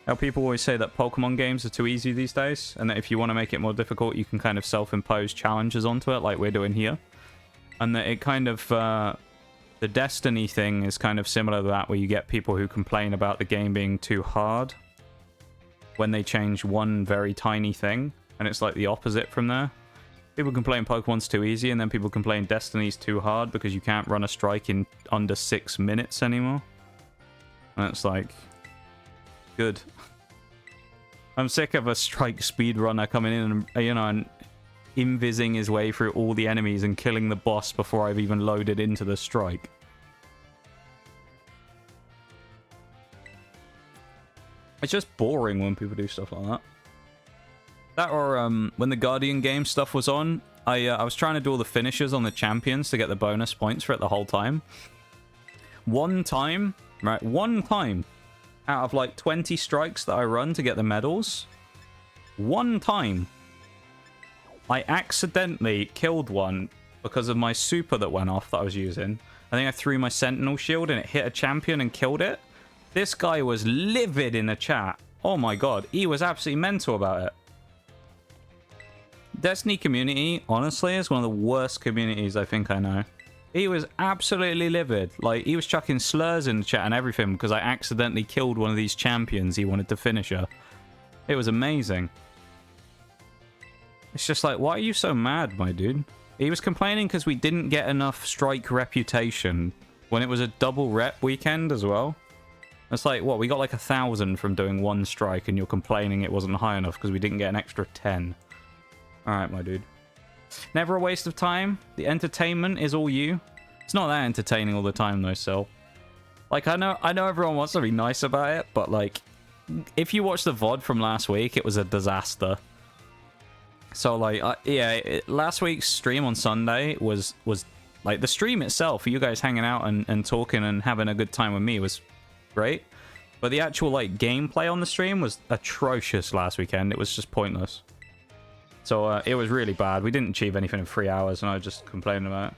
how people always say that Pokemon games are too easy these days, and that if you want to make it more difficult, you can kind of self-impose challenges onto it, like we're doing here. And that it kind of The Destiny thing is kind of similar to that, where you get people who complain about the game being too hard when they change one very tiny thing, and it's like the opposite from there. People complain Pokemon's too easy, and then people complain Destiny's too hard because you can't run a strike in under 6 minutes anymore. And it's like, good. I'm sick of a strike speedrunner coming in and, you know, and invising his way through all the enemies and killing the boss before I've even loaded into the strike. It's just boring when people do stuff like that. That or when the Guardian game stuff was on, I was trying to do all the finishes on the champions to get the bonus points for it the whole time. One time out of like 20 strikes that I run to get the medals, one time I accidentally killed one because of my super that went off that I was using. I think I threw my Sentinel shield and it hit a champion and killed it. This guy was livid in the chat. Oh my god, he was absolutely mental about it. Destiny community, honestly, is one of the worst communities I think I know. He was absolutely livid. Like, he was chucking slurs in the chat and everything because I accidentally killed one of these champions he wanted to finish her. It was amazing. It's just like, why are you so mad, my dude? He was complaining because we didn't get enough strike reputation when it was a double rep weekend as well. It's like, what, we got like 1,000 from doing one strike and you're complaining it wasn't high enough because we didn't get an extra 10. Alright, my dude. Never a waste of time. The entertainment is all you. It's not that entertaining all the time though, Sil. Like, I know everyone wants to be nice about it, but like, if you watch the VOD from last week, it was a disaster. So like, yeah, last week's stream on Sunday was like, the stream itself, for you guys hanging out and talking and having a good time with me was great. But the actual like gameplay on the stream was atrocious last weekend. It was just pointless. So it was really bad. We didn't achieve anything in 3 hours, and I was just complaining about it.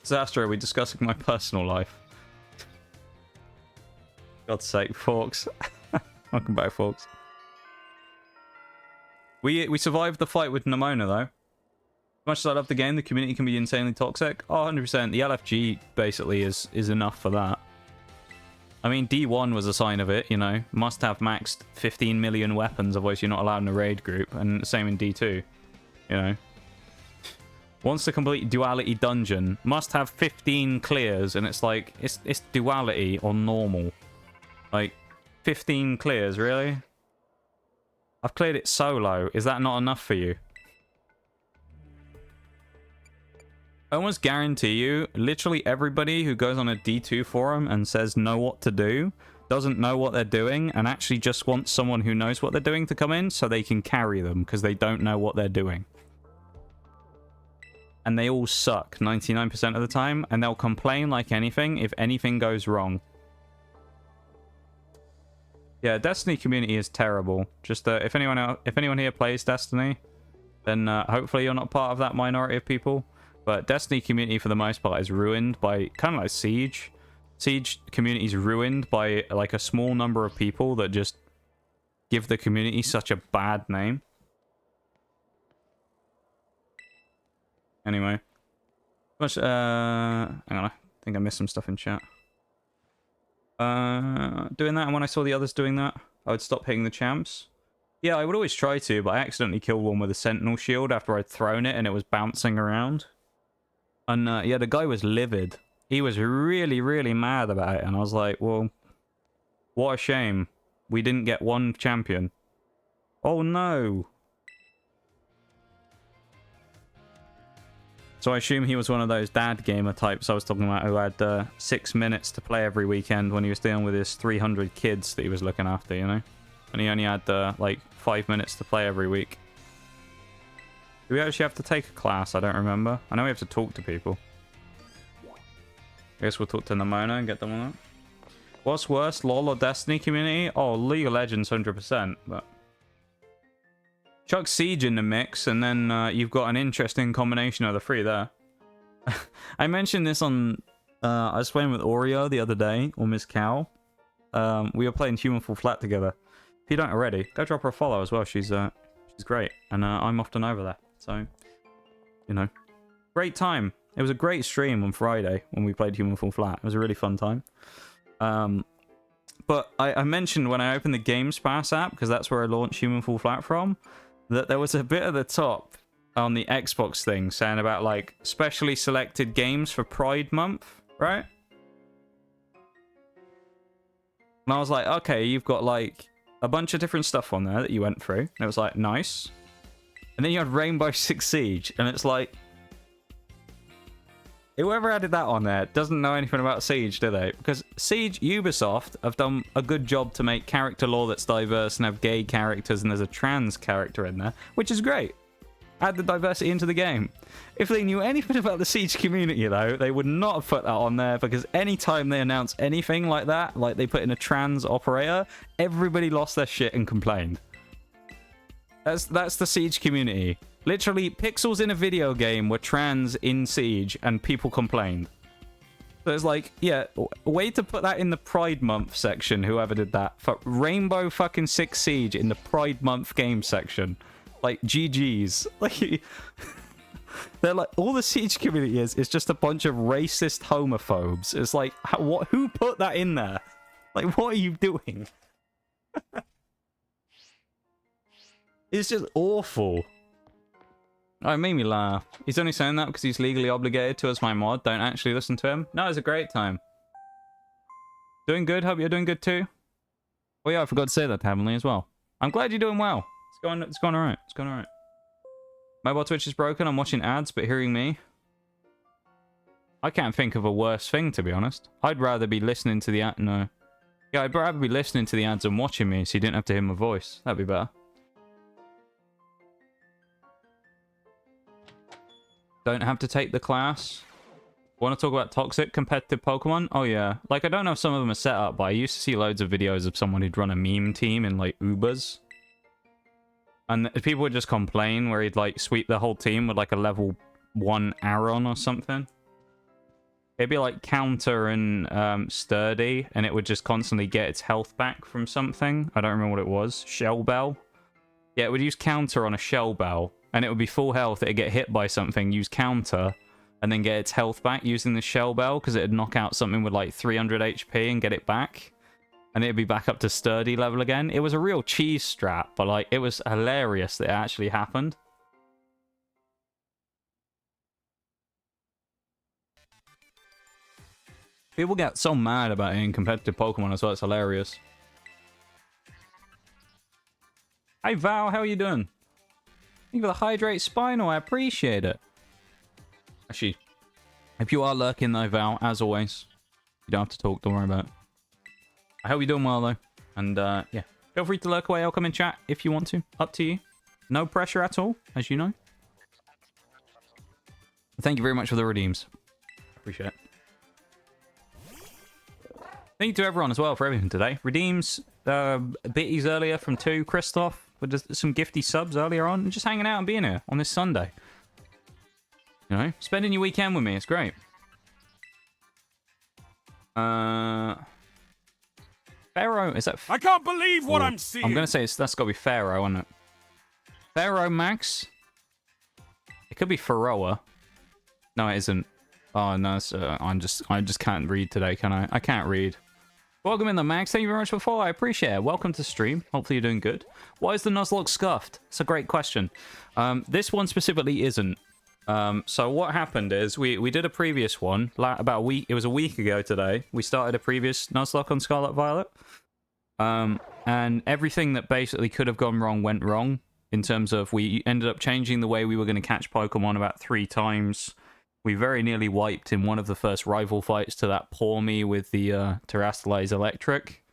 Disaster, are we discussing my personal life? God's sake, Forks. Welcome back, Forks. We survived the fight with Nimona, though. Much as I love the game, the community can be insanely toxic. Oh, 100%. The LFG basically is enough for that. I mean, D1 was a sign of it, you know. Must have maxed 15 million weapons, otherwise you're not allowed in a raid group. And the same in D2, you know. Wants to complete duality dungeon. Must have 15 clears, and it's like, it's duality on normal. Like, 15 clears, really? I've cleared it solo. Is that not enough for you? I almost guarantee you, literally everybody who goes on a D2 forum and says know what to do, doesn't know what they're doing, and actually just wants someone who knows what they're doing to come in so they can carry them, because they don't know what they're doing. And they all suck 99% of the time, and they'll complain like anything if anything goes wrong. Yeah, Destiny community is terrible. Just if anyone here plays Destiny, then hopefully you're not part of that minority of people. But Destiny community, for the most part, is ruined by... kind of like Siege. Siege community is ruined by, like, a small number of people that just give the community such a bad name. Anyway. Hang on, I think I missed some stuff in chat. Doing that, and when I saw the others doing that, I would stop hitting the champs. Yeah, I would always try to, but I accidentally killed one with a Sentinel shield after I'd thrown it and it was bouncing around. And yeah, the guy was livid. He was really, really mad about it. And I was like, well, what a shame. We didn't get one champion. Oh no. So I assume he was one of those dad gamer types I was talking about, who had 6 minutes to play every weekend when he was dealing with his 300 kids that he was looking after, you know? And he only had like 5 minutes to play every week. Do we actually have to take a class? I don't remember. I know we have to talk to people. I guess we'll talk to Nimona and get them on that. What's worse, LoL or Destiny community? Oh, League of Legends 100%, but... chuck Siege in the mix, and then you've got an interesting combination of the three there. I mentioned this on... I was playing with Oreo the other day, or Miss Cow. We were playing Human Fall Flat together. If you don't already, go drop her a follow as well. She's great, and I'm often over there. So, you know, great time. It was a great stream on Friday when we played Human Fall Flat. It was a really fun time. But I mentioned when I opened the Games Pass app, because that's where I launched Human Fall Flat from, that there was a bit at the top on the Xbox thing saying about, like, specially selected games for Pride Month, right? And I was like, okay, you've got, like, a bunch of different stuff on there that you went through. And it was like, nice. And then you had Rainbow Six Siege, and it's like, whoever added that on there doesn't know anything about Siege, do they? Because Siege, Ubisoft have done a good job to make character lore that's diverse and have gay characters, and there's a trans character in there, which is great. Add the diversity into the game. If they knew anything about the Siege community, though, they would not have put that on there, because anytime they announce anything like that, like they put in a trans operator, everybody lost their shit and complained. That's the Siege community. Literally, pixels in a video game were trans in Siege, and people complained. So it's like, yeah, way to put that in the Pride Month section, whoever did that. For Rainbow fucking Six Siege in the Pride Month game section. Like, GG's. Like, they're like, all the Siege community is just a bunch of racist homophobes. It's like, who put that in there? Like, what are you doing? It's just awful. Oh, it made me laugh. He's only saying that because he's legally obligated to as my mod. Don't actually listen to him. No, it's a great time. Doing good. Hope you're doing good too. Oh yeah, I forgot to say that to Heavenly as well. I'm glad you're doing well. It's going alright. It's going alright. Mobile Twitch is broken. I'm watching ads, but hearing me. I can't think of a worse thing, to be honest. I'd rather be listening to the ad. No. Yeah, I'd rather be listening to the ads and watching me so you didn't have to hear my voice. That'd be better. Don't have to take the class. Want to talk about toxic competitive Pokemon? Oh yeah. Like, I don't know if some of them are set up, but I used to see loads of videos of someone who'd run a meme team in, like, Ubers. And people would just complain where he'd, like, sweep the whole team with, like, a level 1 Aron or something. It'd be, like, Counter and Sturdy, and it would just constantly get its health back from something. I don't remember what it was. Shell Bell? Yeah, it would use Counter on a Shell Bell. And it would be full health, it'd get hit by something, use Counter, and then get its health back using the Shell Bell, because it'd knock out something with like 300 HP and get it back. And it'd be back up to Sturdy level again. It was a real cheese strap, but like, it was hilarious that it actually happened. People get so mad about it in competitive Pokemon as well, it's hilarious. Hi Val, how are you doing? Thank you for the hydrate spinal, I appreciate it. Actually, if you are lurking though, Val, as always, you don't have to talk, don't worry about it. I hope you're doing well though. And yeah, feel free to lurk away, I'll come in chat if you want to. Up to you. No pressure at all, as you know. Thank you very much for the redeems. Appreciate it. Thank you to everyone as well for everything today. Redeems, bitties earlier from 2, Christoph. With just some gifty subs earlier on, and just hanging out and being here on this Sunday. You know, spending your weekend with me, it's great. Pharaoh, is that... I can't believe what I'm seeing. I'm going to say that's got to be Pharaoh, isn't it? Pharaoh Max? It could be Pharaoh. No, it isn't. Oh, no, I just can't read today, can I? I can't read. Welcome in the Max. Thank you very much for the follow. I appreciate it. Welcome to stream. Hopefully you're doing good. Why is the Nuzlocke scuffed? It's a great question. This one specifically isn't. So what happened is we did a previous one about a week. It was a week ago today. We started a previous Nuzlocke on Scarlet Violet. And everything that basically could have gone wrong went wrong. In terms of we ended up changing the way we were going to catch Pokemon about 3 times. We very nearly wiped in one of the first rival fights to that poor me with the Terrastalize Electric.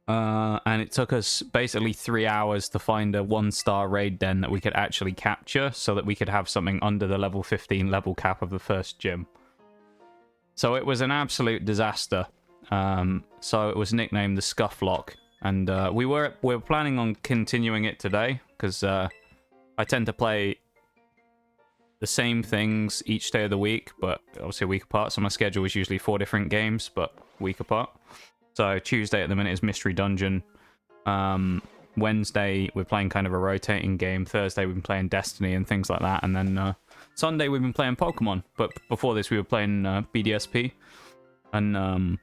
And it took us basically 3 hours to find a 1-star raid den that we could actually capture so that we could have something under the level 15 level cap of the first gym. So it was an absolute disaster. So it was nicknamed the Scufflock. And we were planning on continuing it today because I tend to play the same things each day of the week, but obviously a week apart. So my schedule is usually 4 different games, but a week apart. So Tuesday at the minute is Mystery Dungeon. Wednesday we're playing kind of a rotating game. Thursday we've been playing Destiny and things like that, and then Sunday we've been playing Pokemon. But before this we were playing BDSP, and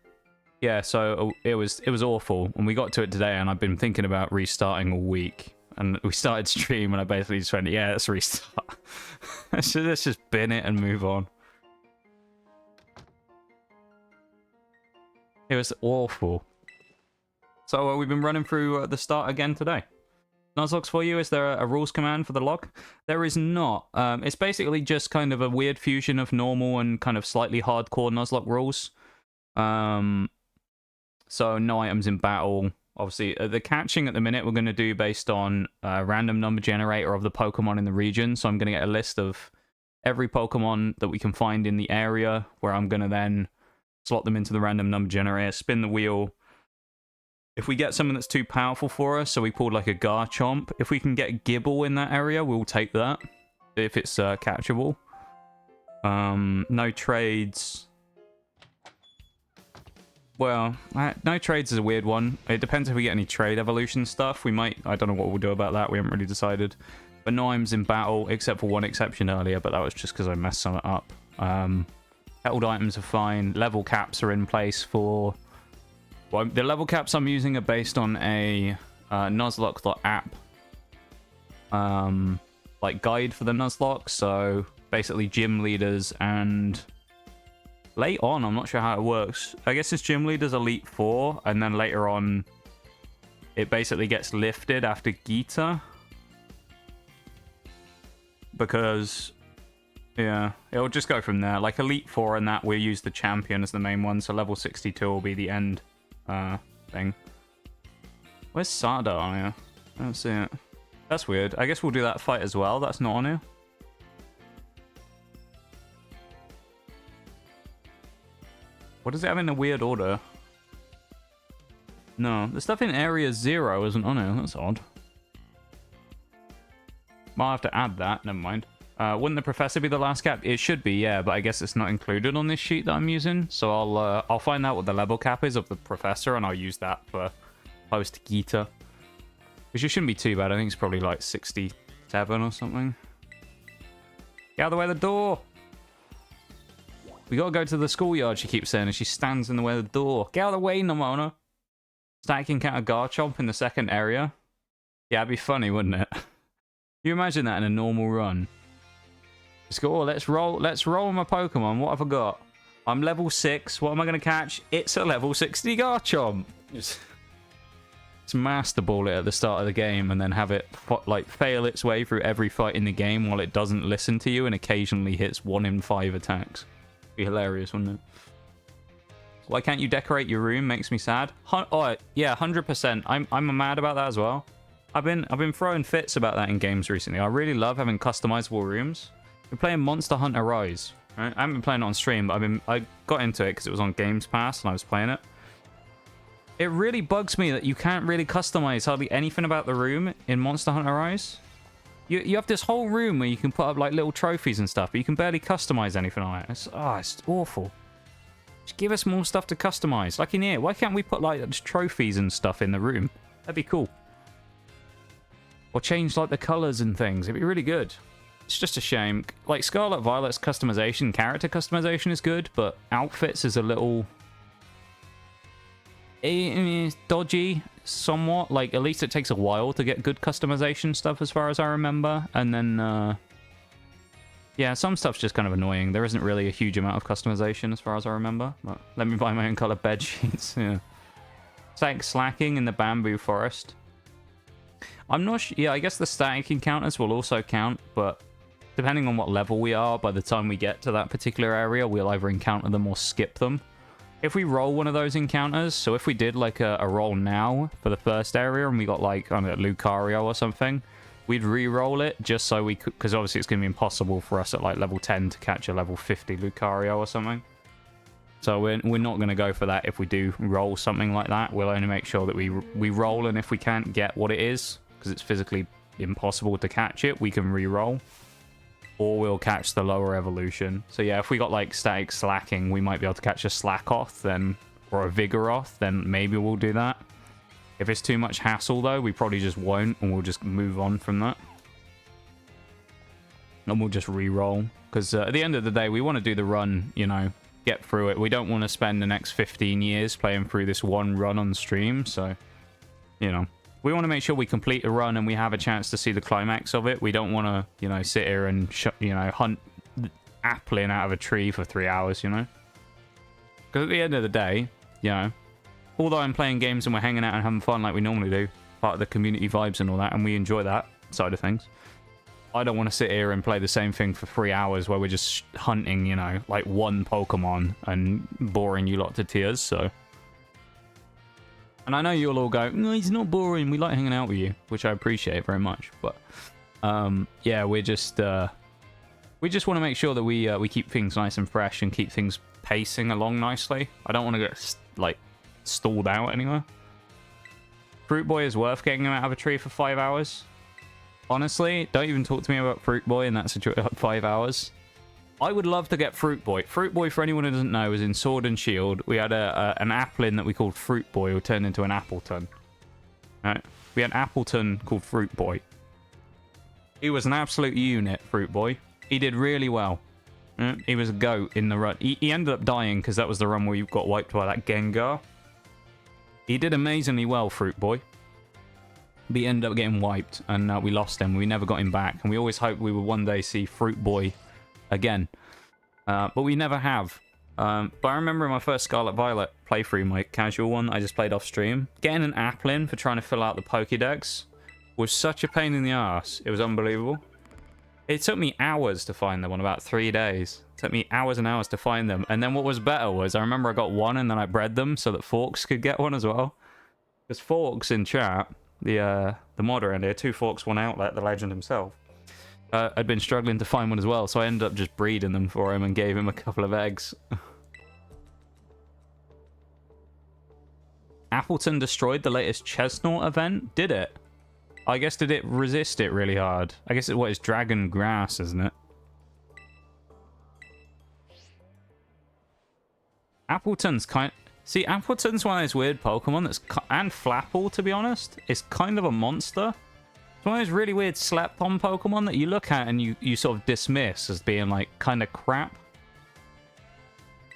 yeah, so it was awful. And we got to it today, and I've been thinking about restarting all week. And we started stream, and I basically just went, yeah, let's restart. let's just bin it and move on. It was awful. So we've been running through the start again today. Nuzlocks for you. Is there a rules command for the log? There is not. It's basically just kind of a weird fusion of normal and kind of slightly hardcore Nuzlocke rules. So no items in battle. Obviously, the catching at the minute we're going to do based on a random number generator of the Pokemon in the region. So I'm going to get a list of every Pokemon that we can find in the area, where I'm going to then slot them into the random number generator, spin the wheel. If we get something that's too powerful for us, so we pulled like a Garchomp, if we can get Gibble in that area, we'll take that, if it's catchable. No trades. Well, no trades is a weird one. It depends if we get any trade evolution stuff. We might, I don't know what we'll do about that. We haven't really decided. But no items in battle, except for one exception earlier, but that was just because I messed some up. Held items are fine. Level caps are in place for... Well, the level caps I'm using are based on a nuzlocke.app like guide for the Nuzlocke. So basically gym leaders and... Late on, I'm not sure how it works. I guess it's gym leaders Elite 4, and then later on, it basically gets lifted after Gita. Because, yeah, it'll just go from there. Like Elite 4 and that, we'll use the champion as the main one, so level 62 will be the end thing. Where's Sada on here? I don't see it. That's weird. I guess we'll do that fight as well. That's not on here. What does it have in a weird order? No, the stuff in Area 0 isn't on here. That's odd. Might have to add that. Never mind. Wouldn't the Professor be the last cap? It should be, yeah, but I guess it's not included on this sheet that I'm using. So I'll find out what the level cap is of the Professor, and I'll use that for post-Gita. Which it shouldn't be too bad. I think it's probably like 67 or something. Get out of the way of the door! We gotta go to the schoolyard, she keeps saying, and she stands in the way of the door. Get out of the way, Nomona. Static encounter Garchomp in the second area. Yeah, it'd be funny, wouldn't it? You imagine that in a normal run. Just go, oh, let's roll my Pokemon. What have I got? I'm level 6. What am I gonna catch? It's a level 60 Garchomp. Just master ball it at the start of the game and then have it like fail its way through every fight in the game while it doesn't listen to you and occasionally hits 1 in 5 attacks. Be hilarious, wouldn't it? Why can't you decorate your room? Makes me sad. Oh yeah, 100%. I'm mad about that as well. I've been throwing fits about that in games recently. I really love having customizable rooms. We're playing Monster Hunter Rise. Right? I haven't been playing it on stream, but I got into it because it was on Games Pass and I was playing it. It really bugs me that you can't really customize hardly anything about the room in Monster Hunter Rise. You have this whole room where you can put up like little trophies and stuff, but you can barely customize anything on it. It's awful. Just give us more stuff to customize. Like in here, why can't we put like just trophies and stuff in the room? That'd be cool. Or change like the colors and things. It'd be really good. It's just a shame. Like Scarlet Violet's customization, character customization is good, but outfits is a little dodgy somewhat. Like at least it takes a while to get good customization stuff as far as I remember, and then yeah, some stuff's just kind of annoying. There isn't really a huge amount of customization as far as I remember, but let me buy my own color bed sheets. Yeah, static slacking in the bamboo forest. I'm not sure. Yeah, I guess the static encounters will also count, but depending on what level we are, by the time we get to that particular area, we'll either encounter them or skip them. If we roll one of those encounters, so if we did like a roll now for the first area and we got like, I don't know, Lucario or something, we'd re-roll it just so we could, because obviously it's going to be impossible for us at like level 10 to catch a level 50 Lucario or something. So we're not going to go for that if we do roll something like that. We'll only make sure that we roll, and if we can't get what it is, because it's physically impossible to catch it, we can re-roll. Or we'll catch the lower evolution. So yeah, if we got like static slacking, we might be able to catch a Slackoth then, or a Vigoroth, then maybe we'll do that. If it's too much hassle, though, we probably just won't, and we'll just move on from that. And we'll just re-roll. Because at the end of the day, we want to do the run, you know, get through it. We don't want to spend the next 15 years playing through this one run on stream, so, you know. We want to make sure we complete a run and we have a chance to see the climax of it. We don't want to, you know, sit here and, hunt appling out of a tree for 3 hours, you know. Because at the end of the day, you know, although I'm playing games and we're hanging out and having fun like we normally do, part of the community vibes and all that, and we enjoy that side of things, I don't want to sit here and play the same thing for 3 hours where we're just hunting, you know, like one Pokemon and boring you lot to tears, so. And I know you'll all go, no, he's not boring, we like hanging out with you, which I appreciate very much, but, yeah, we just want to make sure that we keep things nice and fresh and keep things pacing along nicely. I don't want to get, like, stalled out anywhere. Fruit Boy is worth getting him out of a tree for 5 hours. Honestly, don't even talk to me about Fruit Boy in that situation. 5 hours. I would love to get Fruit Boy. Fruit Boy, for anyone who doesn't know, is in Sword and Shield. We had an Applin that we called Fruit Boy who turned into an Appleton. Right? We had an Appleton called Fruit Boy. He was an absolute unit, Fruit Boy. He did really well. He was a goat in the run. He ended up dying because that was the run where you got wiped by that Gengar. He did amazingly well, Fruit Boy. But he ended up getting wiped, and we lost him. We never got him back, and we always hoped we would one day see Fruit Boy again. But we never have. But I remember in my first Scarlet Violet playthrough, my casual one I just played off stream, getting an Applin for trying to fill out the Pokédex was such a pain in the ass. It was unbelievable. It took me hours to find them on about 3 days. It took me hours and hours to find them. And then what was better was I remember I got one and then I bred them so that Forks could get one as well. Because Forks in chat, the modder in here, 2 Forks, 1 Outlet, the legend himself, I'd been struggling to find one as well. So I ended up just breeding them for him and gave him a couple of eggs. Appleton destroyed the latest Chestnut event? Did it? I guess did it resist it really hard? I guess it's Dragon Grass, isn't it? Appleton's see, Appleton's one of those weird Pokemon that's... And Flapple, to be honest. It's kind of a monster. It's one of those really weird slept-on Pokemon that you look at and you sort of dismiss as being, like, kind of crap.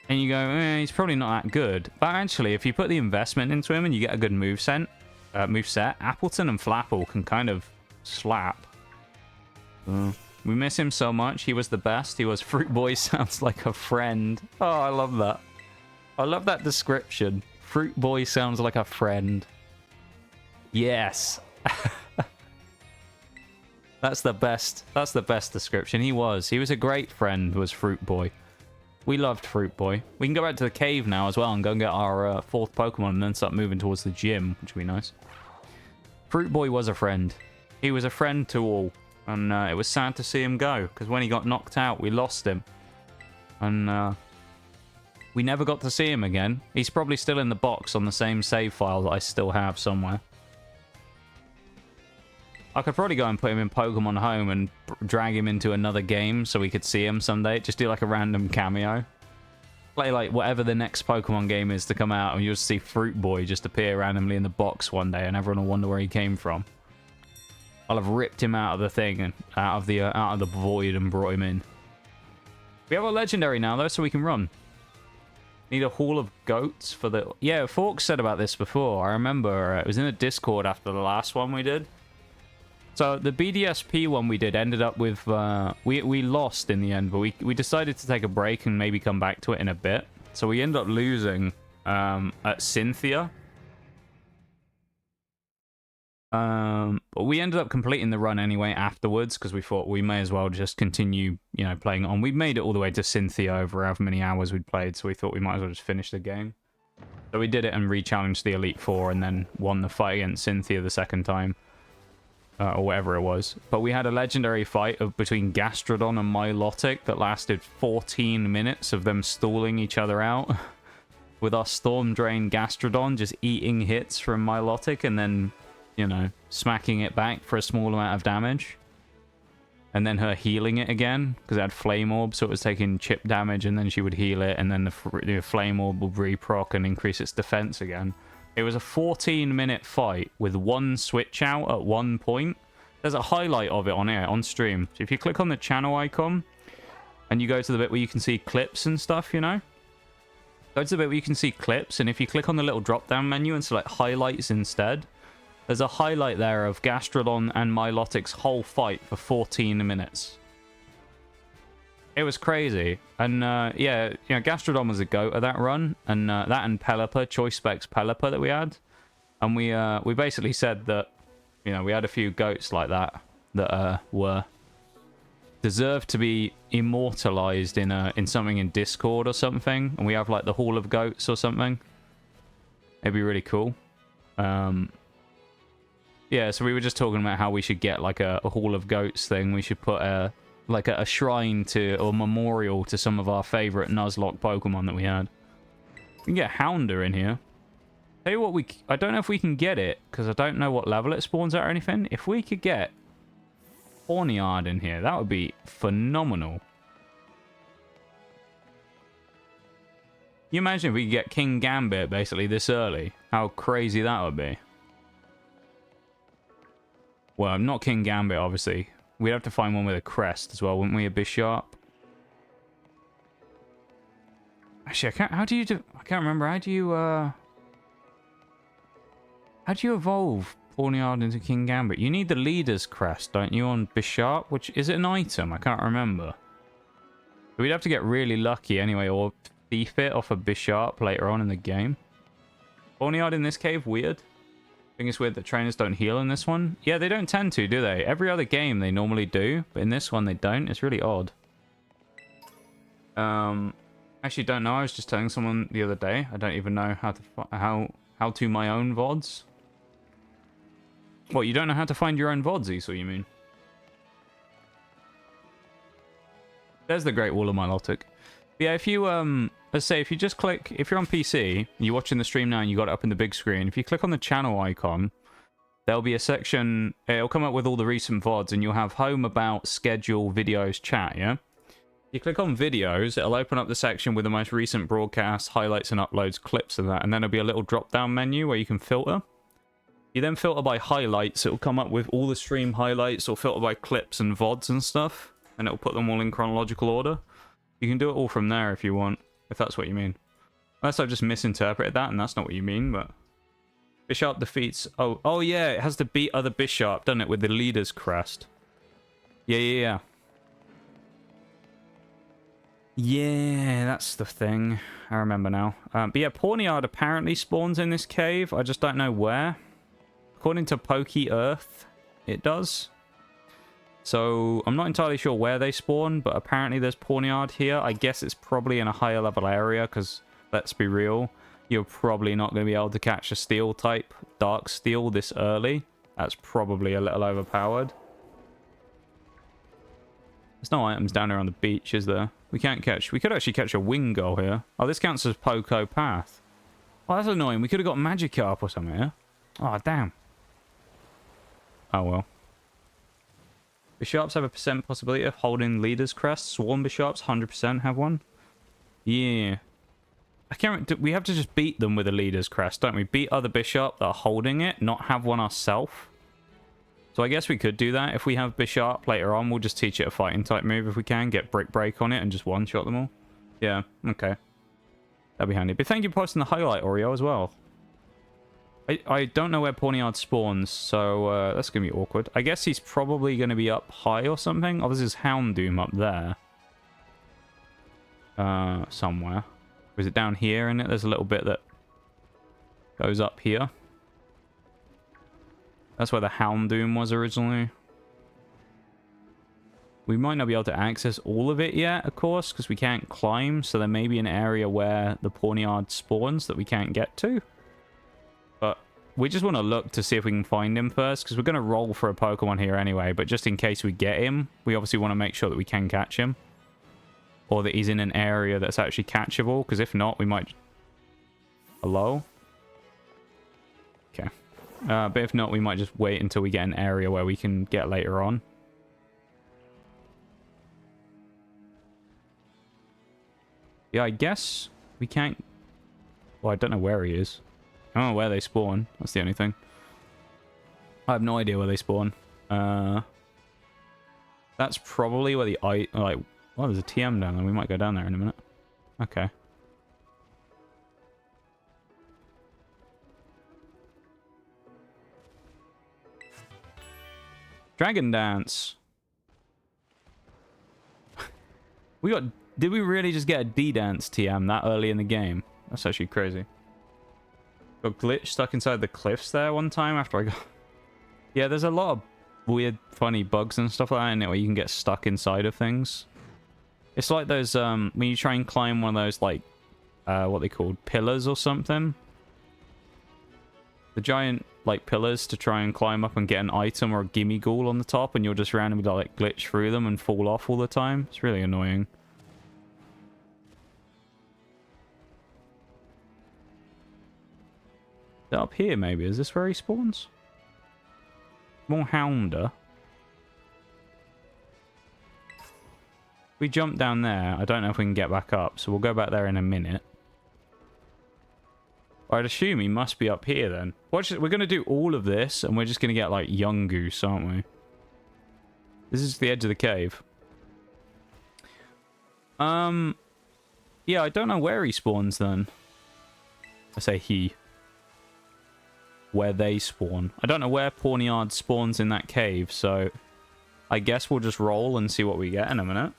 And you go, he's probably not that good. But actually, if you put the investment into him and you get a good moveset, Appleton and Flapple can kind of slap. We miss him so much. He was the best. He was Fruit Boy sounds like a friend. Oh, I love that. I love that description. Fruit Boy sounds like a friend. Yes. That's the best. That's the best description. He was a great friend, was Fruit Boy. We loved Fruit Boy. We can go back to the cave now as well and go and get our 4th Pokemon and then start moving towards the gym, which would be nice. Fruit Boy was a friend. He was a friend to all. And it was sad to see him go, because when he got knocked out, we lost him. And we never got to see him again. He's probably still in the box on the same save file that I still have somewhere. I could probably go and put him in Pokemon Home and drag him into another game so we could see him someday. Just do like a random cameo. Play like whatever the next Pokemon game is to come out and you'll see Fruit Boy just appear randomly in the box one day and everyone will wonder where he came from. I'll have ripped him out of the thing and out of the void and brought him in. We have a legendary now though, so we can run. Need a haul of goats for the... Yeah, Forks said about this before. I remember it was in a Discord after the last one we did. So the BDSP one we did ended up with... we lost in the end, but we decided to take a break and maybe come back to it in a bit. So we ended up losing at Cynthia. But we ended up completing the run anyway afterwards because we thought we may as well just continue, you know, playing on. We made it all the way to Cynthia over however many hours we'd played, so we thought we might as well just finish the game. So we did it and re-challenged the Elite Four and then won the fight against Cynthia the second time. Or whatever it was. But we had a legendary fight between Gastrodon and Milotic that lasted 14 minutes of them stalling each other out. With our Storm Drain Gastrodon just eating hits from Milotic and then, you know, smacking it back for a small amount of damage. And then her healing it again, because it had Flame Orb, so it was taking chip damage, and then she would heal it, and then the Flame Orb would reproc and increase its defense again. It was a 14-minute fight with one switch out at one point. There's a highlight of it on here, on stream. So if you click on the channel icon and you go to the bit where you can see clips and stuff, you know? Go to the bit where you can see clips, and if you click on the little drop-down menu and select highlights instead, there's a highlight there of Gastrodon and Milotic's whole fight for 14 minutes. It was crazy. And yeah, you know, Gastrodon was a goat of that run, and that and Pelipper, Choice Specs Pelipper that we had. And we basically said that, you know, we had a few goats like that were deserved to be immortalized in something in Discord or something, and we have like the Hall of Goats or something. It'd be really cool. Yeah, so we were just talking about how we should get like a Hall of Goats thing. We should put a shrine to, or memorial to, some of our favorite Nuzlocke Pokemon that we had. We can get Hounder in here. Tell you what, I don't know if we can get it, because I don't know what level it spawns at or anything. If we could get Hornyard in here, that would be phenomenal. Can you imagine if we could get King Gambit basically this early? How crazy that would be. Well, not King Gambit, obviously. We'd have to find one with a crest as well, wouldn't we? A Bisharp. Actually, how do you do... I can't remember. How do you evolve Pawniard into King Gambit? You need the leader's crest, don't you, on Bisharp? Which, is it an item? I can't remember. We'd have to get really lucky anyway, or thief it off a Bisharp later on in the game. Pawniard in this cave, weird. I think it's weird that trainers don't heal in this one. Yeah, they don't tend to, do they? Every other game they normally do, but in this one they don't. It's really odd. Actually don't know. I was just telling someone the other day. I don't even know how to my own VODs. What, you don't know how to find your own VODs, Esau, you mean? There's the Great Wall of Milotic. Yeah, if you, let's say if you just click, if you're on PC, you're watching the stream now and you got it up in the big screen, if you click on the channel icon, there'll be a section, it'll come up with all the recent VODs, and you'll have home, about, schedule, videos, chat, yeah? You click on videos, it'll open up the section with the most recent broadcasts, highlights and uploads, clips of that, and then there'll be a little drop-down menu where you can filter. You then filter by highlights, it'll come up with all the stream highlights, or filter by clips and VODs and stuff, and it'll put them all in chronological order. You can do it all from there if you want, if that's what you mean. Unless I've just misinterpreted that, and that's not what you mean, but... Bisharp defeats... Oh yeah, it has to beat other Bisharp, doesn't it, with the leader's crest. Yeah. Yeah, that's the thing. I remember now. But yeah, Pawniard apparently spawns in this cave. I just don't know where. According to Pokey Earth, it does. So, I'm not entirely sure where they spawn, but apparently there's Pawniard here. I guess it's probably in a higher level area, because, let's be real, you're probably not going to be able to catch a Steel type, Dark Steel, this early. That's probably a little overpowered. There's no items down here on the beach, is there? We can't catch... We could actually catch a Wingull here. Oh, this counts as Poco Path. Oh, that's annoying. We could have got Magikarp or something here. Oh, damn. Oh, well. Bisharps have a % possibility of holding leader's crest. Swarm Bisharps 100% have one. Yeah. I can't... We have to just beat them with a leader's crest, don't we? Beat other Bisharp that are holding it, not have one ourselves. So I guess we could do that. If we have Bisharp later on, we'll just teach it a fighting type move if we can. Get Brick Break on it and just one-shot them all. Yeah, okay. That'd be handy. But thank you for posting the highlight, Oreo, as well. I don't know where Pawniard spawns, so that's going to be awkward. I guess he's probably going to be up high or something. Oh, this is Houndoom up there. Somewhere. Or is it down here in it? There's a little bit that goes up here. That's where the Houndoom was originally. We might not be able to access all of it yet, of course, because we can't climb. So there may be an area where the Pawniard spawns that we can't get to. But we just want to look to see if we can find him first, because we're going to roll for a Pokemon here anyway. But just in case we get him, we obviously want to make sure that we can catch him. Or that he's in an area that's actually catchable, because if not, we might... Hello? Okay. But if not, we might just wait until we get an area where we can get later on. Yeah, I guess we can't... Well, I don't know where he is. I don't know where they spawn. That's the only thing. I have no idea where they spawn. That's probably where the like. Well, there's a TM down there. We might go down there in a minute. Okay. Dragon dance. We got. Did we really just get a D dance TM that early in the game? That's actually crazy. Got glitch stuck inside the cliffs there one time after I got. Yeah, there's a lot of weird, funny bugs and stuff like that in it where you can get stuck inside of things. It's like those when you try and climb one of those like what they called pillars or something. The giant like pillars to try and climb up and get an item or a gimme ghoul on the top, and you'll just randomly like glitch through them and fall off all the time. It's really annoying. Up here maybe, is this where he spawns? More Hounder. We jump down there. I don't know if we can get back up, so we'll go back there in a minute. I'd assume he must be up here then. Watch it. We're going to do all of this, and we're just going to get, like, young goose, aren't we? This is the edge of the cave. Yeah, I don't know where he spawns then. I say he. Where they spawn. I don't know where Pawniard spawns in that cave, so I guess we'll just roll and see what we get in a minute.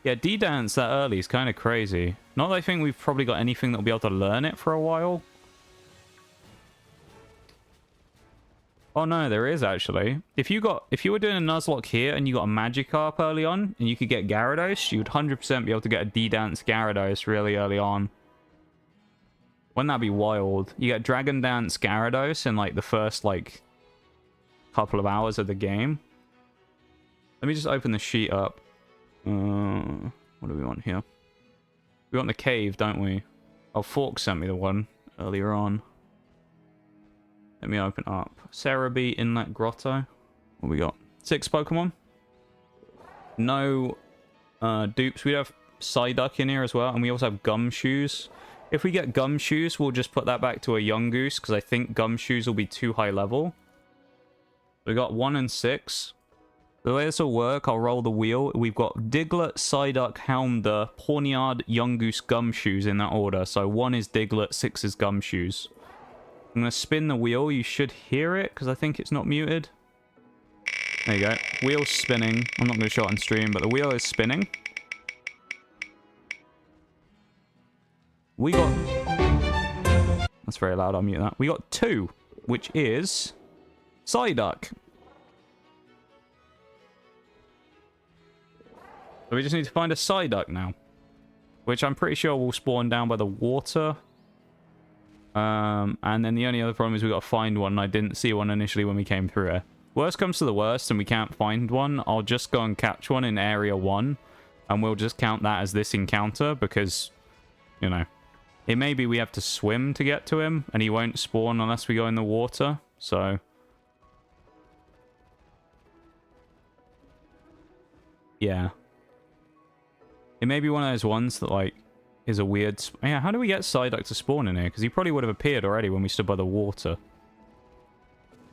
Yeah, D-Dance that early is kind of crazy. Not that I think we've probably got anything that'll be able to learn it for a while. Oh no, there is actually. If you were doing a nuzlocke here and you got a Magikarp early on and you could get Gyarados, you would 100% be able to get a D-Dance Gyarados really early on. Wouldn't that be wild? You get Dragon Dance Gyarados in like the first like couple of hours of the game. Let me just open the sheet up. What do we want here? We want the cave, don't we? Oh, Fork sent me the one earlier on. Let me open up. Cerebi Inlet Grotto. What we got? 6 Pokemon. No dupes. We have Psyduck in here as well, and we also have Gumshoes. If we get Gumshoes, we'll just put that back to a young goose, because I think Gumshoes will be too high level. We got 1 and 6. The way this will work, I'll roll the wheel. We've got Diglett, Psyduck, Houndour, Pawniard, Young Goose, Gumshoes in that order. So 1 is Diglett, 6 is Gumshoes. I'm going to spin the wheel. You should hear it, because I think it's not muted. There you go. Wheel's spinning. I'm not going to show it on stream, but the wheel is spinning. We got... That's very loud. I'll mute that. We got 2, which is... Psyduck. So we just need to find a Psyduck now. Which I'm pretty sure will spawn down by the water. And then the only other problem is we got to find one. And I didn't see one initially when we came through here. Worst comes to the worst and we can't find one. I'll just go and catch one in Area 1. And we'll just count that as this encounter. Because, you know, it may be we have to swim to get to him. And he won't spawn unless we go in the water. So... yeah. It may be one of those ones that, like, is a weird... Yeah, how do we get Psyduck to spawn in here? Because he probably would have appeared already when we stood by the water.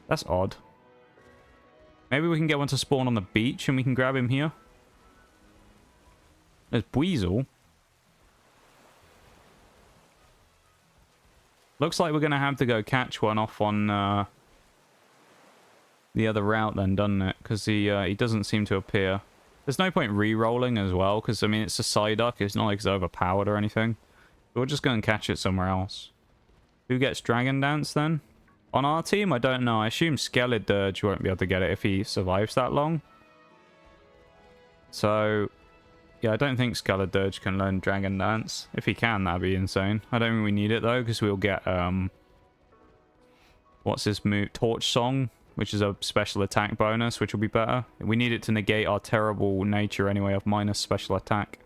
That's odd. Maybe we can get one to spawn on the beach and we can grab him here. There's Buizel. Looks like we're going to have to go catch one off on the other route then, doesn't it? Because he doesn't seem to appear. There's no point re-rolling as well, because, I mean, it's a Psyduck. It's not like it's overpowered or anything. We'll just go and catch it somewhere else. Who gets Dragon Dance, then? On our team? I don't know. I assume Skeledirge won't be able to get it if he survives that long. So, yeah, I don't think Skeledirge can learn Dragon Dance. If he can, that'd be insane. I don't think we need it, though, because we'll get, what's his move? Torch Song, which is a special attack bonus, which will be better. We need it to negate our terrible nature anyway of minus special attack.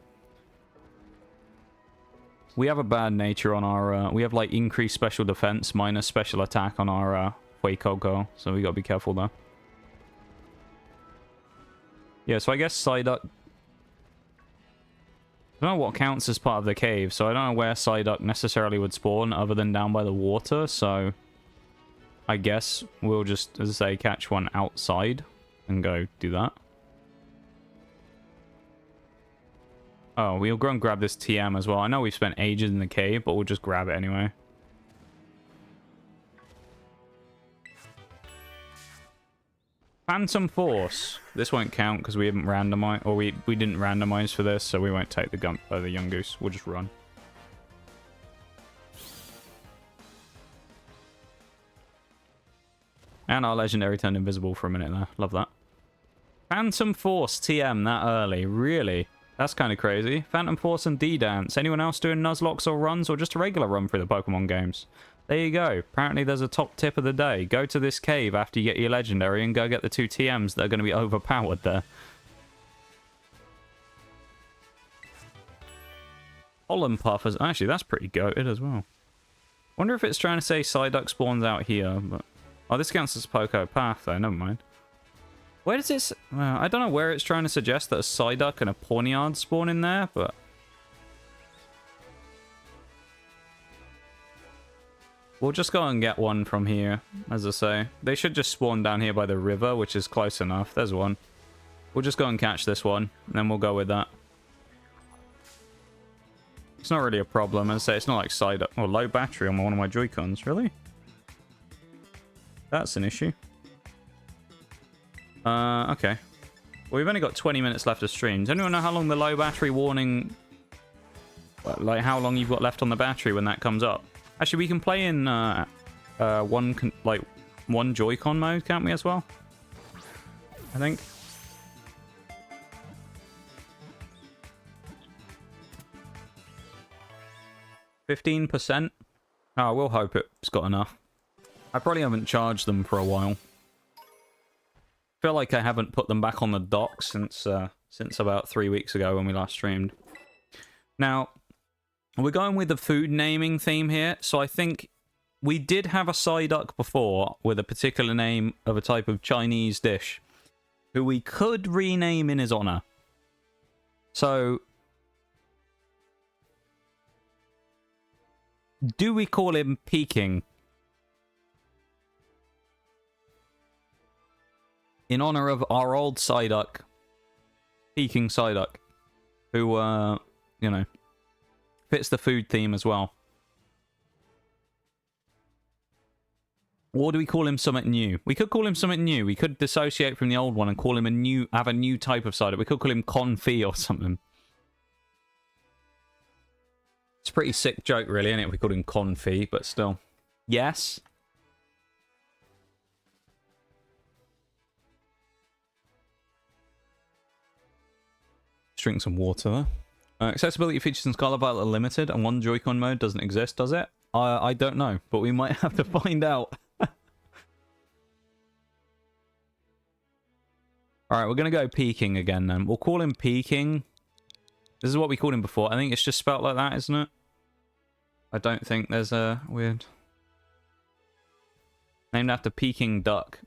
We have a bad nature on our... we have, like, increased special defense minus special attack on our Fuecoco, so we gotta be careful there. Yeah, so I guess Psyduck... I don't know what counts as part of the cave, so I don't know where Psyduck necessarily would spawn other than down by the water, so I guess we'll just, as I say, catch one outside and go do that. Oh, we'll go and grab this TM as well. I know we've spent ages in the cave, but we'll just grab it anyway. Phantom Force. This won't count because we haven't randomized, or we didn't randomize for this, so we won't take the young goose. We'll just run. And our legendary turned invisible for a minute there. Love that. Phantom Force TM that early. Really? That's kind of crazy. Phantom Force and D-Dance. Anyone else doing nuzlocks or runs, or just a regular run through the Pokemon games? There you go. Apparently there's a top tip of the day. Go to this cave after you get your legendary and go get the 2 TMs that are going to be overpowered there. Pollen Puffers. Actually, that's pretty goated as well. Wonder if it's trying to say Psyduck spawns out here. But... oh, this counts as Poco Path though. Never mind. Where does this... I don't know where it's trying to suggest that a Psyduck and a Pawniard spawn in there, but... we'll just go and get one from here, as I say. They should just spawn down here by the river, which is close enough. There's one. We'll just go and catch this one, and then we'll go with that. It's not really a problem. As I say, it's not like Psyduck... oh, low battery on one of my Joy-Cons. Really? That's an issue. Okay. Well, we've only got 20 minutes left of stream. Does anyone know how long the low battery warning... like, how long you've got left on the battery when that comes up? Actually, we can play in one Joy-Con mode, can't we, as well? I think. %. Oh, we'll hope it's got enough. I probably haven't charged them for a while. Feel like I haven't put them back on the dock since about 3 weeks ago when we last streamed. Now, we're going with the food naming theme here, so I think we did have a Psyduck before with a particular name of a type of Chinese dish, who we could rename in his honor. So, do we call him Peking? In honor of our old Psyduck, Peking Psyduck, who, you know, fits the food theme as well. Or do we call him something new? We could call him something new. We could dissociate from the old one and call him have a new type of Psyduck. We could call him Confit or something. It's a pretty sick joke, really, isn't it? We called him Confit, but still. Yes. Drink some water. Accessibility features in Scarlet Violet are limited, and one Joy-Con mode doesn't exist, does it? I don't know, but we might have to find out. Alright, we're going to go Peking again then. We'll call him Peking. This is what we called him before. I think it's just spelt like that, isn't it? I don't think there's a weird... named after Peking Duck.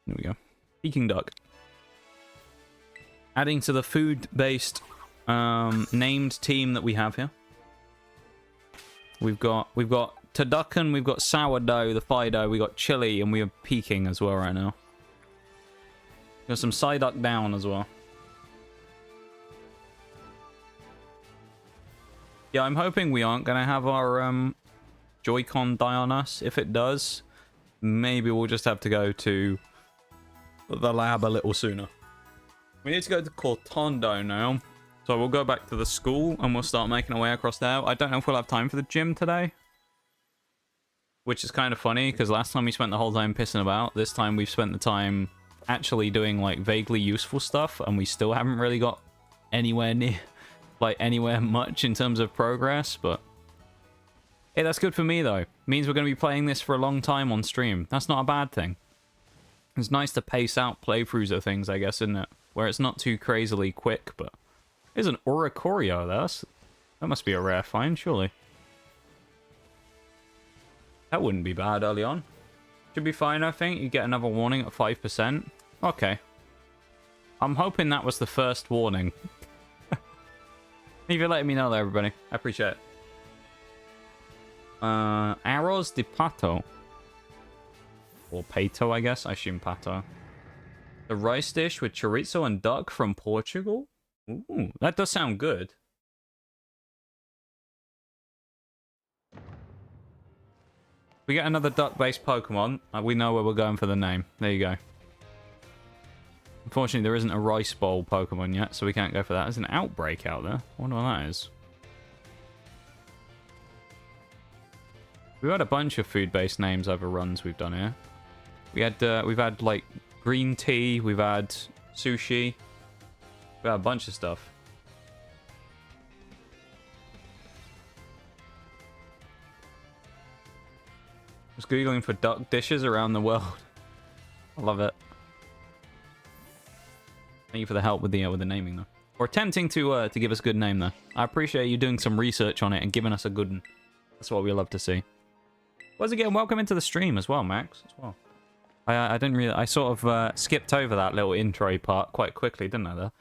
There we go. Peking Duck. Adding to the food-based named team that we have here. We've got Turducken, we've got Sourdough, the Fido, we got Chili, and we have Peking as well right now. Got some Psyduck down as well. Yeah, I'm hoping we aren't going to have our Joy-Con die on us. If it does, maybe we'll just have to go to the lab a little sooner. We need to go to Cortondo now. So we'll go back to the school and we'll start making our way across there. I don't know if we'll have time for the gym today. Which is kind of funny, because last time we spent the whole time pissing about. This time we've spent the time actually doing, like, vaguely useful stuff. And we still haven't really got anywhere near, like, anywhere much in terms of progress. But, hey, that's good for me, though. Means we're going to be playing this for a long time on stream. That's not a bad thing. It's nice to pace out playthroughs of things, I guess, isn't it? Where it's not too crazily quick, but... there's an Oricorio there. That must be a rare find, surely. That wouldn't be bad early on. Should be fine, I think. You get another warning at 5%. Okay. I'm hoping that was the first warning. Thank you for letting me know there, everybody. I appreciate it. Arroz de pato. Or pato, I guess. I assume pato. The rice dish with chorizo and duck from Portugal? Ooh, that does sound good. We get another duck-based Pokemon. We know where we're going for the name. There you go. Unfortunately, there isn't a rice bowl Pokemon yet, so we can't go for that. There's an outbreak out there. I wonder what that is. We've had a bunch of food-based names over runs we've done here. We've had like green tea. We've had sushi. We've had a bunch of stuff. Just googling for duck dishes around the world. I love it. Thank you for the help with the naming, though. Or attempting to give us a good name, though. I appreciate you doing some research on it and giving us a good one. That's what we love to see. Once again, welcome into the stream as well, Max. As well. I didn't really. I sort of skipped over that little intro part quite quickly, didn't I? There.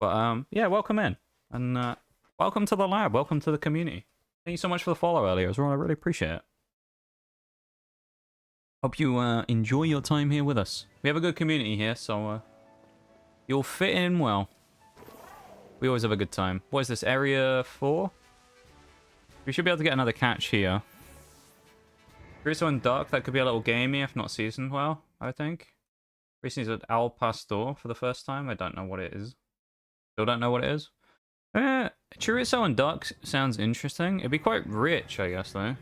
But yeah, welcome in and welcome to the lab. Welcome to the community. Thank you so much for the follow earlier as well. I really appreciate it. Hope you enjoy your time here with us. We have a good community here, so you'll fit in well. We always have a good time. What is this, area 4? We should be able to get another catch here. Chorizo and duck, that could be a little gamey if not seasoned well, I think. Recently at Al Pastor for the first time. I don't know what it is. Still don't know what it is. Chorizo and duck sounds interesting. It'd be quite rich, I guess, though. You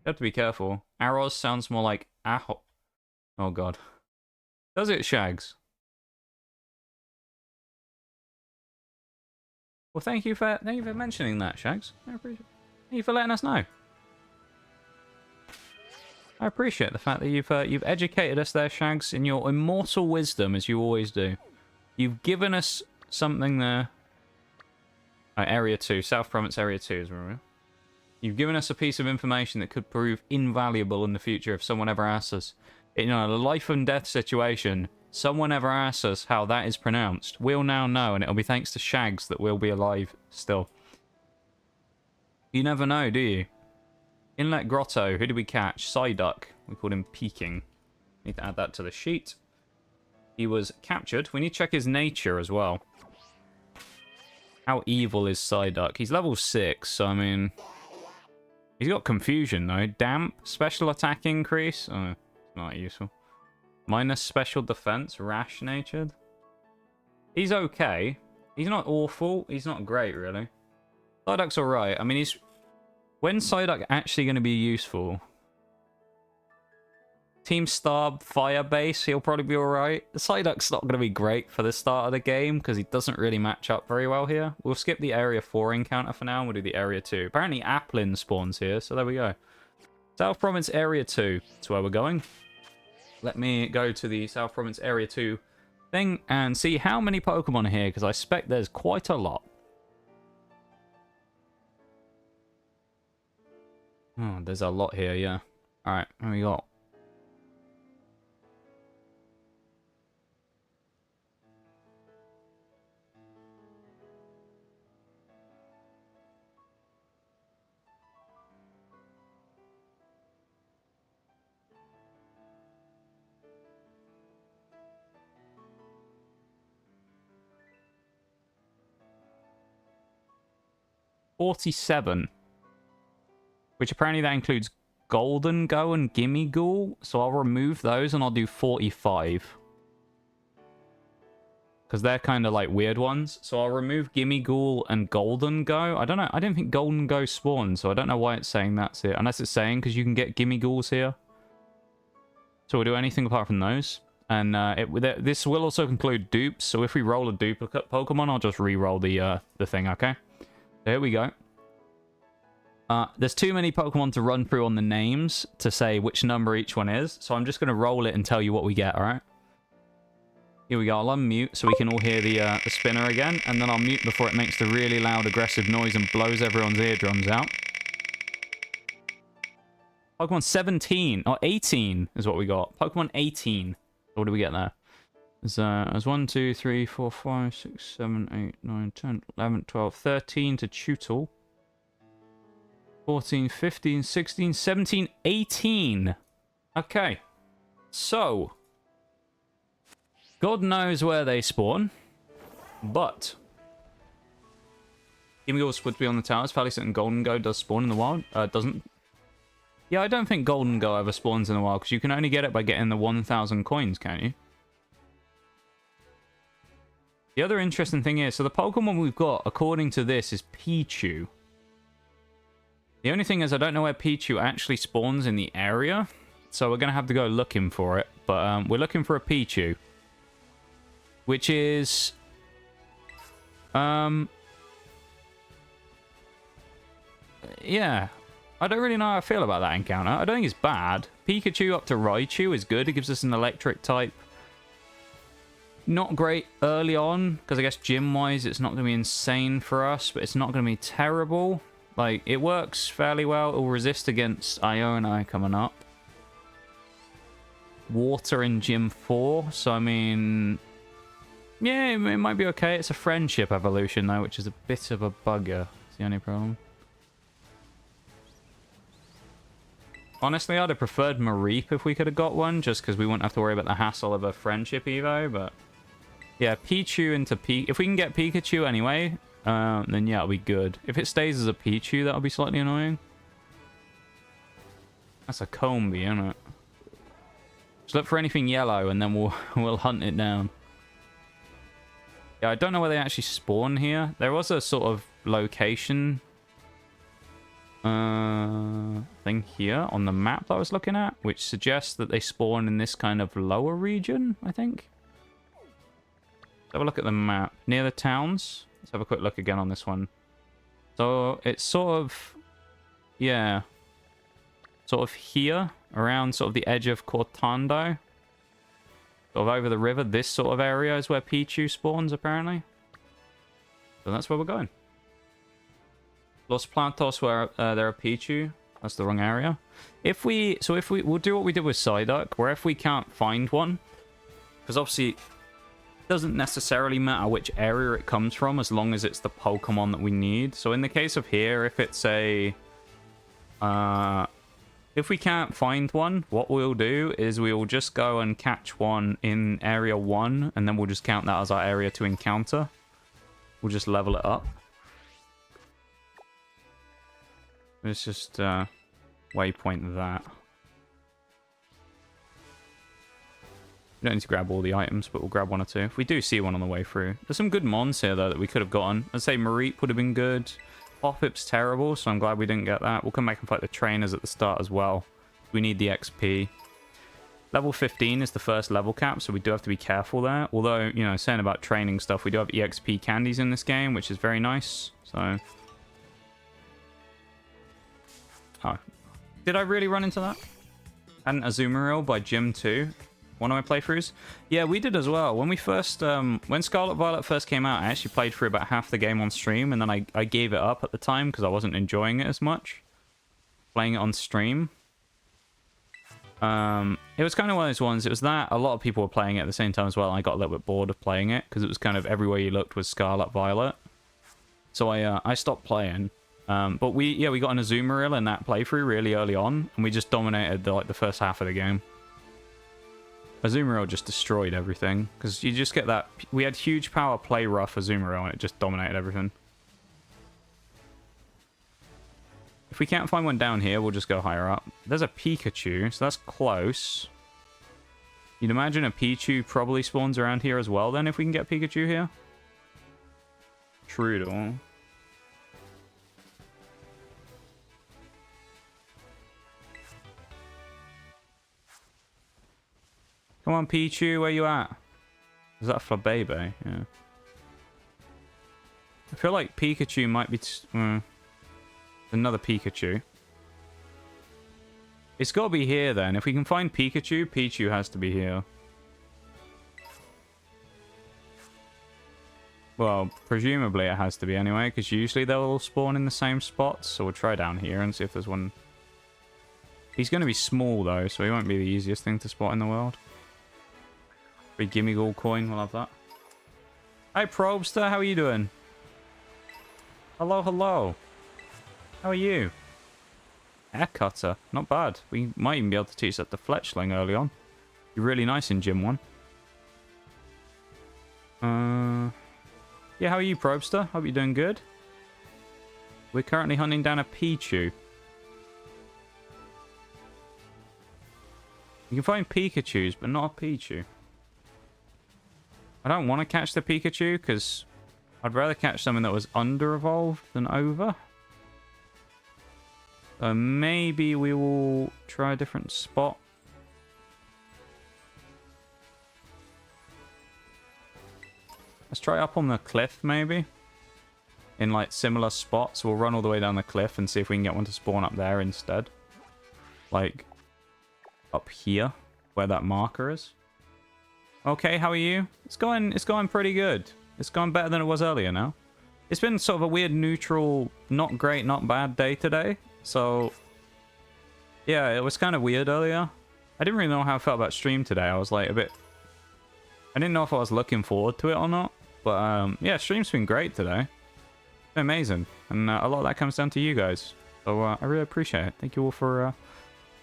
have to be careful. Arroz sounds more like aho. Oh god. Does it, Shags? Well, thank you for mentioning that, Shags. I appreciate it. Thank you for letting us know. I appreciate the fact that you've educated us there, Shags, in your immortal wisdom, as you always do. You've given us something there. Area 2, South Province Area 2 is where we're. You've given us a piece of information that could prove invaluable in the future if someone ever asks us. In a life and death situation, someone ever asks us how that is pronounced. We'll now know, and it'll be thanks to Shags that we'll be alive still. You never know, do you? Inlet Grotto, who did we catch? Psyduck. We called him Peking. Need to add that to the sheet. He was captured. We need to check his nature as well. How evil is Psyduck? He's level 6, so I mean... He's got confusion, though. Damp, special attack increase. Oh, it's not useful. Minus special defense, rash-natured. He's okay. He's not awful. He's not great, really. Psyduck's alright. I mean, he's... When's Psyduck actually going to be useful? Team Starb, Fire Base, he'll probably be alright. Psyduck's not going to be great for the start of the game because he doesn't really match up very well here. We'll skip the Area 4 encounter for now and we'll do the Area 2. Apparently Applin spawns here, so there we go. South Province Area 2. That's where we're going. Let me go to the South Province Area 2 thing and see how many Pokemon are here because I expect there's quite a lot. Oh, there's a lot here, yeah. Alright, what we got? $47. Which apparently that includes Golden Go and Gimme Ghoul. So I'll remove those and I'll do 45. Because they're kind of like weird ones. So I'll remove Gimme Ghoul and Golden Go. I don't know. I don't think Golden Go spawns. So I don't know why it's saying that's here. Unless it's saying because you can get Gimme Ghouls here. So we'll do anything apart from those. And this will also include dupes. So if we roll a duplicate Pokemon, I'll just re-roll the thing, okay? There we go. There's too many Pokemon to run through on the names to say which number each one is. So I'm just going to roll it and tell you what we get, alright? Here we go. I'll unmute so we can all hear the spinner again. And then I'll mute before it makes the really loud aggressive noise and blows everyone's eardrums out. Pokemon 17, or 18 is what we got. Pokemon 18. What do we get there? There's 1, 2, 3, 4, 5, 6, 7, 8, 9, 10, 11, 12, 13 to Tutel. 14, 15, 16, 17, 18. Okay. So, God knows where they spawn, but Gimmigles would be on the towers. Fairly certain Golden Go does spawn in the wild. Doesn't. Yeah, I don't think Golden Go ever spawns in the wild, because you can only get it by getting the 1,000 coins, can't you? The other interesting thing is, so the Pokemon we've got, according to this, is Pichu. The only thing is, I don't know where Pichu actually spawns in the area, so we're going to have to go looking for it. But we're looking for a Pichu, which is... yeah, I don't really know how I feel about that encounter. I don't think it's bad. Pikachu up to Raichu is good. It gives us an electric type. Not great early on, because I guess gym-wise it's not going to be insane for us, but it's not going to be terrible. Like, it works fairly well. It will resist against Iona coming up. Water in Gym 4, so I mean... yeah, it might be okay. It's a friendship evolution, though, which is a bit of a bugger. It's the only problem. Honestly, I'd have preferred Mareep if we could have got one, just because we wouldn't have to worry about the hassle of a friendship evo, but... yeah, Pichu into if we can get Pikachu anyway, then yeah, it'll be good. If it stays as a Pichu, that'll be slightly annoying. That's a Combi, isn't it? Just look for anything yellow, and then we'll hunt it down. Yeah, I don't know where they actually spawn here. There was a sort of location thing here on the map that I was looking at, which suggests that they spawn in this kind of lower region, I think. Let's have a look at the map. Near the towns. Let's have a quick look again on this one. So it's sort of... yeah. Sort of here. Around sort of the edge of Cortando. Sort of over the river. This sort of area is where Pichu spawns, apparently. So that's where we're going. Los Plantos, where there are Pichu. That's the wrong area. We'll do what we did with Psyduck, where if we can't find one, because obviously... doesn't necessarily matter which area it comes from as long as it's the Pokemon that we need. So in the case of here, if it's a... if we can't find one, what we'll do is we'll just go and catch one in Area 1, and then we'll just count that as our area to encounter. We'll just level it up. Let's just waypoint that. We don't need to grab all the items, but we'll grab one or two. If we do see one on the way through. There's some good mons here, though, that we could have gotten. I'd say Mareep would have been good. Hoppip's terrible, so I'm glad we didn't get that. We'll come back and fight the trainers at the start as well. We need the XP. Level 15 is the first level cap, so we do have to be careful there. Although, you know, saying about training stuff, we do have EXP candies in this game, which is very nice. So... oh. Did I really run into that? And Azumarill by Gym 2. One of my playthroughs. Yeah, we did as well. When we first, when Scarlet Violet first came out, I actually played through about half the game on stream, and then I gave it up at the time because I wasn't enjoying it as much. Playing it on stream. It was kind of one of those ones, it was that, a lot of people were playing it at the same time as well, and I got a little bit bored of playing it, because it was kind of everywhere you looked was Scarlet Violet. So I stopped playing. But we got an Azumarill in that playthrough really early on, and we just dominated the first half of the game. Azumarill just destroyed everything, because you just get that... we had huge power play rough Azumarill, and it just dominated everything. If we can't find one down here, we'll just go higher up. There's a Pikachu, so that's close. You'd imagine a Pichu probably spawns around here as well, then, if we can get Pikachu here. True. Come on, Pichu, where you at? Is that Flabebe? Yeah. I feel like Pikachu might be... another Pikachu. It's got to be here, then. If we can find Pikachu, Pichu has to be here. Well, presumably it has to be anyway, because usually they'll all spawn in the same spots. So we'll try down here and see if there's one. He's going to be small, though, so he won't be the easiest thing to spot in the world. Big gimme gold coin. We'll have that. Hi, Probster. How are you doing? Hello, hello. How are you? Hair cutter. Not bad. We might even be able to teach that to Fletchling early on. You're really nice in Gym 1. Yeah, how are you, Probster? Hope you're doing good. We're currently hunting down a Pichu. You can find Pikachus, but not a Pichu. I don't want to catch the Pikachu, because I'd rather catch something that was under-evolved than over. So maybe we will try a different spot. Let's try up on the cliff, maybe. In, like, similar spots. We'll run all the way down the cliff and see if we can get one to spawn up there instead. Like, up here, where that marker is. Okay, how are you? It's going pretty good. It's going better than it was earlier now. It's been sort of a weird, neutral, not great, not bad day today. So, yeah, it was kind of weird earlier. I didn't really know how I felt about stream today. I was like a bit... I didn't know if I was looking forward to it or not. But, yeah, stream's been great today. It's been amazing. And a lot of that comes down to you guys. So, I really appreciate it. Thank you all for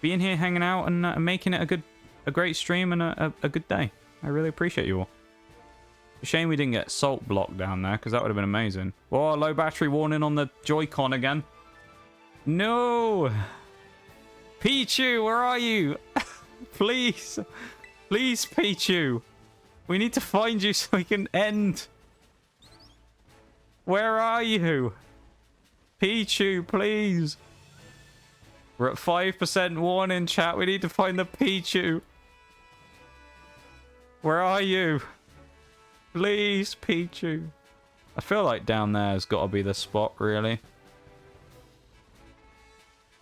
being here, hanging out, and making it a great stream and a good day. I really appreciate you all. It's a shame we didn't get salt block down there, because that would have been amazing. Whoa, low battery warning on the Joy-Con again. No! Pichu, where are you? Please. Please, Pichu. We need to find you so we can end. Where are you? Pichu, please. We're at 5% warning, chat. We need to find the Pichu. Where are you? Please, Pichu. I feel like down there has got to be the spot, really.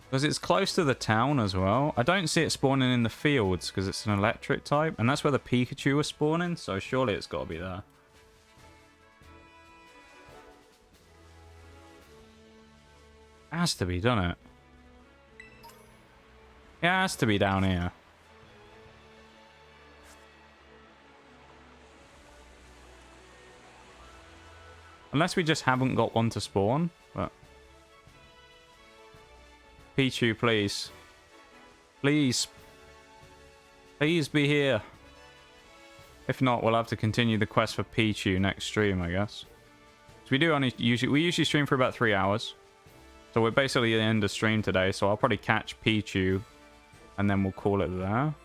Because it's close to the town as well. I don't see it spawning in the fields because it's an electric type. And that's where the Pikachu was spawning. So surely it's got to be there. It has to be, doesn't it? It has to be down here. Unless we just haven't got one to spawn. But... Pichu, please. Please. Please be here. If not, we'll have to continue the quest for Pichu next stream, I guess. So we usually stream for about 3 hours. So we're basically at the end of stream today, so I'll probably catch Pichu and then we'll call it there.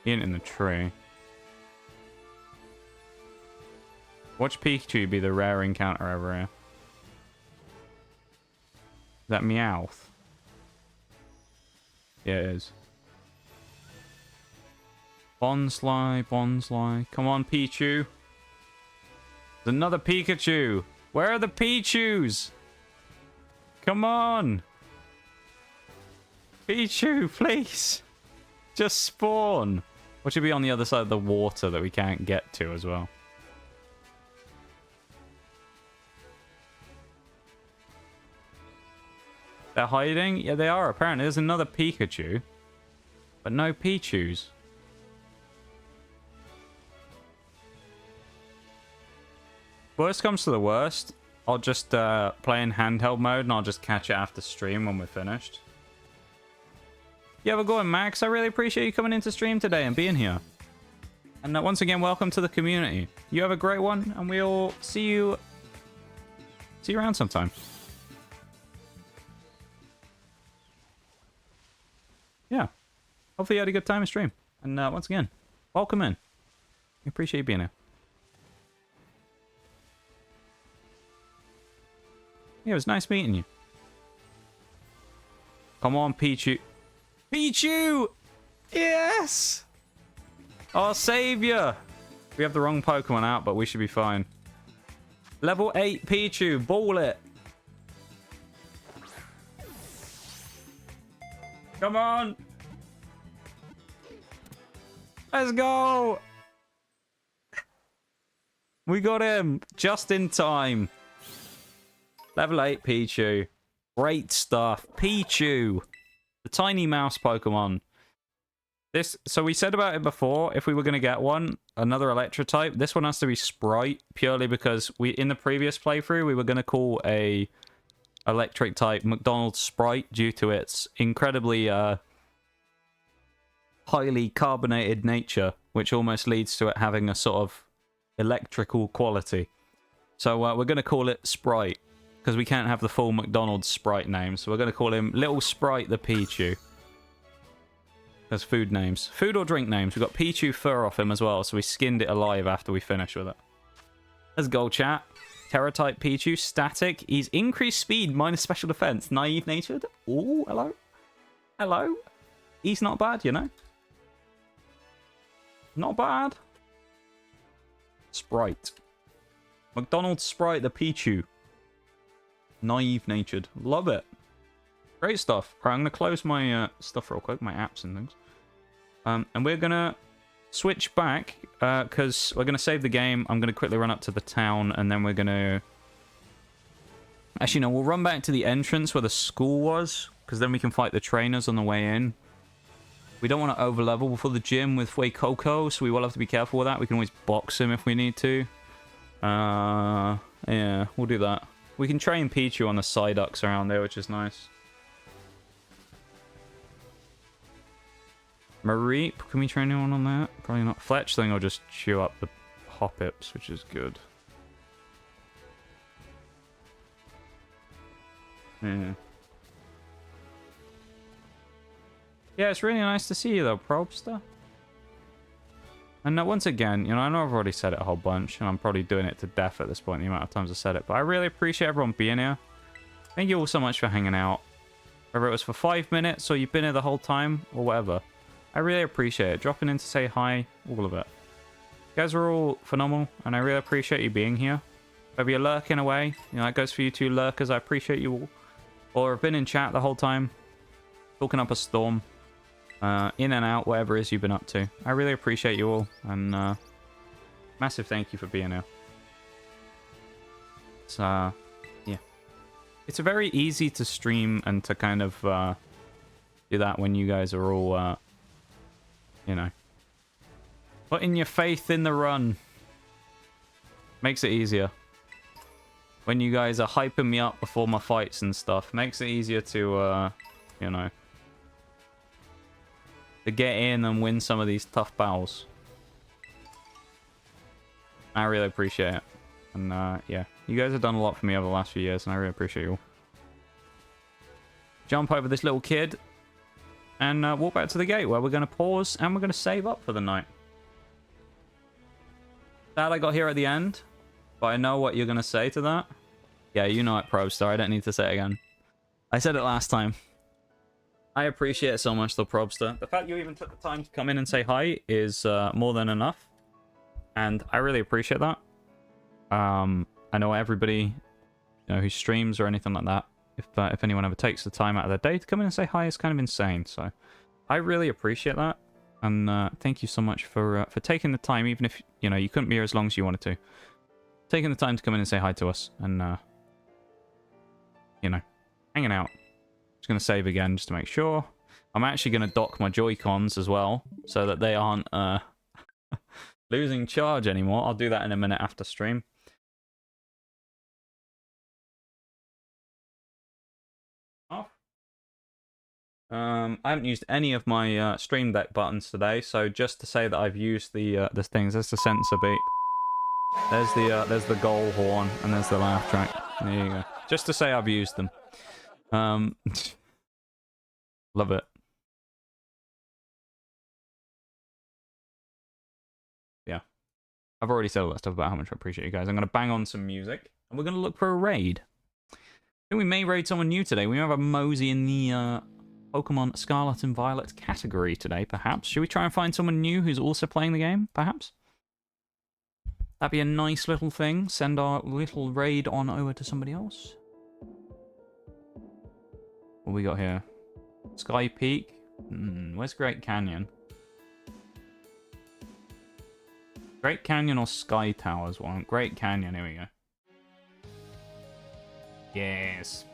He ain't in the tree. Watch Pikachu be the rare encounter over here. Is that Meowth? Yeah, it is. Bonsly. Come on, Pichu. There's another Pikachu. Where are the Pichus? Come on. Pichu, please. Just spawn. Or should be on the other side of the water that we can't get to as well. They're hiding? Yeah, they are, apparently. There's another Pikachu. But no Pichus. Worst comes to the worst, I'll just play in handheld mode and I'll just catch it after stream when we're finished. You have a go on, Max. I really appreciate you coming into stream today and being here. And once again, welcome to the community. You have a great one, and we'll see you around sometime. Yeah. Hopefully you had a good time in stream. And once again, welcome in. I appreciate you being here. Yeah, it was nice meeting you. Come on, Pichu. Pichu! Yes! Our savior! We have the wrong Pokemon out, but we should be fine. Level 8 Pichu. Ball it. Come on! Let's go! We got him! Just in time. Level 8 Pichu. Great stuff. Pichu! The tiny mouse Pokemon. So we said about it before, if we were going to get one, another Electro type, this one has to be Sprite, purely because in the previous playthrough, we were going to call a electric type McDonald's Sprite due to its incredibly highly carbonated nature, which almost leads to it having a sort of electrical quality. So we're going to call it Sprite, because we can't have the full McDonald's Sprite name, so we're going to call him Little Sprite the Pichu. As food names. Food or drink names. We've got Pichu fur off him as well, so we skinned it alive after we finish with it. There's Gold Chat. Terror type Pichu. Static. He's increased speed minus special defense. Naive natured. Oh, hello. Hello. He's not bad, you know. Not bad. Sprite. McDonald's Sprite the Pichu. Naive natured. Love it. Great stuff. Right, I'm going to close my stuff real quick, my apps and things. And we're going to switch back, because we're going to save the game. I'm going to quickly run up to the town, and then we're going to... Actually, no, we'll run back to the entrance where the school was, because then we can fight the trainers on the way in. We don't want to overlevel before the gym with Wei Coco, so we will have to be careful with that. We can always box him if we need to. Yeah, we'll do that. We can train Pichu on the Psyducks around there, which is nice. Mareep, can we train anyone on that? Probably not. Fletch thing will just chew up the Hoppips, which is good. Yeah. Yeah, it's really nice to see you though, Probster. And once again, you know, I know I've already said it a whole bunch, and I'm probably doing it to death at this point, the amount of times I said it, but I really appreciate everyone being here. Thank you all so much for hanging out. Whether it was for 5 minutes, or you've been here the whole time, or whatever. I really appreciate it. Dropping in to say hi, all of it. You guys are all phenomenal, and I really appreciate you being here. Whether you're lurking away, you know, that goes for you two lurkers, I appreciate you all. Or have been in chat the whole time, talking up a storm, in and out, whatever it is you've been up to. I really appreciate you all, and massive thank you for being here. It's, yeah. It's very easy to stream and to kind of do that when you guys are all... you know, putting your faith in the run makes it easier. When you guys are hyping me up before my fights and stuff, makes it easier to, you know, to get in and win some of these tough battles. I really appreciate it. And, yeah, you guys have done a lot for me over the last few years, and I really appreciate you all. Jump over this little kid. And walk back to the gate where we're going to pause and we're going to save up for the night. Sad I got here at the end, but I know what you're going to say to that. Yeah, you know it, Probstar. I don't need to say it again. I said it last time. I appreciate it so much, though, Probster. The fact you even took the time to come in and say hi is more than enough. And I really appreciate that. I know everybody, you know, who streams or anything like that, if anyone ever takes the time out of their day to come in and say hi, it's kind of insane. So I really appreciate that, and thank you so much for taking the time, even if, you know, you couldn't be here as long as you wanted to. Taking the time to come in and say hi to us, and you know, hanging out. Just gonna save again just to make sure. I'm actually gonna dock my Joy-Cons as well, so that they aren't losing charge anymore. I'll do that in a minute after stream. I haven't used any of my Stream Deck buttons today, so just to say that I've used the things. There's the sensor beep. There's the goal horn, and there's the laugh track. There you go. Just to say I've used them. Love it. Yeah. I've already said all that stuff about how much I appreciate you guys. I'm going to bang on some music, and we're going to look for a raid. I think we may raid someone new today. We have a Mosey in the Pokemon Scarlet and Violet category today, perhaps. Should we try and find someone new who's also playing the game, perhaps? That'd be a nice little thing. Send our little raid on over to somebody else. What we got here? Sky Peak? Where's Great Canyon? Great Canyon or Sky Towers one? Great Canyon, here we go. Yes.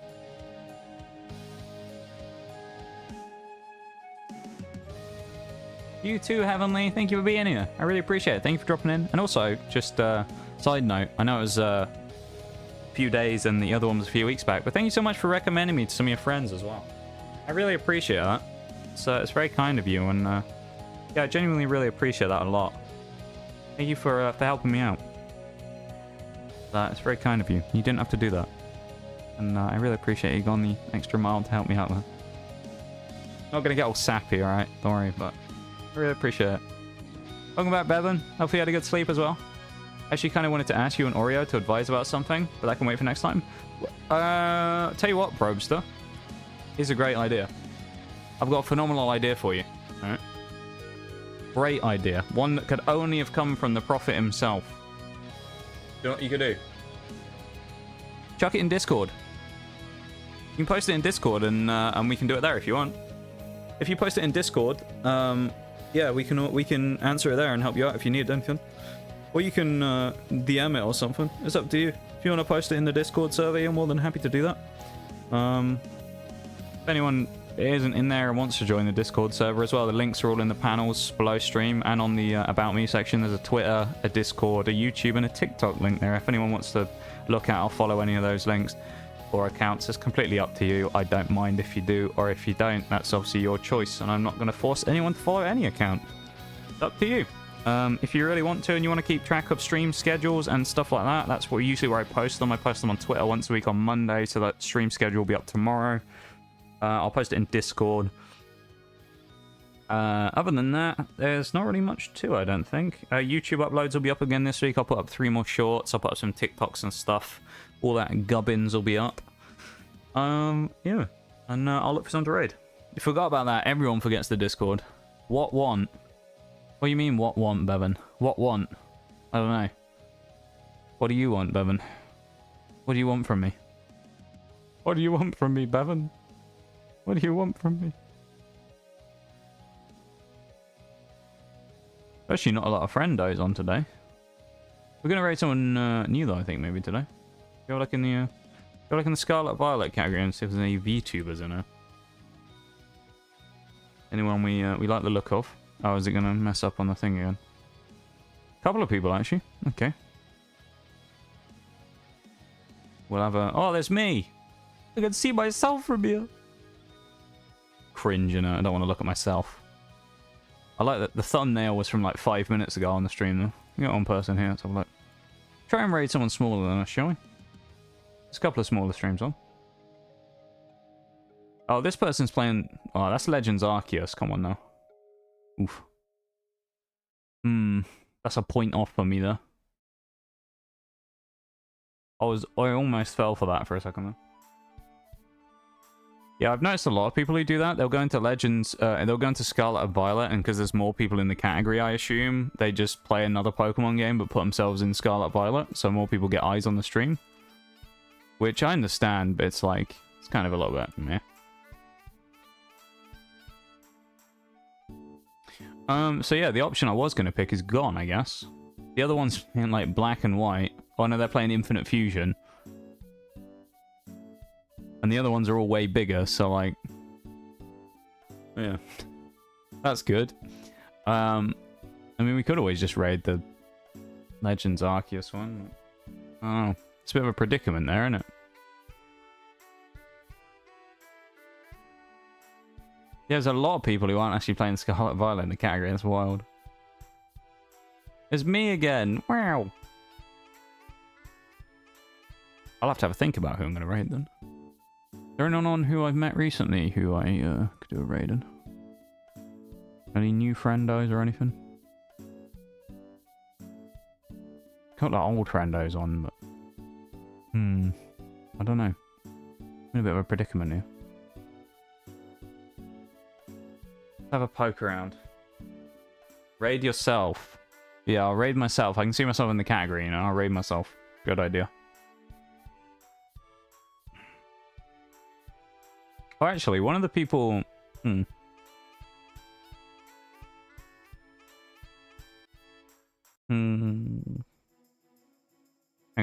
You too, Heavenly. Thank you for being here. I really appreciate it. Thank you for dropping in. And also, just side note, I know it was a few days and the other one was a few weeks back, but thank you so much for recommending me to some of your friends as well. I really appreciate that. So it's very kind of you, and yeah, I genuinely really appreciate that a lot. Thank you for helping me out. It's very kind of you. You didn't have to do that. And I really appreciate you going the extra mile to help me out there. Not gonna get all sappy, alright? Don't worry, but I really appreciate it. Welcome back, Bevan. Hopefully you had a good sleep as well. Actually, kind of wanted to ask you and Oreo to advise about something, but that can wait for next time. Tell you what, Probster. Here's a great idea. I've got a phenomenal idea for you. Alright? Great idea. One that could only have come from the Prophet himself. You know what you could do? Chuck it in Discord. You can post it in Discord and we can do it there if you want. If you post it in Discord, yeah, we can answer it there and help you out if you need anything. Or you can DM it or something. It's up to you. If you want to post it in the Discord server, you're more than happy to do that. If anyone isn't in there and wants to join the Discord server as well, the links are all in the panels below stream and on the About Me section. There's a Twitter, a Discord, a YouTube, and a TikTok link there. If anyone wants to look at or follow any of those links or accounts, it's completely up to you. I don't mind if you do or if you don't. That's obviously your choice, and I'm not going to force anyone to follow any account. It's up to you. If you really want to and you want to keep track of stream schedules and stuff like that, that's usually where I post them. I post them on Twitter once a week on Monday, so that stream schedule will be up tomorrow. I'll post it in Discord. Other than that, there's not really much to it, I don't think. YouTube uploads will be up again this week. I'll put up 3 more shorts. I'll put up some TikToks and stuff. All that gubbins will be up. Yeah. And I'll look for some to raid. You forgot about that. Everyone forgets the Discord. What want? What do you mean, what want, Bevan? What want? I don't know. What do you want, Bevan? What do you want from me? What do you want from me, Bevan? What do you want from me? Actually, not a lot of friendos on today. We're gonna raid someone new though, I think maybe today. Go like in the Scarlet Violet category and see if there's any VTubers in it. Anyone we like the look of? Oh, is it gonna mess up on the thing again? Couple of people actually. Okay. We'll have a. Oh, there's me. I can see myself from here. Cringe, you know. I don't want to look at myself. I like that the thumbnail was from like 5 minutes ago on the stream though. We got one person here, let's have a look. Try and raid someone smaller than us, shall we? There's a couple of smaller streams on. Oh, this person's playing... Oh, that's Legends Arceus. Come on now. Oof. That's a point off for me there. I almost fell for that for a second though. Yeah, I've noticed a lot of people who do that. They'll go into Legends, and they'll go into Scarlet and Violet, and because there's more people in the category, I assume, they just play another Pokemon game, but put themselves in Scarlet Violet, so more people get eyes on the stream. Which I understand, but it's like, it's kind of a little bit meh. So yeah, the option I was going to pick is gone, I guess. The other one's in like black and white. Oh no, they're playing Infinite Fusion. And the other ones are all way bigger, so like... Yeah. That's good. I mean, we could always just raid the Legends Arceus one. Oh, it's a bit of a predicament there, isn't it? Yeah, there's a lot of people who aren't actually playing Scarlet Violet in the category. That's wild. It's me again. Wow. I'll have to have a think about who I'm going to raid then. Is there anyone on who I've met recently who I could do a raid in? Any new friendos or anything? Got the old friendos on, but... I don't know. I'm in a bit of a predicament here. Have a poke around. Raid yourself. Yeah, I'll raid myself. I can see myself in the category, you know. I'll raid myself. Good idea. Oh, actually, one of the people... Hang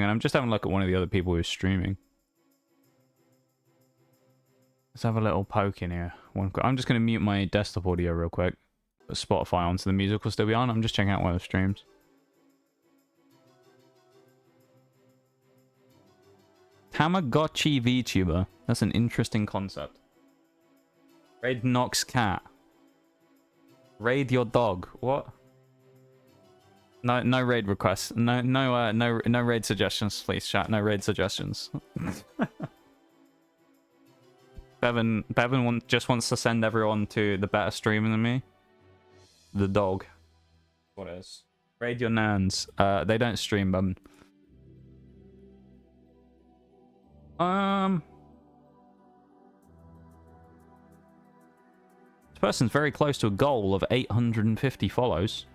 on, I'm just having a look at one of the other people who's streaming. Let's have a little poke in here. I'm just going to mute my desktop audio real quick. Spotify onto the music will still be on. I'm just checking out one of the streams. Tamagotchi VTuber. That's an interesting concept. Raid Nox cat. Raid your dog. What? No raid requests. No raid suggestions, please, chat. No raid suggestions. Bevan just wants to send everyone to the better streamer than me. The dog. What is? Raid your nans. They don't stream, Bevan. This person's very close to a goal of 850 follows.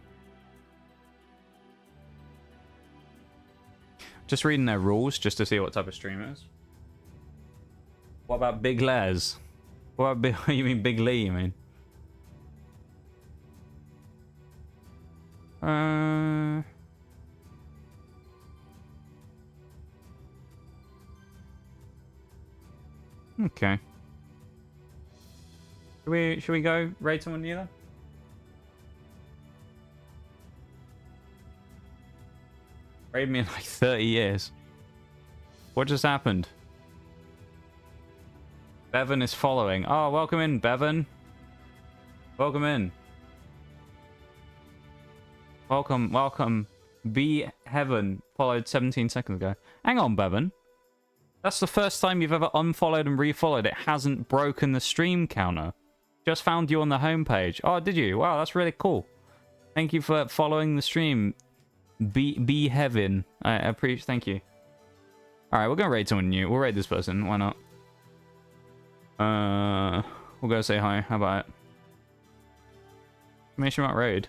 Just reading their rules just to see what type of stream it is. What about Big Les? What about Big, you mean Big Lee, you mean? Okay. Should we go raid someone new then? Raid me in like 30 years. What just happened? Bevan is following. Oh, welcome in, Bevan. Welcome in. Welcome. Be Heaven followed 17 seconds ago. Hang on, Bevan. That's the first time you've ever unfollowed and refollowed. It hasn't broken the stream counter. Just found you on the homepage. Oh, did you? Wow, that's really cool. Thank you for following the stream. Be Heaven. I appreciate. Thank you. All right, we're gonna raid someone new. We'll raid this person. Why not? We'll go say hi. How about it? Information about raid.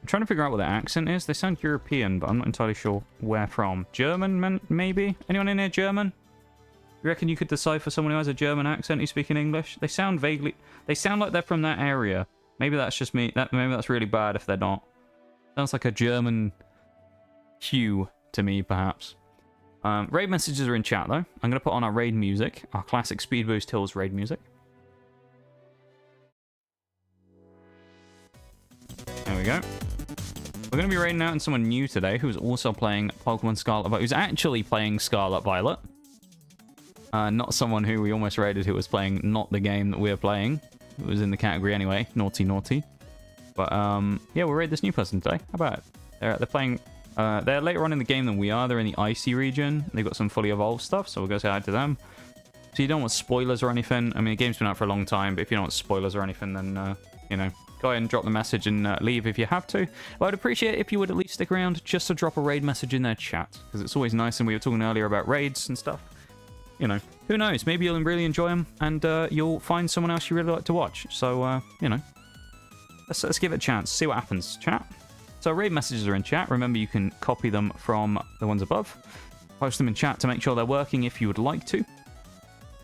I'm trying to figure out what their accent is. They sound European, but I'm not entirely sure where from. German, maybe? Anyone in here German? You reckon you could decipher someone who has a German accent who's speaking English? They sound vaguely... They sound like they're from that area. Maybe that's just me. Maybe that's really bad if they're not. Sounds like a German hue to me, perhaps. Raid messages are in chat, though. I'm going to put on our raid music. Our classic Speed Boost Hills raid music. There we go. We're going to be raiding out on someone new today who's also playing Pokemon Scarlet Violet. Who's actually playing Scarlet Violet. Not someone who we almost raided who was playing not the game that we're playing. It was in the category anyway. Naughty, naughty. But, yeah, we'll raid this new person today. How about it? They're playing... they're later on in the game than we are. They're in the Icy region. They've got some fully evolved stuff, so we'll go say hi to them. So you don't want spoilers or anything. I mean, the game's been out for a long time, but if you don't want spoilers or anything, then, you know... Go ahead and drop the message and leave if you have to. But I'd appreciate it if you would at least stick around just to drop a raid message in their chat. Because it's always nice, and we were talking earlier about raids and stuff. You know, who knows? Maybe you'll really enjoy them, and you'll find someone else you really like to watch. So, you know, let's give it a chance. See what happens, chat. So raid messages are in chat. Remember, you can copy them from the ones above. Post them in chat to make sure they're working if you would like to.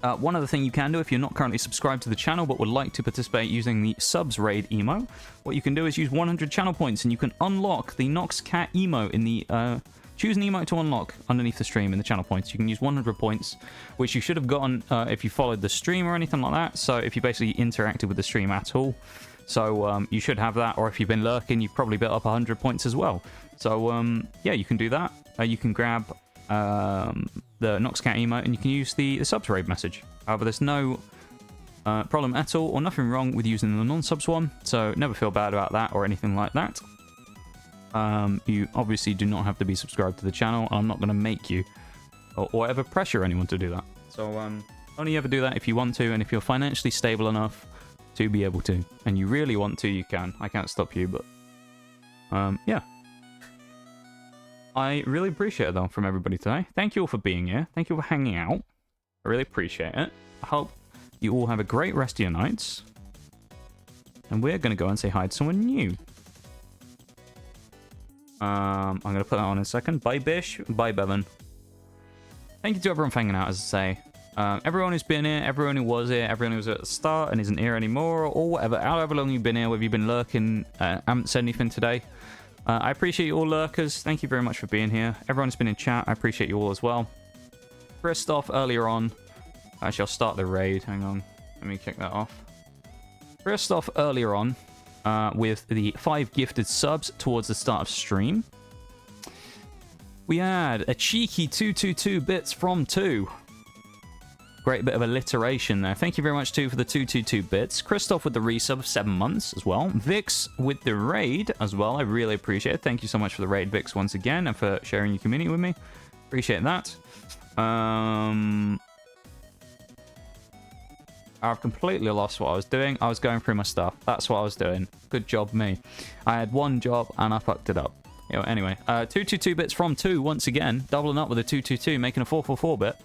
One other thing you can do if you're not currently subscribed to the channel but would like to participate using the subs raid emo, what you can do is use 100 channel points and you can unlock the Nox Cat emo in the... choose an emote to unlock underneath the stream in the channel points. You can use 100 points, which you should have gotten if you followed the stream or anything like that. So if you basically interacted with the stream at all. So you should have that, or if you've been lurking, you've probably built up 100 points as well. So yeah, you can do that. You can grab... the Nox Cat emote, and you can use the subs raid message. However, there's no problem at all, or nothing wrong with using the non-subs one, so never feel bad about that or anything like that. You obviously do not have to be subscribed to the channel, and I'm not going to make you or ever pressure anyone to do that. So only ever do that if you want to, and if you're financially stable enough to be able to, and you really want to, you can. I can't stop you, but yeah. I really appreciate it, though, from everybody today. Thank you all for being here. Thank you for hanging out. I really appreciate it. I hope you all have a great rest of your nights. And we're going to go and say hi to someone new. I'm going to put that on in a second. Bye, Bish. Bye, Bevan. Thank you to everyone for hanging out, as I say. Everyone who's been here, everyone who was here, everyone who was at the start and isn't here anymore, or whatever, however long you've been here, whether you've been lurking, haven't said anything today. I appreciate you all lurkers. Thank you very much for being here. Everyone who's been in chat, I appreciate you all as well. Christoph earlier on. Actually, I'll start the raid. Hang on. Let me kick that off. Christoph earlier on with the 5 gifted subs towards the start of stream. We had a cheeky 222 bits from 2. Great bit of alliteration there. Thank you very much, 2, for the 222 bits. Christoph with the resub of 7 months as well. Vix with the raid as well. I really appreciate it. Thank you so much for the raid, Vix, once again, and for sharing your community with me. Appreciate that. I've completely lost what I was doing. I was going through my stuff. That's what I was doing. Good job, me. I had one job and I fucked it up. Anyway, 222 bits from 2 once again. Doubling up with a 222, making a 444 bit.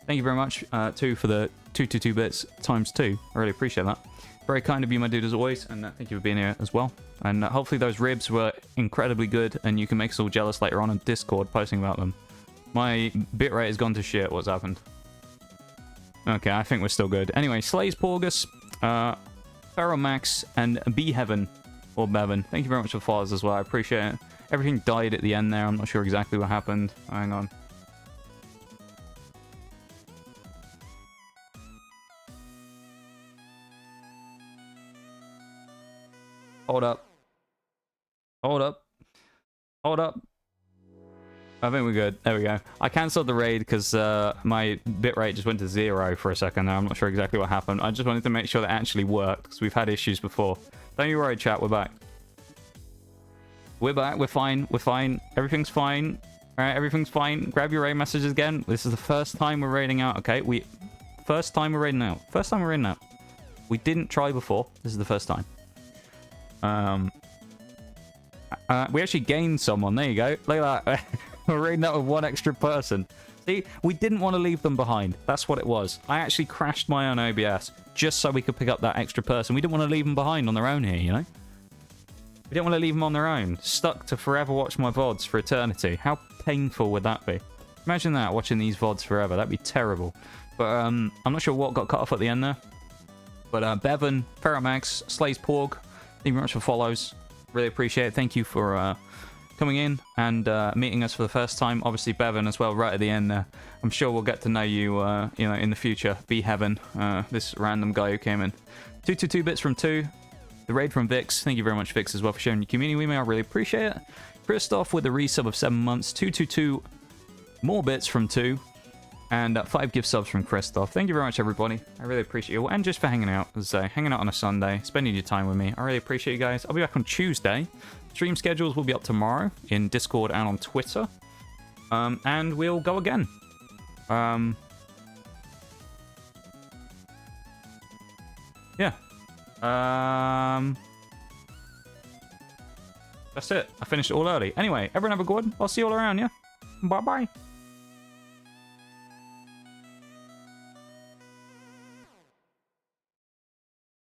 Thank you very much, 2, for the 222 bits times 2. I really appreciate that. Very kind of you, my dude, as always. And thank you for being here as well. And hopefully those ribs were incredibly good and you can make us all jealous later on Discord posting about them. My bitrate has gone to shit. What's happened? Okay, I think we're still good. Anyway, Slays Porgus, Ferromax, and B-Heaven, or Bevan. Thank you very much for the follows as well. I appreciate it. Everything died at the end there. I'm not sure exactly what happened. Hang on. Hold up. Hold up. Hold up. I think we're good. There we go. I cancelled the raid because my bitrate just went to 0 for a second there. I'm not sure exactly what happened. I just wanted to make sure that it actually worked because we've had issues before. Don't you worry, chat. We're back. We're back. We're fine. We're fine. Everything's fine. All right, everything's fine. Grab your raid messages again. This is the first time we're raiding out, okay? First time we're raiding out. First time we're raiding out. We didn't try before. This is the first time. We actually gained someone. There you go. Look at that. We're raiding that with 1 extra person. See, we didn't want to leave them behind. That's what it was. I actually crashed my own OBS just so we could pick up that extra person. We didn't want to leave them behind on their own here, you know? We didn't want to leave them on their own. Stuck to forever watch my VODs for eternity. How painful would that be? Imagine that, watching these VODs forever. That'd be terrible. But I'm not sure what got cut off at the end there. But Bevan, Ferromax, Slays Porg, thank you very much for follows. Really appreciate it. Thank you for coming in and meeting us for the first time. Obviously, Bevan as well, right at the end there. I'm sure we'll get to know you, you know, in the future. Be Heaven, this random guy who came in. 222 bits from 2. The raid from Vix. Thank you very much, Vix, as well, for sharing your community with me. I really appreciate it. Christoph with the resub of 7 months. 222 more bits from 2. And 5 gift subs from Christoph. Thank you very much, everybody. I really appreciate you. And just for hanging out, as I say, hanging out on a Sunday, spending your time with me. I really appreciate you guys. I'll be back on Tuesday. Stream schedules will be up tomorrow in Discord and on Twitter. And we'll go again. Yeah. That's it. I finished it all early. Anyway, everyone have a good one. I'll see you all around, yeah? Bye-bye.